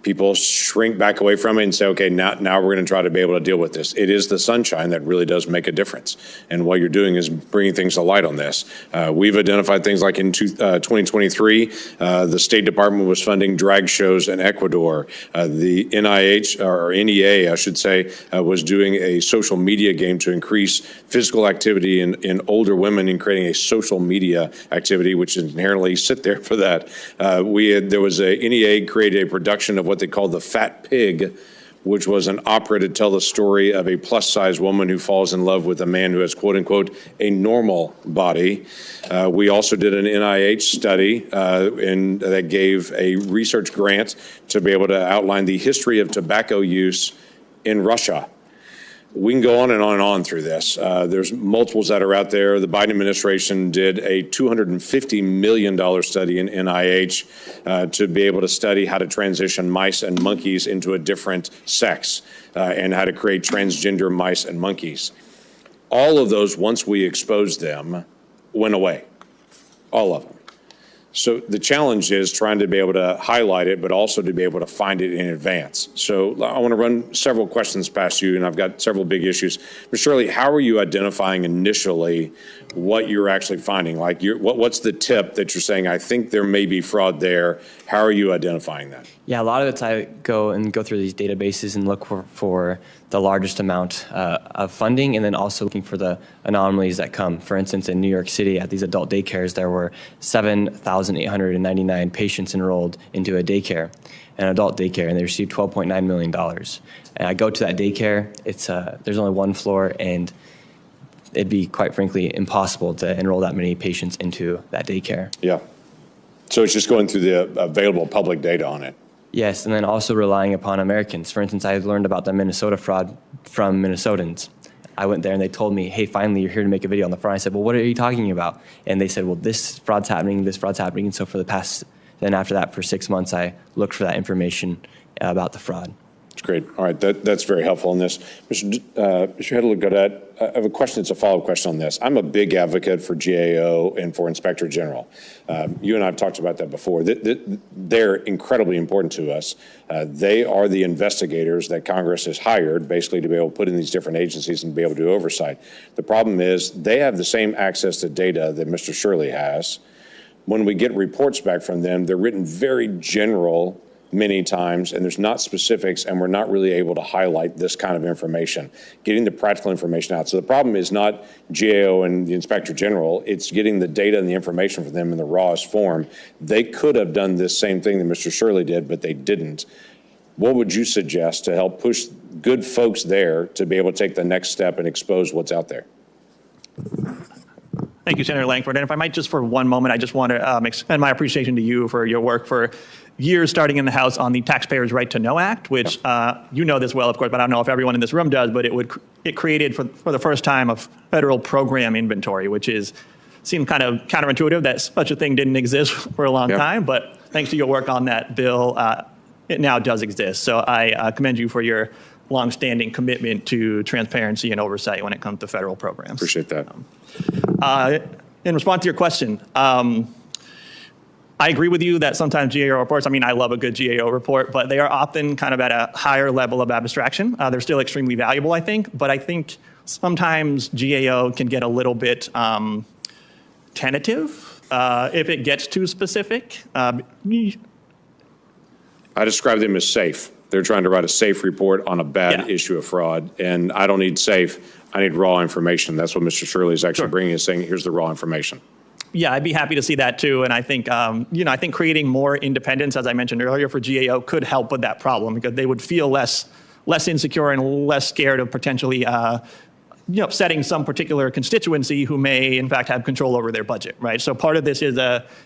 people shrink back away from it and say, okay, now we're going to try to be able to deal with this. It is the sunshine that really does make a difference. And what you're doing is bringing things to light on this. We've identified things like in 2023, the State Department was funding drag shows in Ecuador. The NIH, or NEA, I should say, was doing a social media game to increase physical activity in older women and creating a social media activity, which inherently sit there for that. There was a NEA created a production of what they called the Fat Pig which was an opera to tell the story of a plus-size woman who falls in love with a man who has, quote unquote, a normal body. We also did an NIH study that gave a research grant to be able to outline the history of tobacco use in Russia. We can go on and on and on through this. There's multiples that are out there. The Biden administration did a $250 million study in NIH to be able to study how to transition mice and monkeys into a different sex and how to create transgender mice and monkeys. All of those, once we exposed them, went away. All of them. So the challenge is trying to be able to highlight it, but also to be able to find it in advance. So I want to run several questions past you, and I've got several big issues. Ms. Shirley, how are you identifying initially what you're actually finding? Like, what's the tip that you're saying, I think there may be fraud there? How are you identifying that? Yeah, a lot of it's I go through these databases and look for the largest amount of funding, and then also looking for the anomalies that come. For instance, in New York City at these adult daycares, there were 7,899 patients enrolled into an adult daycare, and they received $12.9 million. And I go to that daycare, there's only one floor, and it'd be, quite frankly, impossible to enroll that many patients into that daycare. Yeah. So it's just going through the available public data on it. Yes, and then also relying upon Americans. For instance, I learned about the Minnesota fraud from Minnesotans. I went there and they told me, hey, finally, you're here to make a video on the fraud. I said, well, what are you talking about? And they said, well, this fraud's happening, this fraud's happening. And so then after that, for 6 months, I looked for that information about the fraud. That's great. All right, that's very helpful in this. Mr. Hedl-Godet, I have a question. It's a follow-up question on this. I'm a big advocate for GAO and for Inspector General. You and I have talked about that before. They're incredibly important to us. They are the investigators that Congress has hired, basically, to be able to put in these different agencies and be able to do oversight. The problem is they have the same access to data that Mr. Shirley has. When we get reports back from them, they're written very general many times, and there's not specifics, and we're not really able to highlight this kind of information, getting the practical information out. So the problem is not GAO and the Inspector General, it's getting the data and the information from them in the rawest form. They could have done this same thing that Mr. Shirley did, but they didn't. What would you suggest to help push good folks there to be able to take the next step and expose what's out there? Thank you, Senator Langford. And if I might just for one moment, I just want to extend my appreciation to you for your work for years starting in the House on the Taxpayers' Right to Know Act, which you know this well, of course, but I don't know if everyone in this room does, but it created for the first time a federal program inventory, which seemed kind of counterintuitive that such a thing didn't exist for a long time, but thanks to your work on that bill, it now does exist. So I commend you for your longstanding commitment to transparency and oversight when it comes to federal programs. Appreciate that. In response to your question, I agree with you that sometimes GAO reports, I love a good GAO report, but they are often kind of at a higher level of abstraction. They're still extremely valuable, I think, but I think sometimes GAO can get a little bit tentative if it gets too specific. I describe them as safe. They're trying to write a safe report on a bad issue of fraud, and I don't need safe. I need raw information. That's what Mr. Shirley is actually bringing, is saying, here's the raw information. Yeah, I'd be happy to see that too. And I think, I think creating more independence, as I mentioned earlier, for GAO could help with that problem, because they would feel less insecure and less scared of potentially, upsetting some particular constituency who may, in fact, have control over their budget, right? So part of this is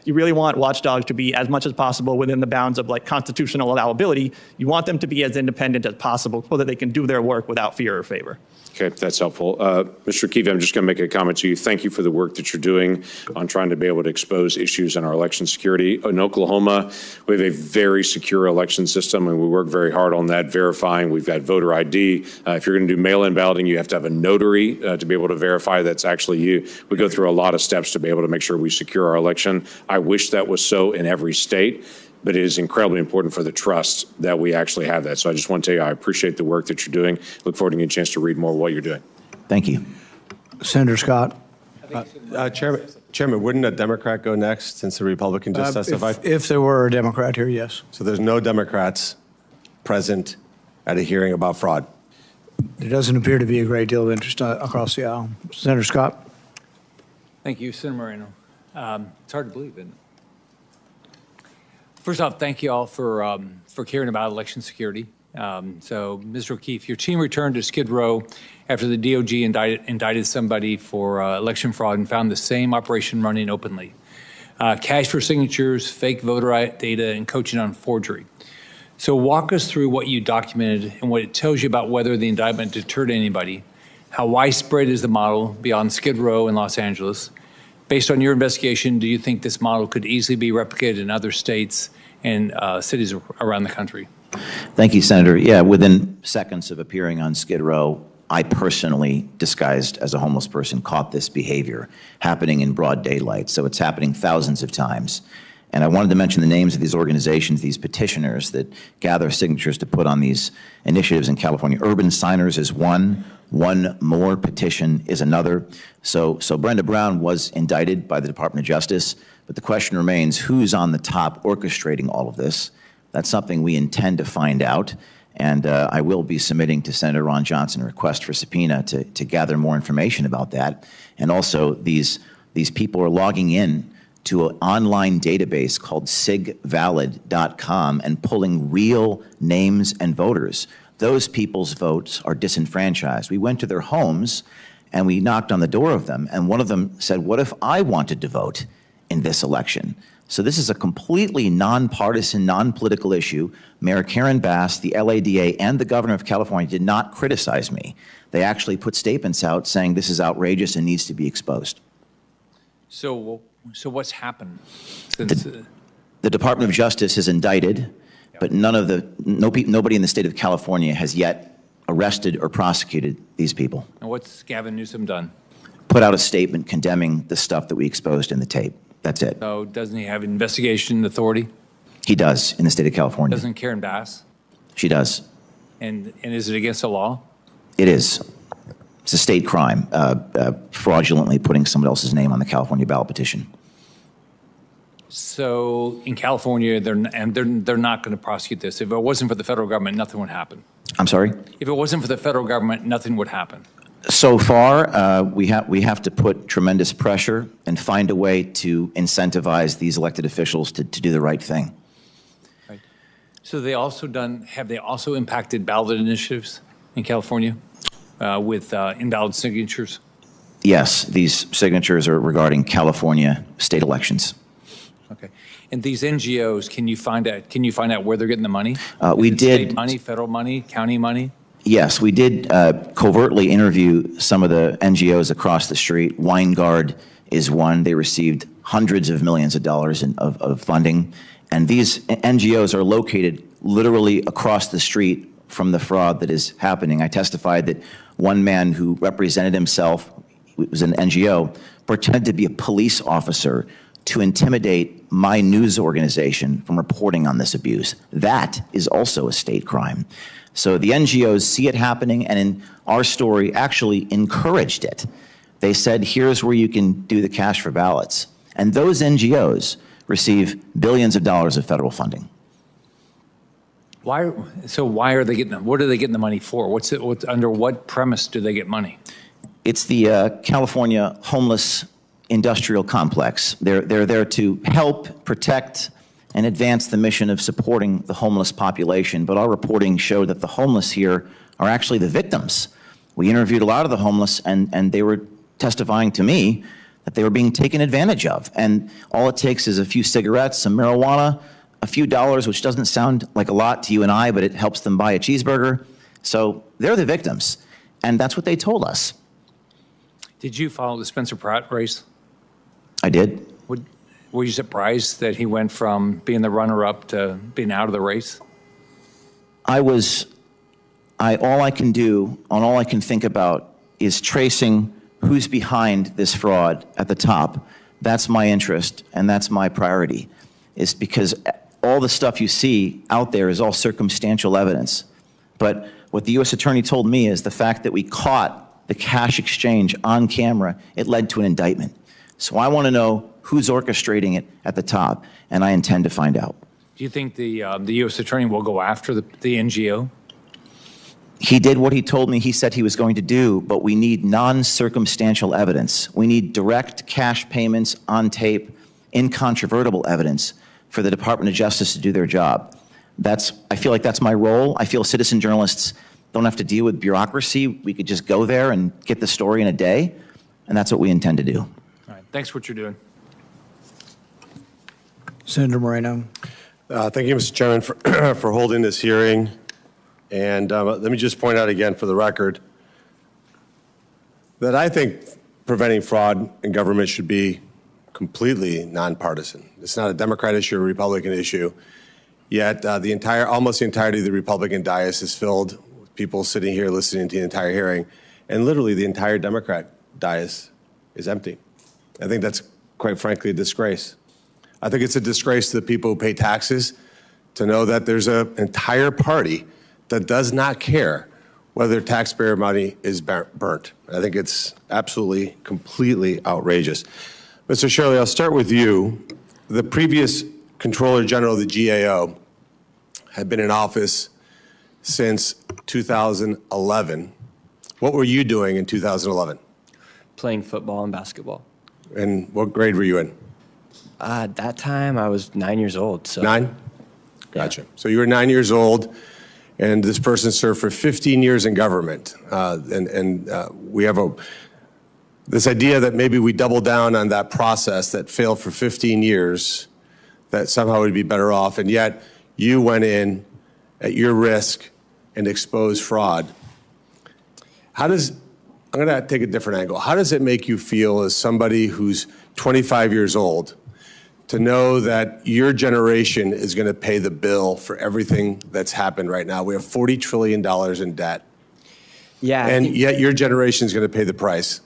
you really want watchdogs to be as much as possible within the bounds of constitutional allowability. You want them to be as independent as possible so that they can do their work without fear or favor. Okay, that's helpful. Mr. Keefe, I'm just going to make a comment to you. Thank you for the work that you're doing on trying to be able to expose issues in our election security. In Oklahoma, we have a very secure election system, and we work very hard on that, verifying. We've got voter ID. If you're going to do mail-in balloting, you have to have a notary to be able to verify that's actually you. We go through a lot of steps to be able to make sure we secure our election. I wish that was so in every state, but it is incredibly important for the trust that we actually have that. So I just want to tell you, I appreciate the work that you're doing. Look forward to getting a chance to read more of what you're doing. Thank you. Senator Scott. Chairman, wouldn't a Democrat go next since the Republican just testified? If there were a Democrat here, yes. So there's no Democrats present at a hearing about fraud? There doesn't appear to be a great deal of interest across the aisle. Senator Scott. Thank you, Senator Moreno. It's hard to believe, isn't it? First off, thank you all for caring about election security So, Mr. O'Keefe, your team returned to Skid Row after the DOJ indicted somebody for election fraud and found the same operation running openly. Cash for signatures, fake voter data, and coaching on forgery. So walk us through what you documented and what it tells you about whether the indictment deterred anybody. How widespread is the model beyond Skid Row in Los Angeles? Based on your investigation, do you think this model could easily be replicated in other states and cities around the country? Thank you, Senator. Yeah, within seconds of appearing on Skid Row, I personally, disguised as a homeless person, caught this behavior happening in broad daylight. So it's happening thousands of times. And I wanted to mention the names of these organizations, these petitioners that gather signatures to put on these initiatives in California. Urban Signers is one. One More petition is another. So Brenda Brown was indicted by the Department of Justice, but the question remains, who's on the top orchestrating all of this? That's something we intend to find out. And I will be submitting to Senator Ron Johnson a request for subpoena to gather more information about that. And also, these people are logging in to an online database called sigvalid.com and pulling real names and voters. Those people's votes are disenfranchised. We went to their homes and we knocked on the door of them, and one of them said, "What if I wanted to vote in this election?" So this is a completely nonpartisan, non-political issue. Mayor Karen Bass, the LADA, and the governor of California did not criticize me. They actually put statements out saying this is outrageous and needs to be exposed. So what's happened since the Department of Justice has indicted, but nobody in the state of California has yet arrested or prosecuted these people. And what's Gavin Newsom done? Put out a statement condemning the stuff that we exposed in the tape. That's it. So doesn't he have investigation authority? He does in the state of California. Doesn't Karen Bass? She does. And is it against the law? It is. It's a state crime, fraudulently putting somebody else's name on the California ballot petition. So in California, they're not going to prosecute this. If it wasn't for the federal government, nothing would happen. I'm sorry? If it wasn't for the federal government, nothing would happen. So far, we have to put tremendous pressure and find a way to incentivize these elected officials to do the right thing. Right. So have they also impacted ballot initiatives in California with invalid signatures? Yes, these signatures are regarding California state elections. Okay. And these NGOs, can you find out where they're getting the money? We did. State money, federal money, county money? Yes, we did covertly interview some of the NGOs across the street. Weingard is one. They received hundreds of millions of dollars of funding. And these NGOs are located literally across the street from the fraud that is happening. I testified that one man who represented himself, it was an NGO, pretended to be a police officer to intimidate my news organization from reporting on this abuse. That is also a state crime. So the NGOs see it happening, and in our story actually encouraged it. They said, here's where you can do the cash for ballots. And those NGOs receive billions of dollars of federal funding. Why are they getting them? What are they getting the money for? Under what premise do they get money? It's the California Homeless Industrial Complex. They're there to help protect and advance the mission of supporting the homeless population. But our reporting showed that the homeless here are actually the victims. We interviewed a lot of the homeless, and they were testifying to me that they were being taken advantage of. And all it takes is a few cigarettes, some marijuana, a few dollars, which doesn't sound like a lot to you and I, but it helps them buy a cheeseburger. So they're the victims. And that's what they told us. Did you follow the Spencer Pratt race? I did. Were you surprised that he went from being the runner-up to being out of the race? All I can do, and all I can think about is tracing who's behind this fraud at the top. That's my interest, and that's my priority, is because all the stuff you see out there is all circumstantial evidence. But what the U.S. Attorney told me is the fact that we caught the cash exchange on camera, it led to an indictment. So I want to know who's orchestrating it at the top, and I intend to find out. Do you think the U.S. Attorney will go after the NGO? He did what he told me he said he was going to do, but we need non-circumstantial evidence. We need direct cash payments on tape, incontrovertible evidence for the Department of Justice to do their job. I feel like that's my role. I feel citizen journalists don't have to deal with bureaucracy. We could just go there and get the story in a day, and that's what we intend to do. All right. Thanks for what you're doing. Senator Moreno. Thank you, Mr. Chairman, for holding this hearing. And let me just point out again for the record that I think preventing fraud in government should be completely nonpartisan. It's not a Democrat issue or a Republican issue. Yet almost the entirety of the Republican dais is filled with people sitting here listening to the entire hearing, and literally the entire Democrat dais is empty. I think that's, quite frankly, a disgrace. I think it's a disgrace to the people who pay taxes to know that there's an entire party that does not care whether taxpayer money is burnt. I think it's absolutely, completely outrageous. Mr. Shirley, I'll start with you. The previous Controller General of the GAO had been in office since 2011. What were you doing in 2011? Playing football and basketball. And what grade were you in? At that time, I was 9 years old. So. 9? Gotcha. Yeah. So you were 9 years old, and this person served for 15 years in government. We have this idea that maybe we double down on that process that failed for 15 years, that somehow we'd be better off, and yet you went in at your risk and exposed fraud. I'm going to take a different angle. How does it make you feel as somebody who's 25 years old to know that your generation is going to pay the bill for everything that's happened right now? We have $40 trillion in debt. Yeah. And yet your generation is going to pay the price.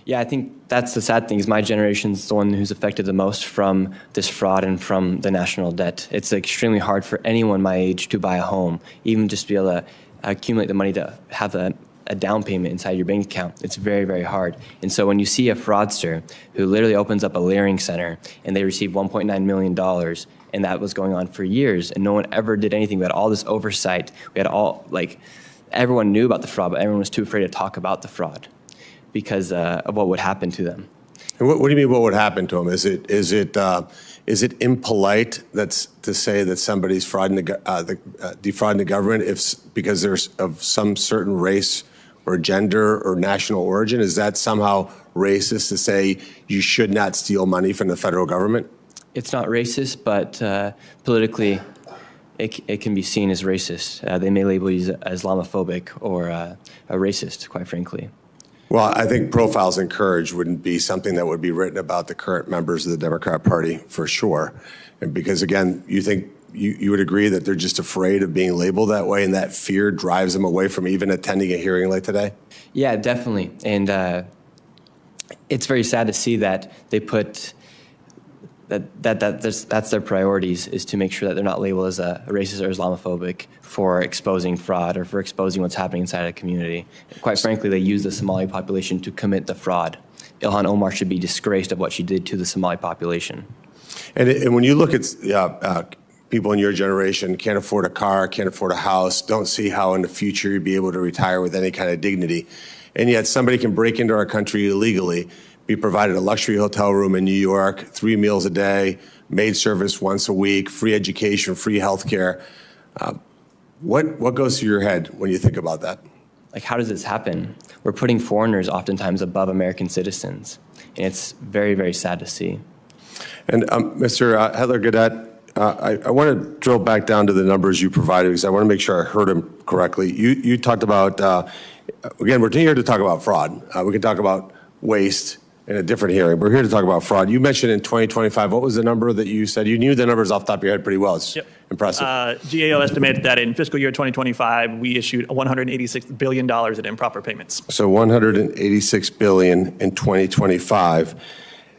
Yeah, I think that's the sad thing is my generation's the one who's affected the most from this fraud and from the national debt. It's extremely hard for anyone my age to buy a home, even just to be able to accumulate the money to have a down payment inside your bank account. It's very, very hard. And so when you see a fraudster who literally opens up a Leering Center and they receive $1.9 million, and that was going on for years, and no one ever did anything. We had all this oversight. We had everyone knew about the fraud, but everyone was too afraid to talk about the fraud because of what would happen to them. And what do you mean what would happen to them? Is it impolite to say that somebody's defrauding the government because there's of some certain race or gender or national origin? Is that somehow racist to say you should not steal money from the federal government? It's not racist, but politically it can be seen as racist. They may label you as Islamophobic or a racist, quite frankly. Well, I think profiles in courage wouldn't be something that would be written about the current members of the Democrat Party for sure. And because, again, you think you would agree that they're just afraid of being labeled that way, and that fear drives them away from even attending a hearing like today? Yeah, definitely. And it's very sad to see that they put that's their priorities, is to make sure that they're not labeled as a racist or Islamophobic for exposing fraud or for exposing what's happening inside a community. Quite frankly, they use the Somali population to commit the fraud. Ilhan Omar should be disgraced of what she did to the Somali population. And when you look at people in your generation can't afford a car, can't afford a house, don't see how in the future you'd be able to retire with any kind of dignity, and yet somebody can break into our country illegally, be provided a luxury hotel room in New York, 3 meals a day, maid service once a week, free education, free health care. What goes through your head when you think about that? Like, how does this happen? We're putting foreigners oftentimes above American citizens, and it's very, very sad to see. And Mr. Hedler-Gadet, I want to drill back down to the numbers you provided because I want to make sure I heard them correctly. You talked about, again, we're here to talk about fraud. We can talk about waste in a different hearing. We're here to talk about fraud. You mentioned in 2025, what was the number that you said? You knew the numbers off the top of your head pretty well. It's impressive. GAO estimated that in fiscal year 2025, we issued $186 billion in improper payments. So $186 billion in 2025.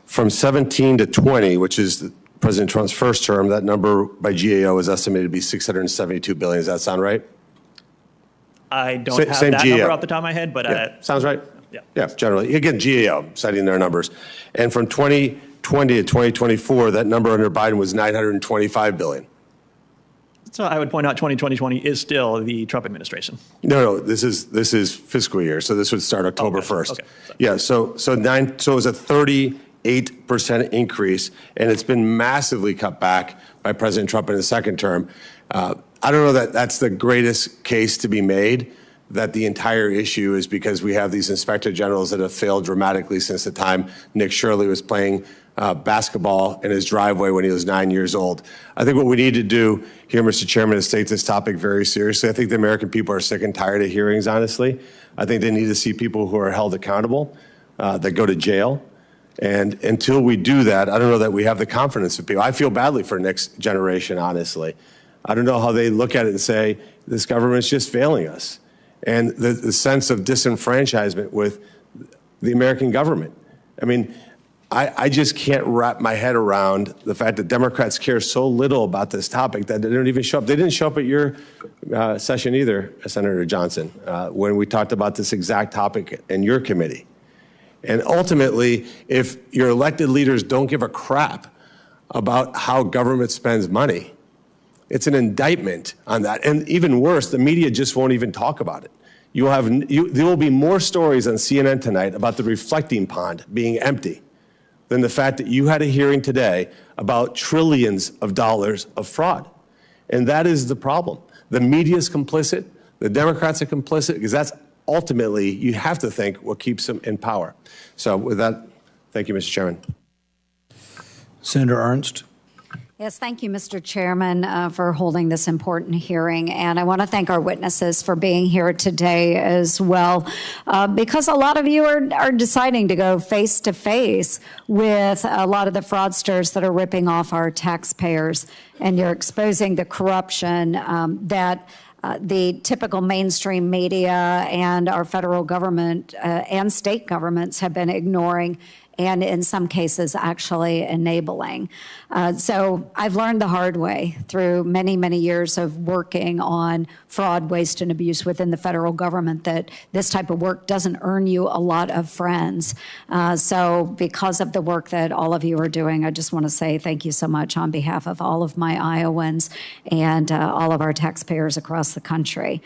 From 17 to 20, which is President Trump's first term, that number by GAO is estimated to be $672 billion. Does that sound right? I don't have that number off the top of my head, but sounds right. Yeah, generally. Again, GAO citing their numbers. And from 2020 to 2024, that number under Biden was $925 billion. So I would point out 2020 is still the Trump administration. No, this is fiscal year. So this would start October 1st. Okay. Yeah, so it was a 38% increase, and it's been massively cut back by President Trump in his second term. I don't know that that's the greatest case to be made, that the entire issue is because we have these inspector generals that have failed dramatically since the time Nick Shirley was playing basketball in his driveway when he was 9 years old. I think what we need to do here, Mr. Chairman, is take this topic very seriously. I think the American people are sick and tired of hearings, honestly. I think they need to see people who are held accountable, that go to jail. And until we do that, I don't know that we have the confidence of people. I feel badly for next generation, honestly. I don't know how they look at it and say, this government's just failing us. And the sense of disenfranchisement with the American government. I mean, I just can't wrap my head around the fact that Democrats care so little about this topic that they don't even show up. They didn't show up at your session either, Senator Johnson, when we talked about this exact topic in your committee. And ultimately, if your elected leaders don't give a crap about how government spends money, it's an indictment on that. And even worse, the media just won't even talk about it. There will be more stories on CNN tonight about the reflecting pond being empty than the fact that you had a hearing today about trillions of dollars of fraud. And that is the problem. The media is complicit. The Democrats are complicit, because that's ultimately, you have to think, what keeps them in power. So with that, thank you, Mr. Chairman. Senator Ernst. Yes, thank you, Mr. Chairman, for holding this important hearing. And I want to thank our witnesses for being here today as well, because a lot of you are deciding to go face to face with a lot of the fraudsters that are ripping off our taxpayers. And you're exposing the corruption that the typical mainstream media and our federal government and state governments have been ignoring, and in some cases actually enabling. So I've learned the hard way through many, many years of working on fraud, waste, and abuse within the federal government that this type of work doesn't earn you a lot of friends. So because of the work that all of you are doing, I just want to say thank you so much on behalf of all of my Iowans and all of our taxpayers across the country.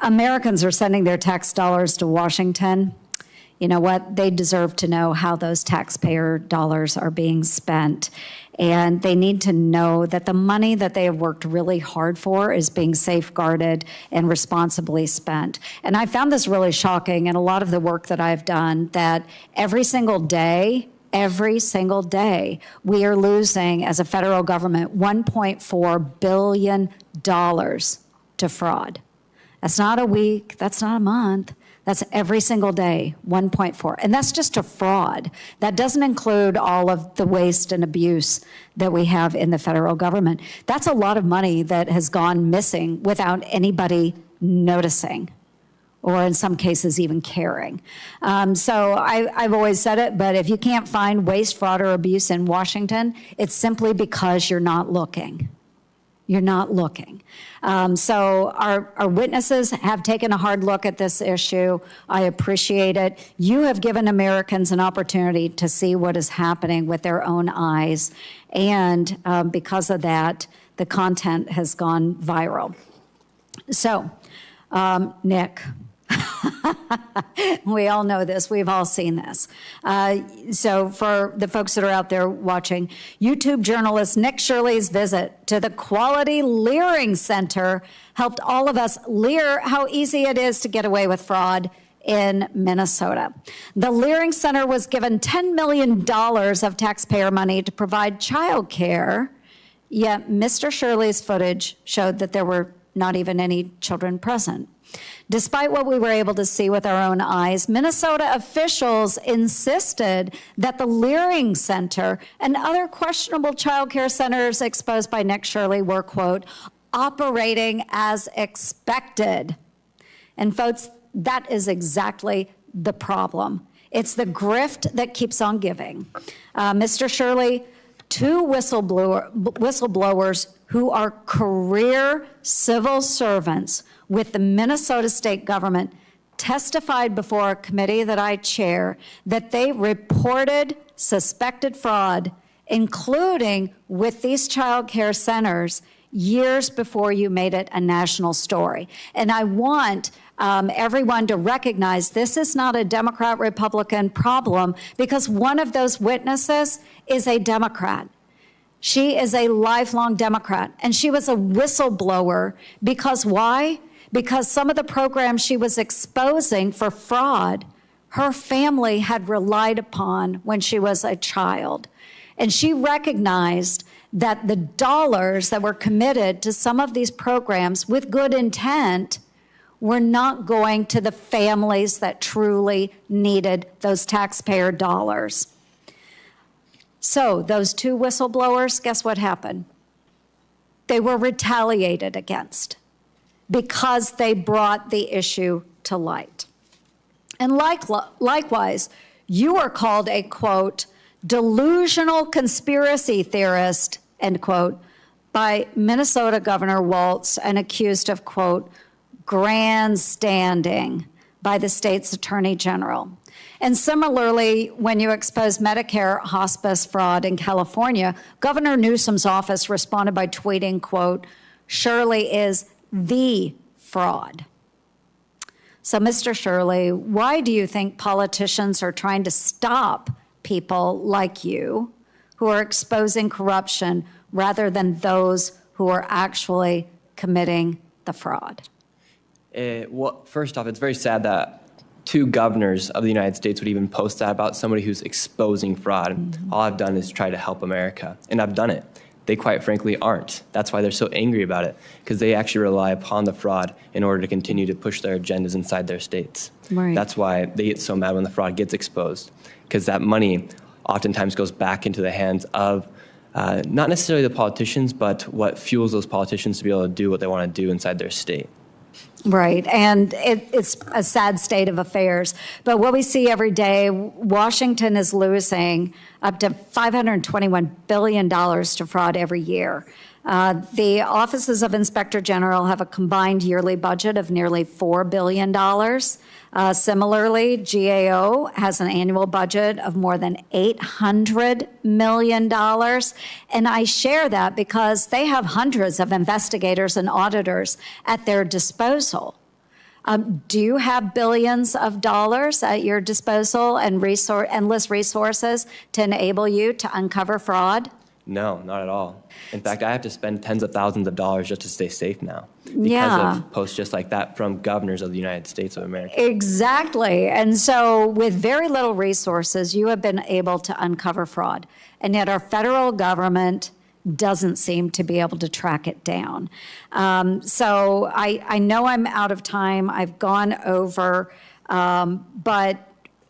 Americans are sending their tax dollars to Washington. You know what? They deserve to know how those taxpayer dollars are being spent. And they need to know that the money that they have worked really hard for is being safeguarded and responsibly spent. And I found this really shocking in a lot of the work that I've done, that every single day, we are losing, as a federal government, $1.4 billion to fraud. That's not a week, that's not a month. That's every single day, 1.4. And that's just a fraud. That doesn't include all of the waste and abuse that we have in the federal government. That's a lot of money that has gone missing without anybody noticing, or in some cases even caring. So I've always said it, but if you can't find waste, fraud, or abuse in Washington, it's simply because you're not looking. You're not looking. So our witnesses have taken a hard look at this issue. I appreciate it. You have given Americans an opportunity to see what is happening with their own eyes. And because of that, the content has gone viral. So, Nick, we all know this. We've all seen this. So for the folks that are out there watching, YouTube journalist Nick Shirley's visit to the Quality Leering Center helped all of us leer how easy it is to get away with fraud in Minnesota. The Leering Center was given $10 million of taxpayer money to provide child care, yet Mr. Shirley's footage showed that there were not even any children present. Despite what we were able to see with our own eyes, Minnesota officials insisted that the Leering Center and other questionable child care centers exposed by Nick Shirley were, quote, operating as expected. And folks, that is exactly the problem. It's the grift that keeps on giving. Mr. Shirley, two whistleblowers who are career civil servants with the Minnesota state government, testified before a committee that I chair that they reported suspected fraud, including with these child care centers, years before you made it a national story. And I want everyone to recognize this is not a Democrat-Republican problem, because one of those witnesses is a Democrat. She is a lifelong Democrat, and she was a whistleblower because why? Because some of the programs she was exposing for fraud, her family had relied upon when she was a child. And she recognized that the dollars that were committed to some of these programs with good intent were not going to the families that truly needed those taxpayer dollars. So those two whistleblowers, guess what happened? They were retaliated against because they brought the issue to light. And likewise, you are called a, quote, delusional conspiracy theorist, end quote, by Minnesota Governor Walz and accused of, quote, grandstanding by the state's attorney general. And similarly, when you expose Medicare hospice fraud in California, Governor Newsom's office responded by tweeting, quote, Shirley is the fraud. So, Mr. Shirley, why do you think politicians are trying to stop people like you who are exposing corruption rather than those who are actually committing the fraud? Well, first off, it's very sad that two governors of the United States would even post that about somebody who's exposing fraud. Mm-hmm. All I've done is try to help America, and I've done it. They quite frankly aren't. That's why they're so angry about it, because they actually rely upon the fraud in order to continue to push their agendas inside their states. Right. That's why they get so mad when the fraud gets exposed, because that money oftentimes goes back into the hands of not necessarily the politicians, but what fuels those politicians to be able to do what they want to do inside their state. Right, and it's a sad state of affairs. But what we see every day, Washington is losing up to $521 billion to fraud every year. The offices of Inspector General have a combined yearly budget of nearly $4 billion. Similarly, GAO has an annual budget of more than $800 million. And I share that because they have hundreds of investigators and auditors at their disposal. Do you have billions of dollars at your disposal and endless resources to enable you to uncover fraud? No, not at all. In fact, I have to spend tens of thousands of dollars just to stay safe now because of posts just like that from governors of the United States of America. Exactly. And so with very little resources, you have been able to uncover fraud. And yet our federal government doesn't seem to be able to track it down. So I know I'm out of time. I've gone over, but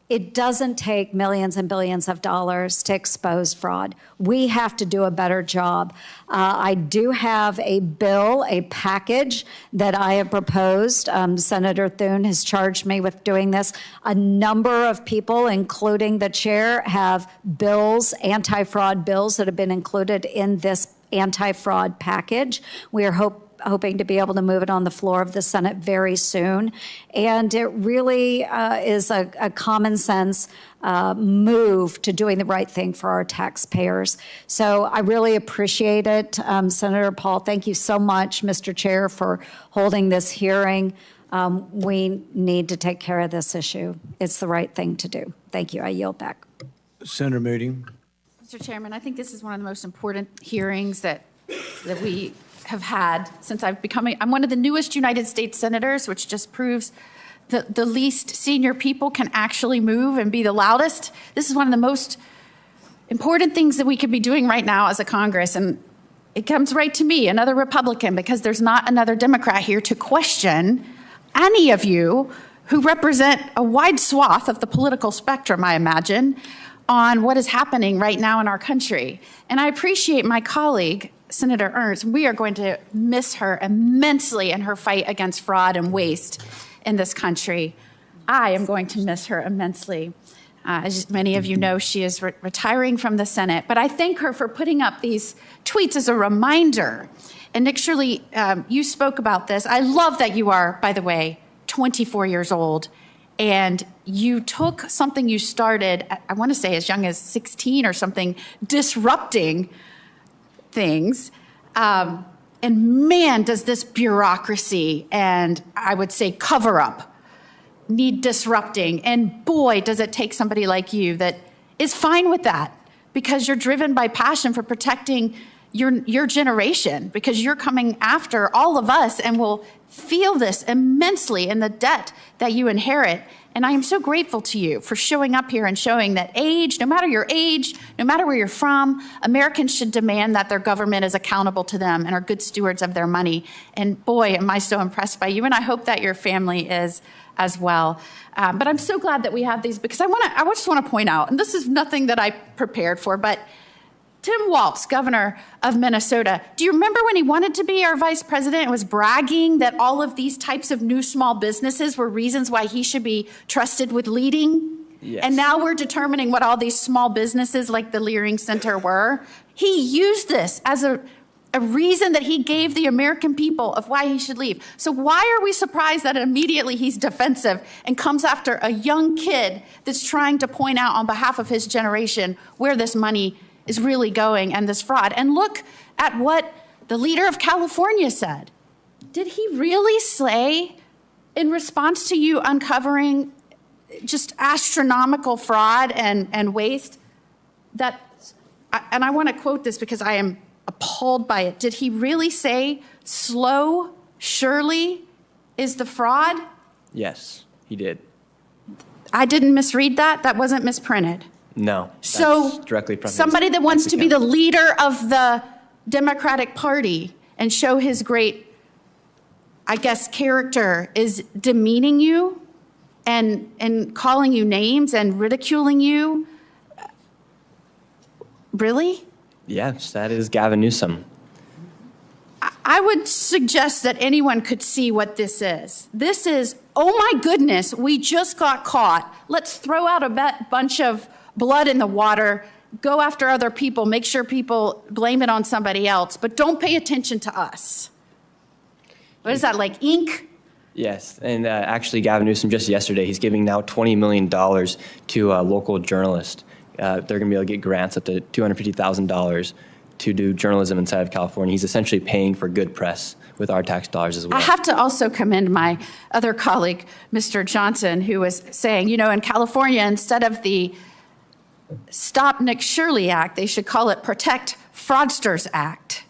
it doesn't take millions and billions of dollars to expose fraud. We have to do a better job. I do have a bill, a package that I have proposed. Senator Thune has charged me with doing this. A number of people, including the chair, have bills, anti-fraud bills that have been included in this anti-fraud package. We are hoping to be able to move it on the floor of the Senate very soon. And it really is a common sense move to doing the right thing for our taxpayers. So I really appreciate it. Senator Paul, thank you so much, Mr. Chair, for holding this hearing. We need to take care of this issue. It's the right thing to do. Thank you. I yield back. Senator Moody. Mr. Chairman, I think this is one of the most important hearings that we have had since I'm one of the newest United States senators, which just proves that the least senior people can actually move and be the loudest. This is one of the most important things that we could be doing right now as a Congress. And it comes right to me, another Republican, because there's not another Democrat here to question any of you who represent a wide swath of the political spectrum, I imagine, on what is happening right now in our country. And I appreciate my colleague, Senator Ernst. We are going to miss her immensely in her fight against fraud and waste in this country. I am going to miss her immensely. As many of you know, she is retiring from the Senate, but I thank her for putting up these tweets as a reminder. And Nick Shirley, you spoke about this. I love that you are, by the way, 24 years old, and you took something you started, I want to say as young as 16 or something, disrupting things. And man, does this bureaucracy and I would say cover up need disrupting. And boy, does it take somebody like you that is fine with that because you're driven by passion for protecting your generation, because you're coming after all of us and will feel this immensely in the debt that you inherit. And I am so grateful to you for showing up here and showing that no matter your age, no matter where you're from, Americans should demand that their government is accountable to them and are good stewards of their money. And boy, am I so impressed by you. And I hope that your family is as well. But I'm so glad that we have these, because I just want to point out, and this is nothing that I prepared for, but Tim Walz, governor of Minnesota, do you remember when he wanted to be our vice president and was bragging that all of these types of new small businesses were reasons why he should be trusted with leading? Yes. And now we're determining what all these small businesses like the Leering Center were. He used this as a reason that he gave the American people of why he should leave. So why are we surprised that immediately he's defensive and comes after a young kid that's trying to point out on behalf of his generation where this money is really going and this fraud? And look at what the leader of California said. Did he really say, in response to you uncovering just astronomical fraud and waste, and I want to quote this because I am appalled by it. Did he really say slow, surely is the fraud? Yes, he did. I didn't misread that. That wasn't misprinted. No. So directly from somebody that wants to be the leader of the Democratic Party and show his great, I guess, character is demeaning you and calling you names and ridiculing you. Really? Yes, that is Gavin Newsom. I would suggest that anyone could see what this is. This is, oh my goodness, we just got caught. Let's throw out a bunch of blood in the water, go after other people, make sure people blame it on somebody else, but don't pay attention to us. What is that, like ink? Yes, and actually Gavin Newsom just yesterday, he's giving now $20 million to local journalists. They're going to be able to get grants up to $250,000 to do journalism inside of California. He's essentially paying for good press with our tax dollars as well. I have to also commend my other colleague, Mr. Johnson, who was saying, you know, in California, instead of the Stop Nick Shirley Act, they should call it Protect Fraudsters Act.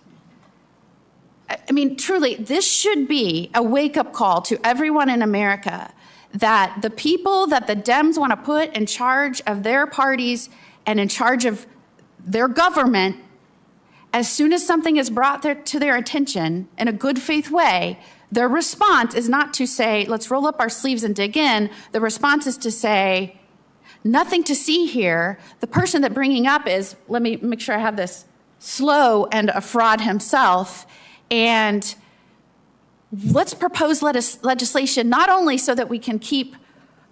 I mean, truly, this should be a wake-up call to everyone in America that the people that the Dems want to put in charge of their parties and in charge of their government, as soon as something is brought to their attention in a good faith way, their response is not to say, let's roll up our sleeves and dig in. The response is to say, nothing to see here. The person that bringing up is, let me make sure I have this, slow and a fraud himself. And let's propose legislation not only so that we can keep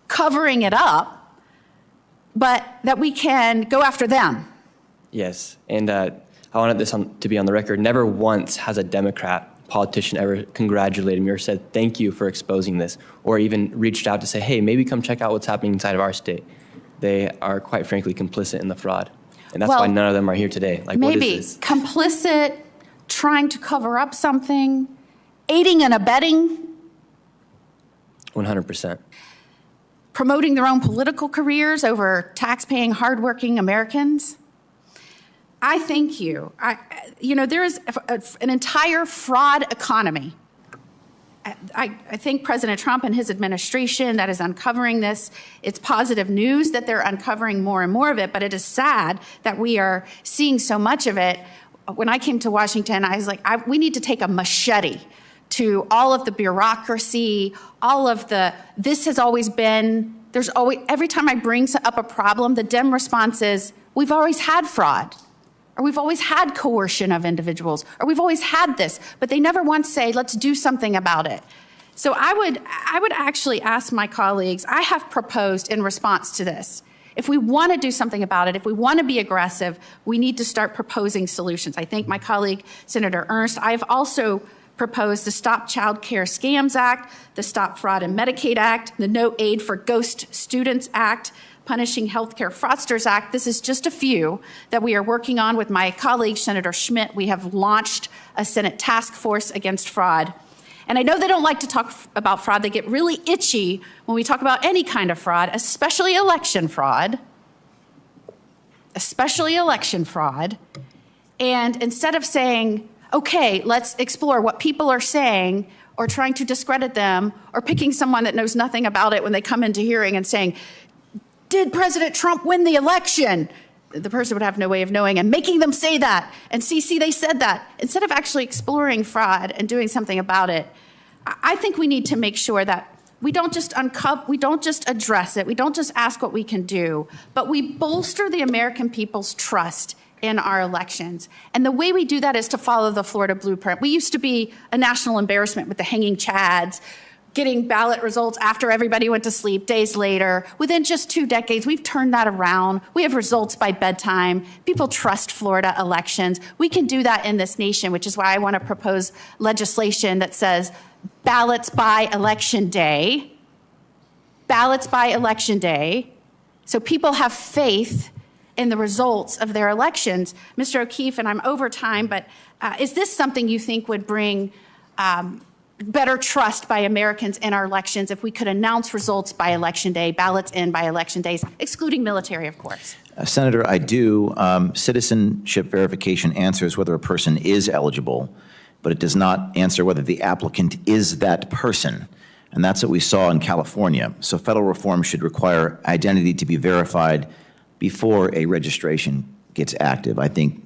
covering it up, but that we can go after them. Yes, and I wanted this to be on the record. Never once has a Democrat politician ever congratulated me or said thank you for exposing this, or even reached out to say, hey, maybe come check out what's happening inside of our state. They are quite frankly complicit in the fraud. And that's why none of them are here today. Like, maybe what is this? Complicit, trying to cover up something, aiding and abetting. 100%. Promoting their own political careers over tax-paying, hardworking Americans. I thank you. You know, there is an entire fraud economy. I thank President Trump and his administration that is uncovering this. It's positive news that they're uncovering more and more of it, but it is sad that we are seeing so much of it. When I came to Washington, I was like, we need to take a machete to all of the bureaucracy, all of this has always been, every time I bring up a problem, the Dem response is, we've always had fraud. Or we've always had coercion of individuals, or we've always had this, but they never once say, let's do something about it. So I would actually ask my colleagues, I have proposed in response to this, if we want to do something about it, if we want to be aggressive, we need to start proposing solutions. I thank my colleague, Senator Ernst. I've also proposed the Stop Child Care Scams Act, the Stop Fraud and Medicaid Act, the No Aid for Ghost Students Act, Punishing Healthcare Fraudsters Act. This is just a few that we are working on with my colleague, Senator Schmidt. We have launched a Senate task force against fraud. And I know they don't like to talk about fraud. They get really itchy when we talk about any kind of fraud, especially election fraud. especially election fraud, and instead of saying, okay, let's explore what people are saying or trying to discredit them or picking someone that knows nothing about it when they come into hearing and saying, did President Trump win the election? The person would have no way of knowing, and making them say that and see, they said that. Instead of actually exploring fraud and doing something about it, I think we need to make sure that we don't just we don't just address it, we don't just ask what we can do, but we bolster the American people's trust in our elections. And the way we do that is to follow the Florida blueprint. We used to be a national embarrassment with the hanging chads, getting ballot results after everybody went to sleep, days later. Within just 2 decades, we've turned that around. We have results by bedtime. People trust Florida elections. We can do that in this nation, which is why I want to propose legislation that says ballots by election day. Ballots by election day. So people have faith in the results of their elections. Mr. O'Keefe, and I'm over time, but is this something you think would bring better trust by Americans in our elections if we could announce results by election day, ballots in by election days, excluding military, of course? Senator, I do. Citizenship verification answers whether a person is eligible, but it does not answer whether the applicant is that person. And that's what we saw in California. So federal reform should require identity to be verified before a registration gets active. I think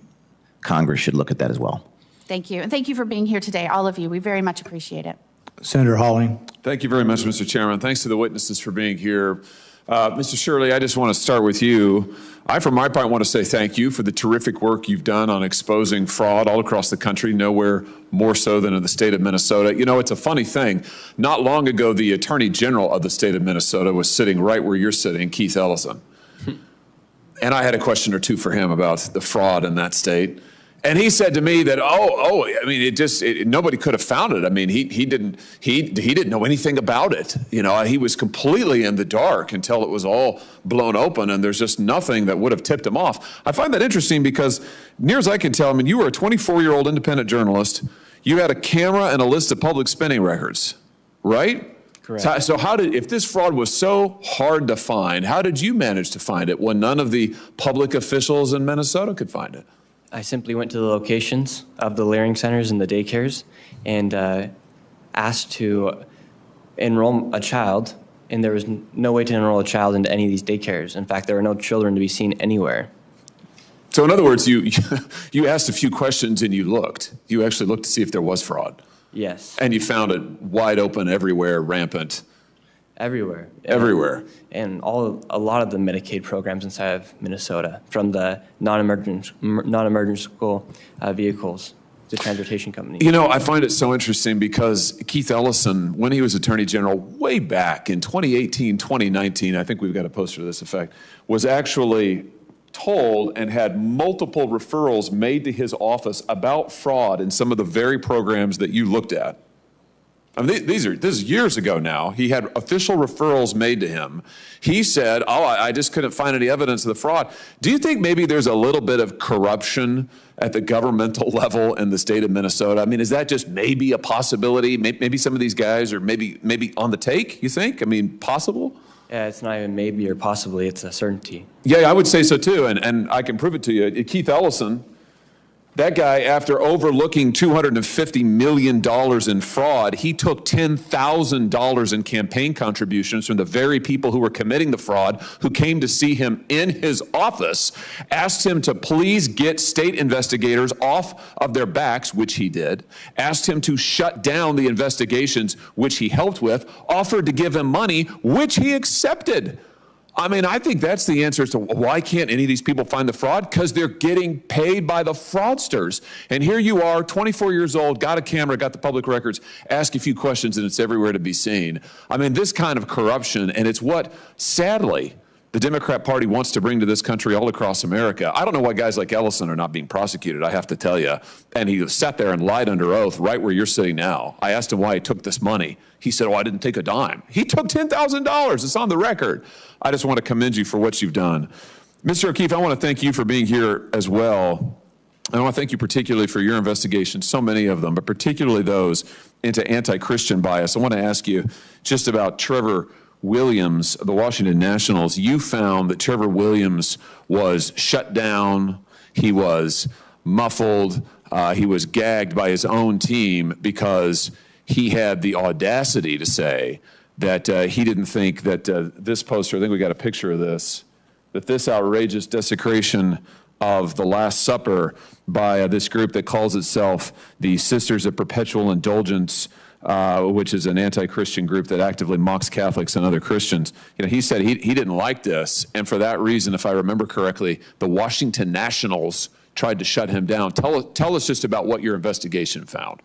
Congress should look at that as well. Thank you. And thank you for being here today, all of you. We very much appreciate it. Senator Hawley. Thank you very much, Mr. Chairman. Thanks to the witnesses for being here. Mr. Shirley, I just want to start with you. I, for my part, want to say thank you for the terrific work you've done on exposing fraud all across the country, nowhere more so than in the state of Minnesota. You know, it's a funny thing. Not long ago, the Attorney General of the state of Minnesota was sitting right where you're sitting, Keith Ellison. And I had a question or two for him about the fraud in that state. And he said to me that, I mean, nobody could have found it. I mean, he didn't know anything about it. You know, he was completely in the dark until it was all blown open, and there's just nothing that would have tipped him off. I find that interesting because, near as I can tell, I mean, you were a 24-year-old independent journalist. You had a camera and a list of public spending records, right? Correct. So if this fraud was so hard to find, how did you manage to find it when none of the public officials in Minnesota could find it? I simply went to the locations of the layering centers and the daycares and asked to enroll a child, and there was no way to enroll a child into any of these daycares. In fact, there were no children to be seen anywhere. So in other words, you asked a few questions and you looked. You actually looked to see if there was fraud. Yes. And you found it wide open everywhere, rampant. Everywhere. Everywhere. And a lot of the Medicaid programs inside of Minnesota, from the non-emergency vehicles to transportation companies. You know, I find it so interesting because Keith Ellison, when he was Attorney General way back in 2018, 2019, I think we've got a poster to this effect, was actually told and had multiple referrals made to his office about fraud in some of the very programs that you looked at. I mean, this is years ago now. He had official referrals made to him. He said, I just couldn't find any evidence of the fraud. Do you think maybe there's a little bit of corruption at the governmental level in the state of Minnesota? I mean, is that just maybe a possibility? Maybe some of these guys are maybe on the take, you think? I mean, possible? Yeah, it's not even maybe or possibly, it's a certainty. Yeah, I would say so too, and I can prove it to you. Keith Ellison, that guy, after overlooking $250 million in fraud, he took $10,000 in campaign contributions from the very people who were committing the fraud, who came to see him in his office, asked him to please get state investigators off of their backs, which he did, asked him to shut down the investigations, which he helped with, offered to give him money, which he accepted. I mean, I think that's the answer to why can't any of these people find the fraud? Because they're getting paid by the fraudsters. And here you are, 24 years old, got a camera, got the public records, ask a few questions, and it's everywhere to be seen. I mean, this kind of corruption, and it's what, sadly, the Democrat Party wants to bring to this country all across America. I don't know why guys like Ellison are not being prosecuted, I have to tell you. And he sat there and lied under oath right where you're sitting now. I asked him why he took this money. He said, I didn't take a dime. He took $10,000. It's on the record. I just want to commend you for what you've done. Mr. O'Keefe, I want to thank you for being here as well. I want to thank you particularly for your investigation, so many of them, but particularly those into anti-Christian bias. I want to ask you just about Trevor Williams of the Washington Nationals, you found that Trevor Williams was shut down, he was muffled, he was gagged by his own team because he had the audacity to say that he didn't think that this poster, I think we got a picture of this, that this outrageous desecration of the Last Supper by this group that calls itself the Sisters of Perpetual Indulgence, which is an anti-Christian group that actively mocks Catholics and other Christians. You know, he said he didn't like this, and for that reason, if I remember correctly, the Washington Nationals tried to shut him down. Tell us just about what your investigation found.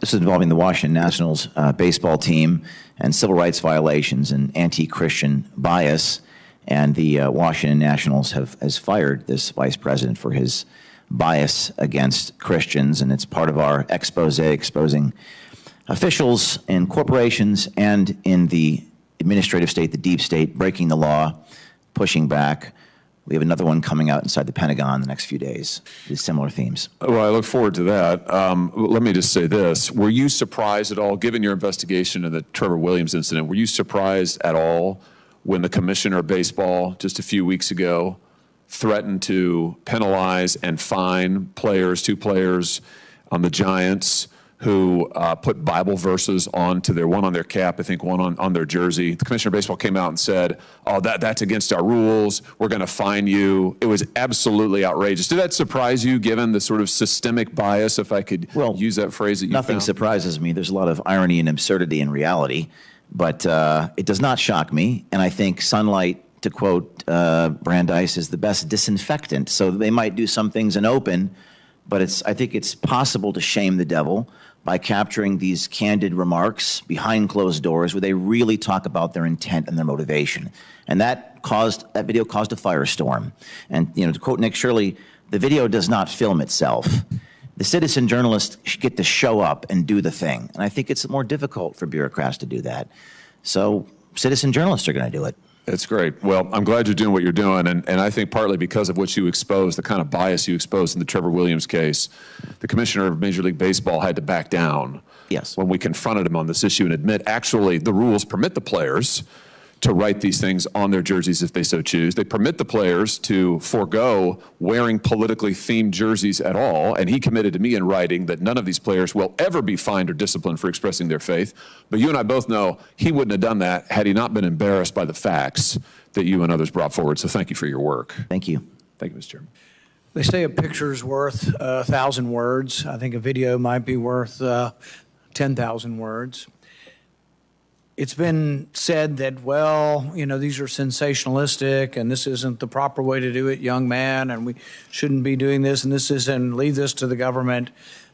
This is involving the Washington Nationals baseball team and civil rights violations and anti-Christian bias. And the Washington Nationals has fired this vice president for his bias against Christians. And it's part of our expose exposing officials in corporations and in the administrative state, the deep state, breaking the law, pushing back. We have another one coming out inside the Pentagon in the next few days with similar themes. Well, I look forward to that. Let me just say this. Were you surprised at all, given your investigation of the Trevor Williams incident, were you surprised at all when the commissioner of baseball just a few weeks ago threatened to penalize and fine players, 2 players on the Giants who put Bible verses onto one on their cap, I think one on their jersey? The commissioner of baseball came out and said, oh, that's against our rules. We're going to fine you. It was absolutely outrageous. Did that surprise you, given the sort of systemic bias, if I could use that phrase that you Nothing found? surprises me. There's a lot of irony and absurdity in reality, but it does not shock me. And I think sunlight, to quote Brandeis, is the best disinfectant. So they might do some things in open, but I think it's possible to shame the devil by capturing these candid remarks behind closed doors where they really talk about their intent and their motivation. And that video caused a firestorm. And, you know, to quote Nick Shirley, the video does not film itself. The citizen journalists get to show up and do the thing. And I think it's more difficult for bureaucrats to do that. So citizen journalists are going to do it. That's great. Well, I'm glad you're doing what you're doing, and I think partly because of what you exposed, the kind of bias you exposed in the Trevor Williams case, the commissioner of Major League Baseball had to back down when we confronted him on this issue and admit, actually, the rules permit the players to write these things on their jerseys if they so choose. They permit the players to forego wearing politically themed jerseys at all, and he committed to me in writing that none of these players will ever be fined or disciplined for expressing their faith. But you and I both know he wouldn't have done that had he not been embarrassed by the facts that you and others brought forward. So thank you for your work. Thank you. Thank you, Mr. Chairman. They say a picture's worth 1,000 words. I think a video might be worth 10,000 words. It's been said that, well, you know, these are sensationalistic and this isn't the proper way to do it, young man, and we shouldn't be doing this and this isn't, leave this to the government.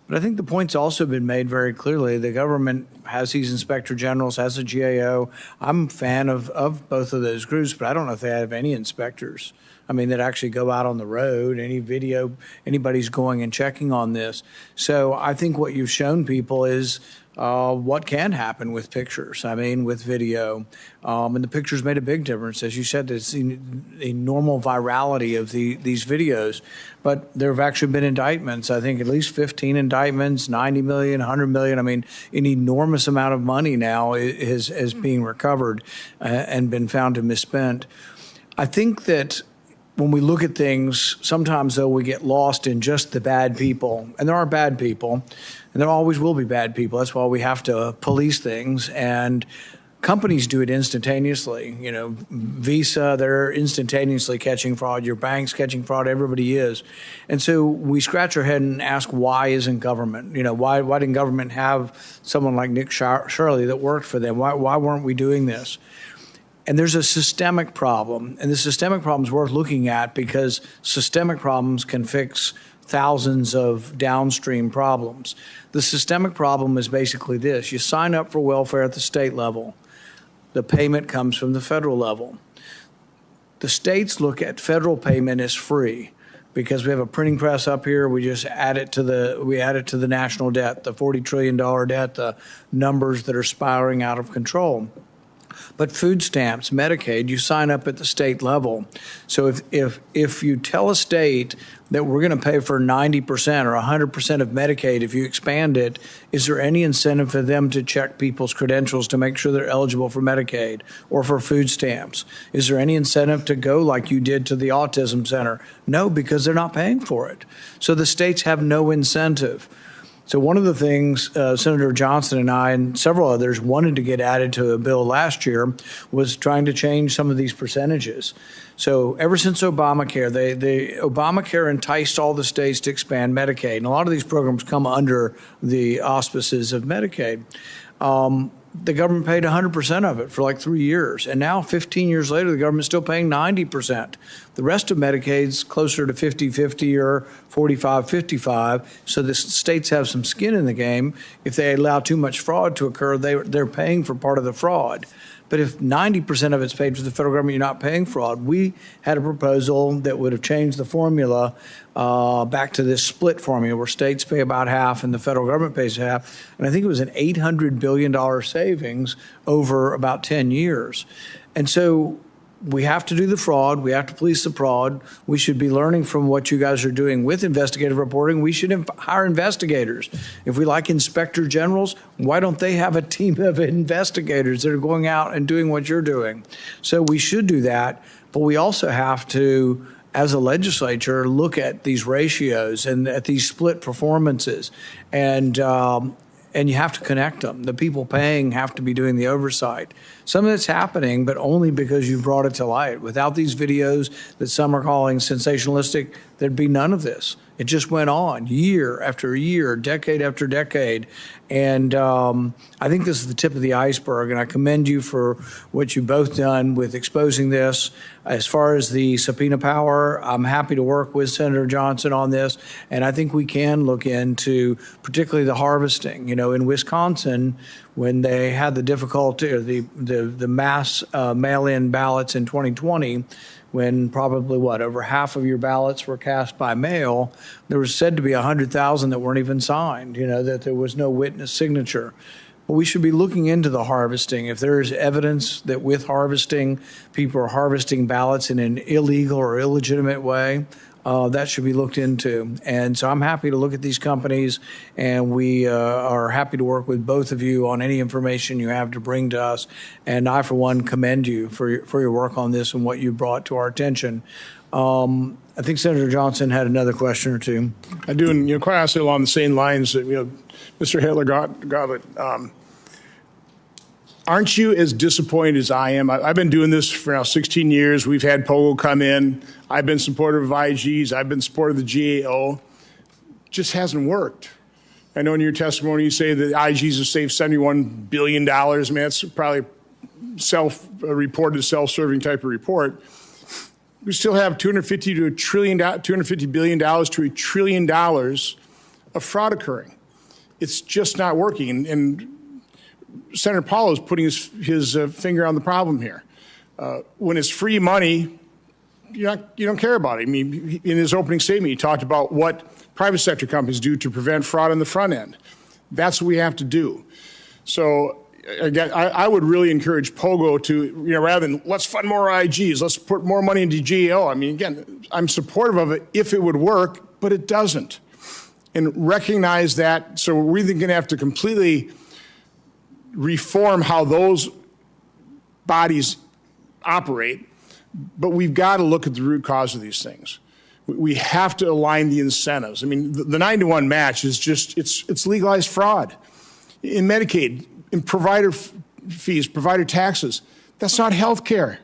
But I think the point's also been made very clearly. The government has these inspector generals, has a GAO. I'm a fan of both of those groups, but I don't know if they have any inspectors. I mean, that actually go out on the road, any video, anybody's going and checking on this. So I think what you've shown people is what can happen with pictures, I mean, with video. And the pictures made a big difference. As you said, it's a normal virality of these videos. But there have actually been indictments, I think at least 15 indictments, 90 million, 100 million. I mean, an enormous amount of money now is being recovered and been found to misspent. I think that when we look at things, sometimes, though, we get lost in just the bad people. And there are bad people, and there always will be bad people. That's why we have to police things. And companies do it instantaneously. You know, Visa, they're instantaneously catching fraud. Your bank's catching fraud. Everybody is. And so we scratch our head and ask, why isn't government? You know, why didn't government have someone like Nick Shirley that worked for them? Why weren't we doing this? And there's a systemic problem, and the systemic problem is worth looking at because systemic problems can fix thousands of downstream problems. The systemic problem is basically this. You sign up for welfare at the state level. The payment comes from the federal level. The states look at federal payment as free because we have a printing press up here. We just add it to the national debt, the $40 trillion debt, the numbers that are spiraling out of control. But food stamps, Medicaid, you sign up at the state level. So if you tell a state that we're going to pay for 90% or 100% of Medicaid if you expand it, is there any incentive for them to check people's credentials to make sure they're eligible for Medicaid or for food stamps? Is there any incentive to go like you did to the autism center? No, because they're not paying for it. So the states have no incentive. So one of the things Senator Johnson and I and several others wanted to get added to a bill last year was trying to change some of these percentages. So ever since Obamacare, Obamacare enticed all the states to expand Medicaid. And a lot of these programs come under the auspices of Medicaid. The government paid 100% of it for like 3 years. And now, 15 years later, the government's still paying 90%. The rest of Medicaid's closer to 50-50 or 45-55. So the states have some skin in the game. If they allow too much fraud to occur, they're paying for part of the fraud. But if 90% of it's paid for the federal government, you're not paying fraud. We had a proposal that would have changed the formula back to this split formula where states pay about half and the federal government pays half. And I think it was an $800 billion savings over about 10 years. And so we have to do the fraud. We have to police the fraud. We should be learning from what you guys are doing with investigative reporting. We should hire investigators. If we like inspector generals, why don't they have a team of investigators that are going out and doing what you're doing? So we should do that. But we also have to, as a legislature, look at these ratios and at these split performances. And you have to connect them. The people paying have to be doing the oversight. Some of it's happening, but only because you brought it to light. Without these videos that some are calling sensationalistic, there'd be none of this. It just went on year after year, decade after decade. And I think this is the tip of the iceberg, and I commend you for what you've both done with exposing this. As far as the subpoena power, I'm happy to work with Senator Johnson on this, and I think we can look into particularly the harvesting. You know, in Wisconsin, when they had the difficulty or the mass mail-in ballots in 2020, when probably, over half of your ballots were cast by mail, there was said to be 100,000 that weren't even signed, you know, that there was no witness signature. But we should be looking into the harvesting. If there is evidence that with harvesting, people are harvesting ballots in an illegal or illegitimate way, that should be looked into. And so I'm happy to look at these companies, and we are happy to work with both of you on any information you have to bring to us. And I, for one, commend you for your work on this and what you brought to our attention. I think Senator Johnson had another question or two. I do, and quite honestly, along the same lines that Mr. Hitler got it. Aren't you as disappointed as I am? I've been doing this for now 16 years. We've had POGO come in. I've been supportive of IGs. I've been supportive of the GAO. Just hasn't worked. I know in your testimony you say that IGs have saved $71 billion. I mean, that's probably self-reported, self-serving type of report. We still have $250 billion to $1 trillion of fraud occurring. It's just not working. And Senator Paul is putting his finger on the problem here. When it's free money, you don't care about it. I mean, in his opening statement, he talked about what private sector companies do to prevent fraud on the front end. That's what we have to do. So again, I would really encourage POGO to, rather than let's fund more IGs, let's put more money into GAO. I mean, again, I'm supportive of it if it would work, but it doesn't. And recognize that. So we're either going to have to completely reform how those bodies operate, but we've got to look at the root cause of these things. We have to align the incentives. I mean, the 9-to-1 match is just, it's legalized fraud. In Medicaid, in provider fees, provider taxes, that's not health care.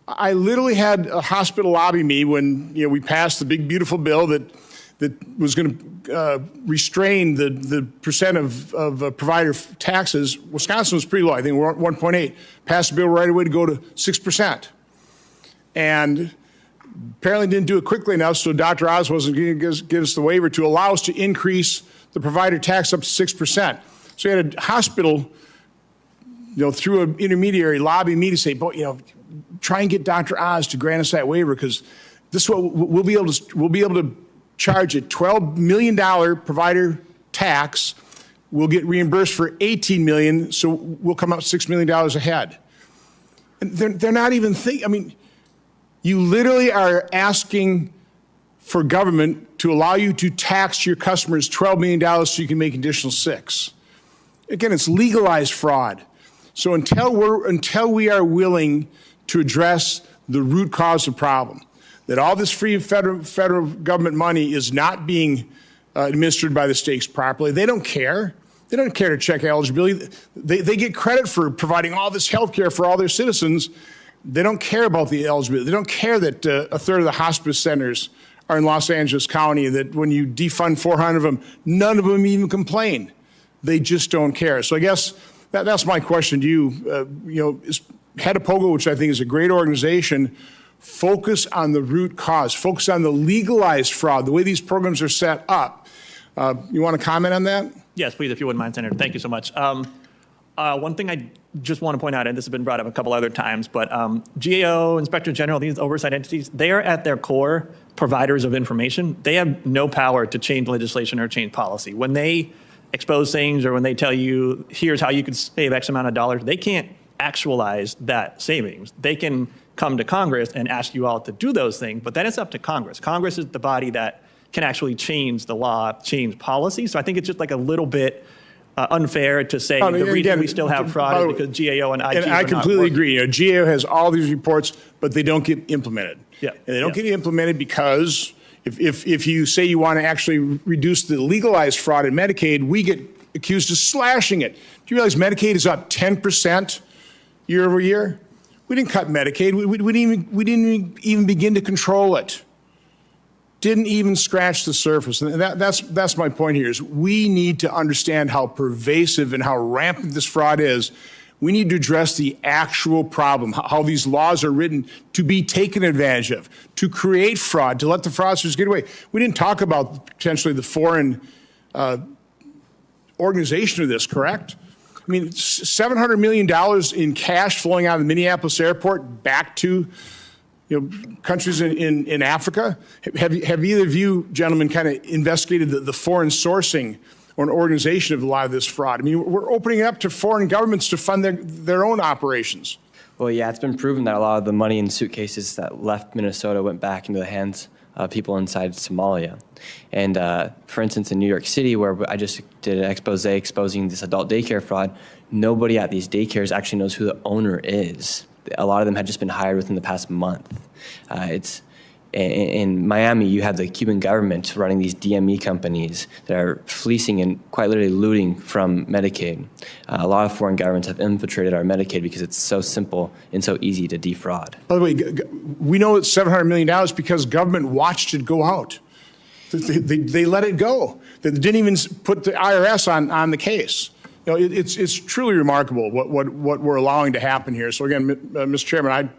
I literally had a hospital lobby me when we passed the big, beautiful bill that was going to restrain the percent of provider taxes. Wisconsin was pretty low. I think we're at 1.8. Passed the bill right away to go to 6%. And apparently didn't do it quickly enough, so Dr. Oz wasn't going to give us the waiver to allow us to increase the provider tax up to 6%. So you had a hospital, through an intermediary lobby me to say, try and get Dr. Oz to grant us that waiver, because this is what we'll be able to charge a $12 million provider tax we'll get reimbursed for $18 million, so we'll come out $6 million ahead. And they're not even thinking. I mean, you literally are asking for government to allow you to tax your customers $12 million so you can make additional $6. Again, it's legalized fraud. So until we are willing to address the root cause of the problem, that all this free federal government money is not being administered by the states properly, they don't care. They don't care to check eligibility. They get credit for providing all this health care for all their citizens. They don't care about the eligibility. They don't care that a third of the hospice centers are in Los Angeles County, that when you defund 400 of them, none of them even complain. They just don't care. So I guess that's my question to you. Is Head of POGO, which I think is a great organization, focus on the root cause, focus on the legalized fraud, the way these programs are set up. You want to comment on that? Yes, please, if you wouldn't mind, Senator. Thank you so much. One thing I just want to point out, and this has been brought up a couple other times, but GAO, Inspector General, these oversight entities, they are at their core providers of information. They have no power to change legislation or change policy. When they expose things or when they tell you, here's how you could save X amount of dollars, they can't actualize that savings. They can come to Congress and ask you all to do those things, but then it's up to Congress. Congress is the body that can actually change the law, change policy. So I think it's just like a little bit unfair to say the reason we still have fraud is because GAO and IG and I completely agree. GAO has all these reports, but they don't get implemented. Yeah. And they don't get implemented because if you say you want to actually reduce the legalized fraud in Medicaid, we get accused of slashing it. Do you realize Medicaid is up 10% year over year? We didn't cut Medicaid. We didn't even begin to control it. Didn't even scratch the surface. And that's my point here is we need to understand how pervasive and how rampant this fraud is. We need to address the actual problem, how these laws are written to be taken advantage of, to create fraud, to let the fraudsters get away. We didn't talk about potentially the foreign organization of this, correct? I mean, $700 million in cash flowing out of the Minneapolis airport back to countries in Africa. Have either of you gentlemen kind of investigated the foreign sourcing or an organization of a lot of this fraud? I mean, we're opening it up to foreign governments to fund their own operations. Well, yeah, it's been proven that a lot of the money in suitcases that left Minnesota went back into the hands of people inside Somalia. And for instance, in New York City, where I just did an expose exposing this adult daycare fraud, nobody at these daycares actually knows who the owner is. A lot of them had just been hired within the past month. In Miami, you have the Cuban government running these DME companies that are fleecing and quite literally looting from Medicaid. A lot of foreign governments have infiltrated our Medicaid because it's so simple and so easy to defraud. By the way, we know it's $700 million because government watched it go out. They let it go. They didn't even put the IRS on the case. It's truly remarkable what we're allowing to happen here. So again, Mr. Chairman,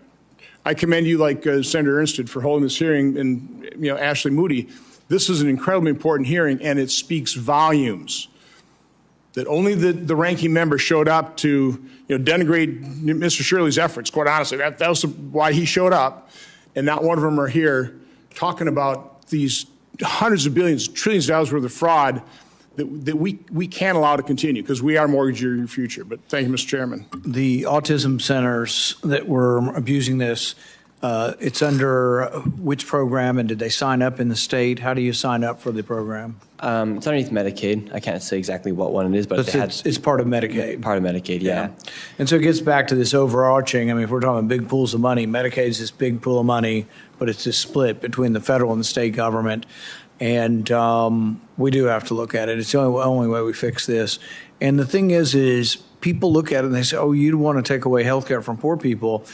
I commend you, like Senator Reinstates, for holding this hearing, and Ashley Moody. This is an incredibly important hearing, and it speaks volumes that only the ranking member showed up to denigrate Mr. Shirley's efforts. Quite honestly, that was why he showed up, and not one of them are here talking about these hundreds of billions, trillions of dollars worth of fraud that we can't allow to continue because we are mortgaging your future. But thank you, Mr. Chairman. The autism centers that were abusing this, it's under which program, and did they sign up in the state? How do you sign up for the program? It's underneath Medicaid. I can't say exactly what one it is, but it's part of Medicaid. Part of Medicaid, yeah. And so it gets back to this overarching, I mean, if we're talking big pools of money, Medicaid's this big pool of money, but it's this split between the federal and the state government. And we do have to look at it. It's the only way we fix this. And the thing is people look at it and they say, oh, you want to take away health care from poor people.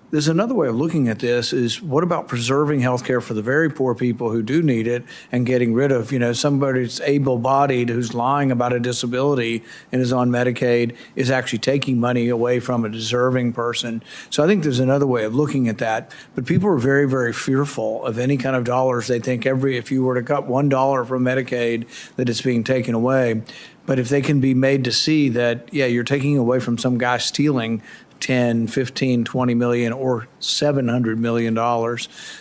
There's another way of looking at this is what about preserving health care for the very poor people who do need it and getting rid of, somebody that's able-bodied who's lying about a disability and is on Medicaid is actually taking money away from a deserving person. So I think there's another way of looking at that. But people are very, very fearful of any kind of dollars. They think if you were to cut $1 from Medicaid, that it's being taken away. But if they can be made to see that, yeah, you're taking away from some guy stealing 10, 15, 20 million, or $700 million.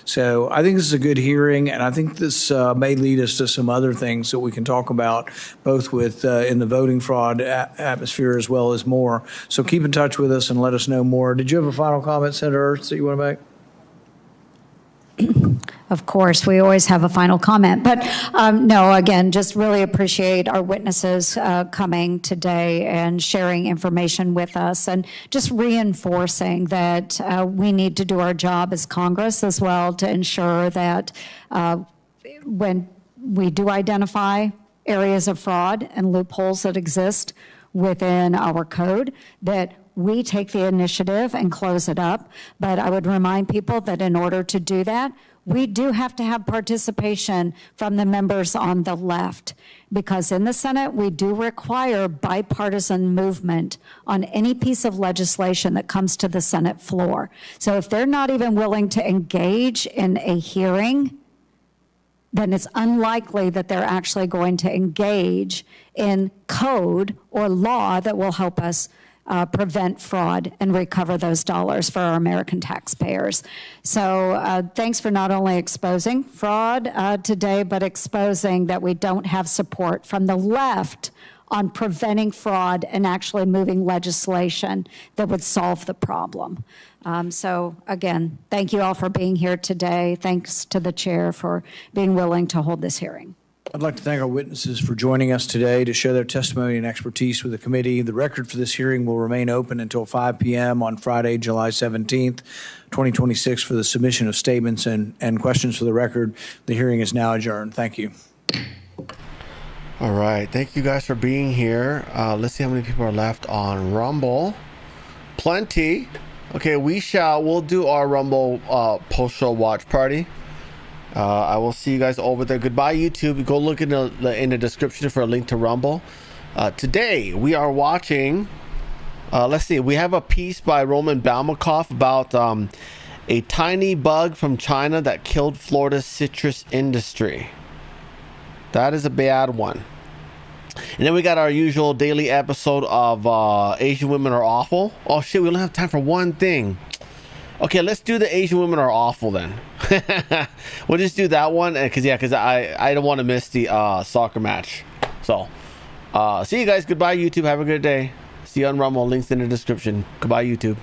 So I think this is a good hearing, and I think this may lead us to some other things that we can talk about, both with in the voting fraud atmosphere as well as more. So keep in touch with us and let us know more. Did you have a final comment, Senator Ertz, that you want to make? Of course, we always have a final comment. But no, again, just really appreciate our witnesses coming today and sharing information with us and just reinforcing that we need to do our job as Congress as well to ensure that when we do identify areas of fraud and loopholes that exist within our code, that we take the initiative and close it up. But I would remind people that in order to do that, we do have to have participation from the members on the left, because in the Senate, we do require bipartisan movement on any piece of legislation that comes to the Senate floor. So if they're not even willing to engage in a hearing, then it's unlikely that they're actually going to engage in code or law that will help us prevent fraud and recover those dollars for our American taxpayers. So thanks for not only exposing fraud today, but exposing that we don't have support from the left on preventing fraud and actually moving legislation that would solve the problem. So again, thank you all for being here today. Thanks to the chair for being willing to hold this hearing. I'd like to thank our witnesses for joining us today to share their testimony and expertise with the committee. The record for this hearing will remain open until 5 p.m. on Friday, July 17th, 2026 for the submission of statements and questions for the record. The hearing is now adjourned. Thank you. All right. Thank you guys for being here. Let's see how many people are left on Rumble. Plenty. Okay, we'll do our Rumble post-show watch party. I will see you guys over there. Goodbye, YouTube. Go look in the description for a link to Rumble. Today, we are watching, let's see, we have a piece by Roman Balmakoff about a tiny bug from China that killed Florida's citrus industry. That is a bad one. And then we got our usual daily episode of Asian Women Are Awful. Oh, shit, we only have time for one thing. Okay, let's do the Asian Women Are Awful then. We'll just do that one because I don't want to miss the soccer match. So, see you guys. Goodbye, YouTube. Have a good day. See you on Rumble. Links in the description. Goodbye, YouTube.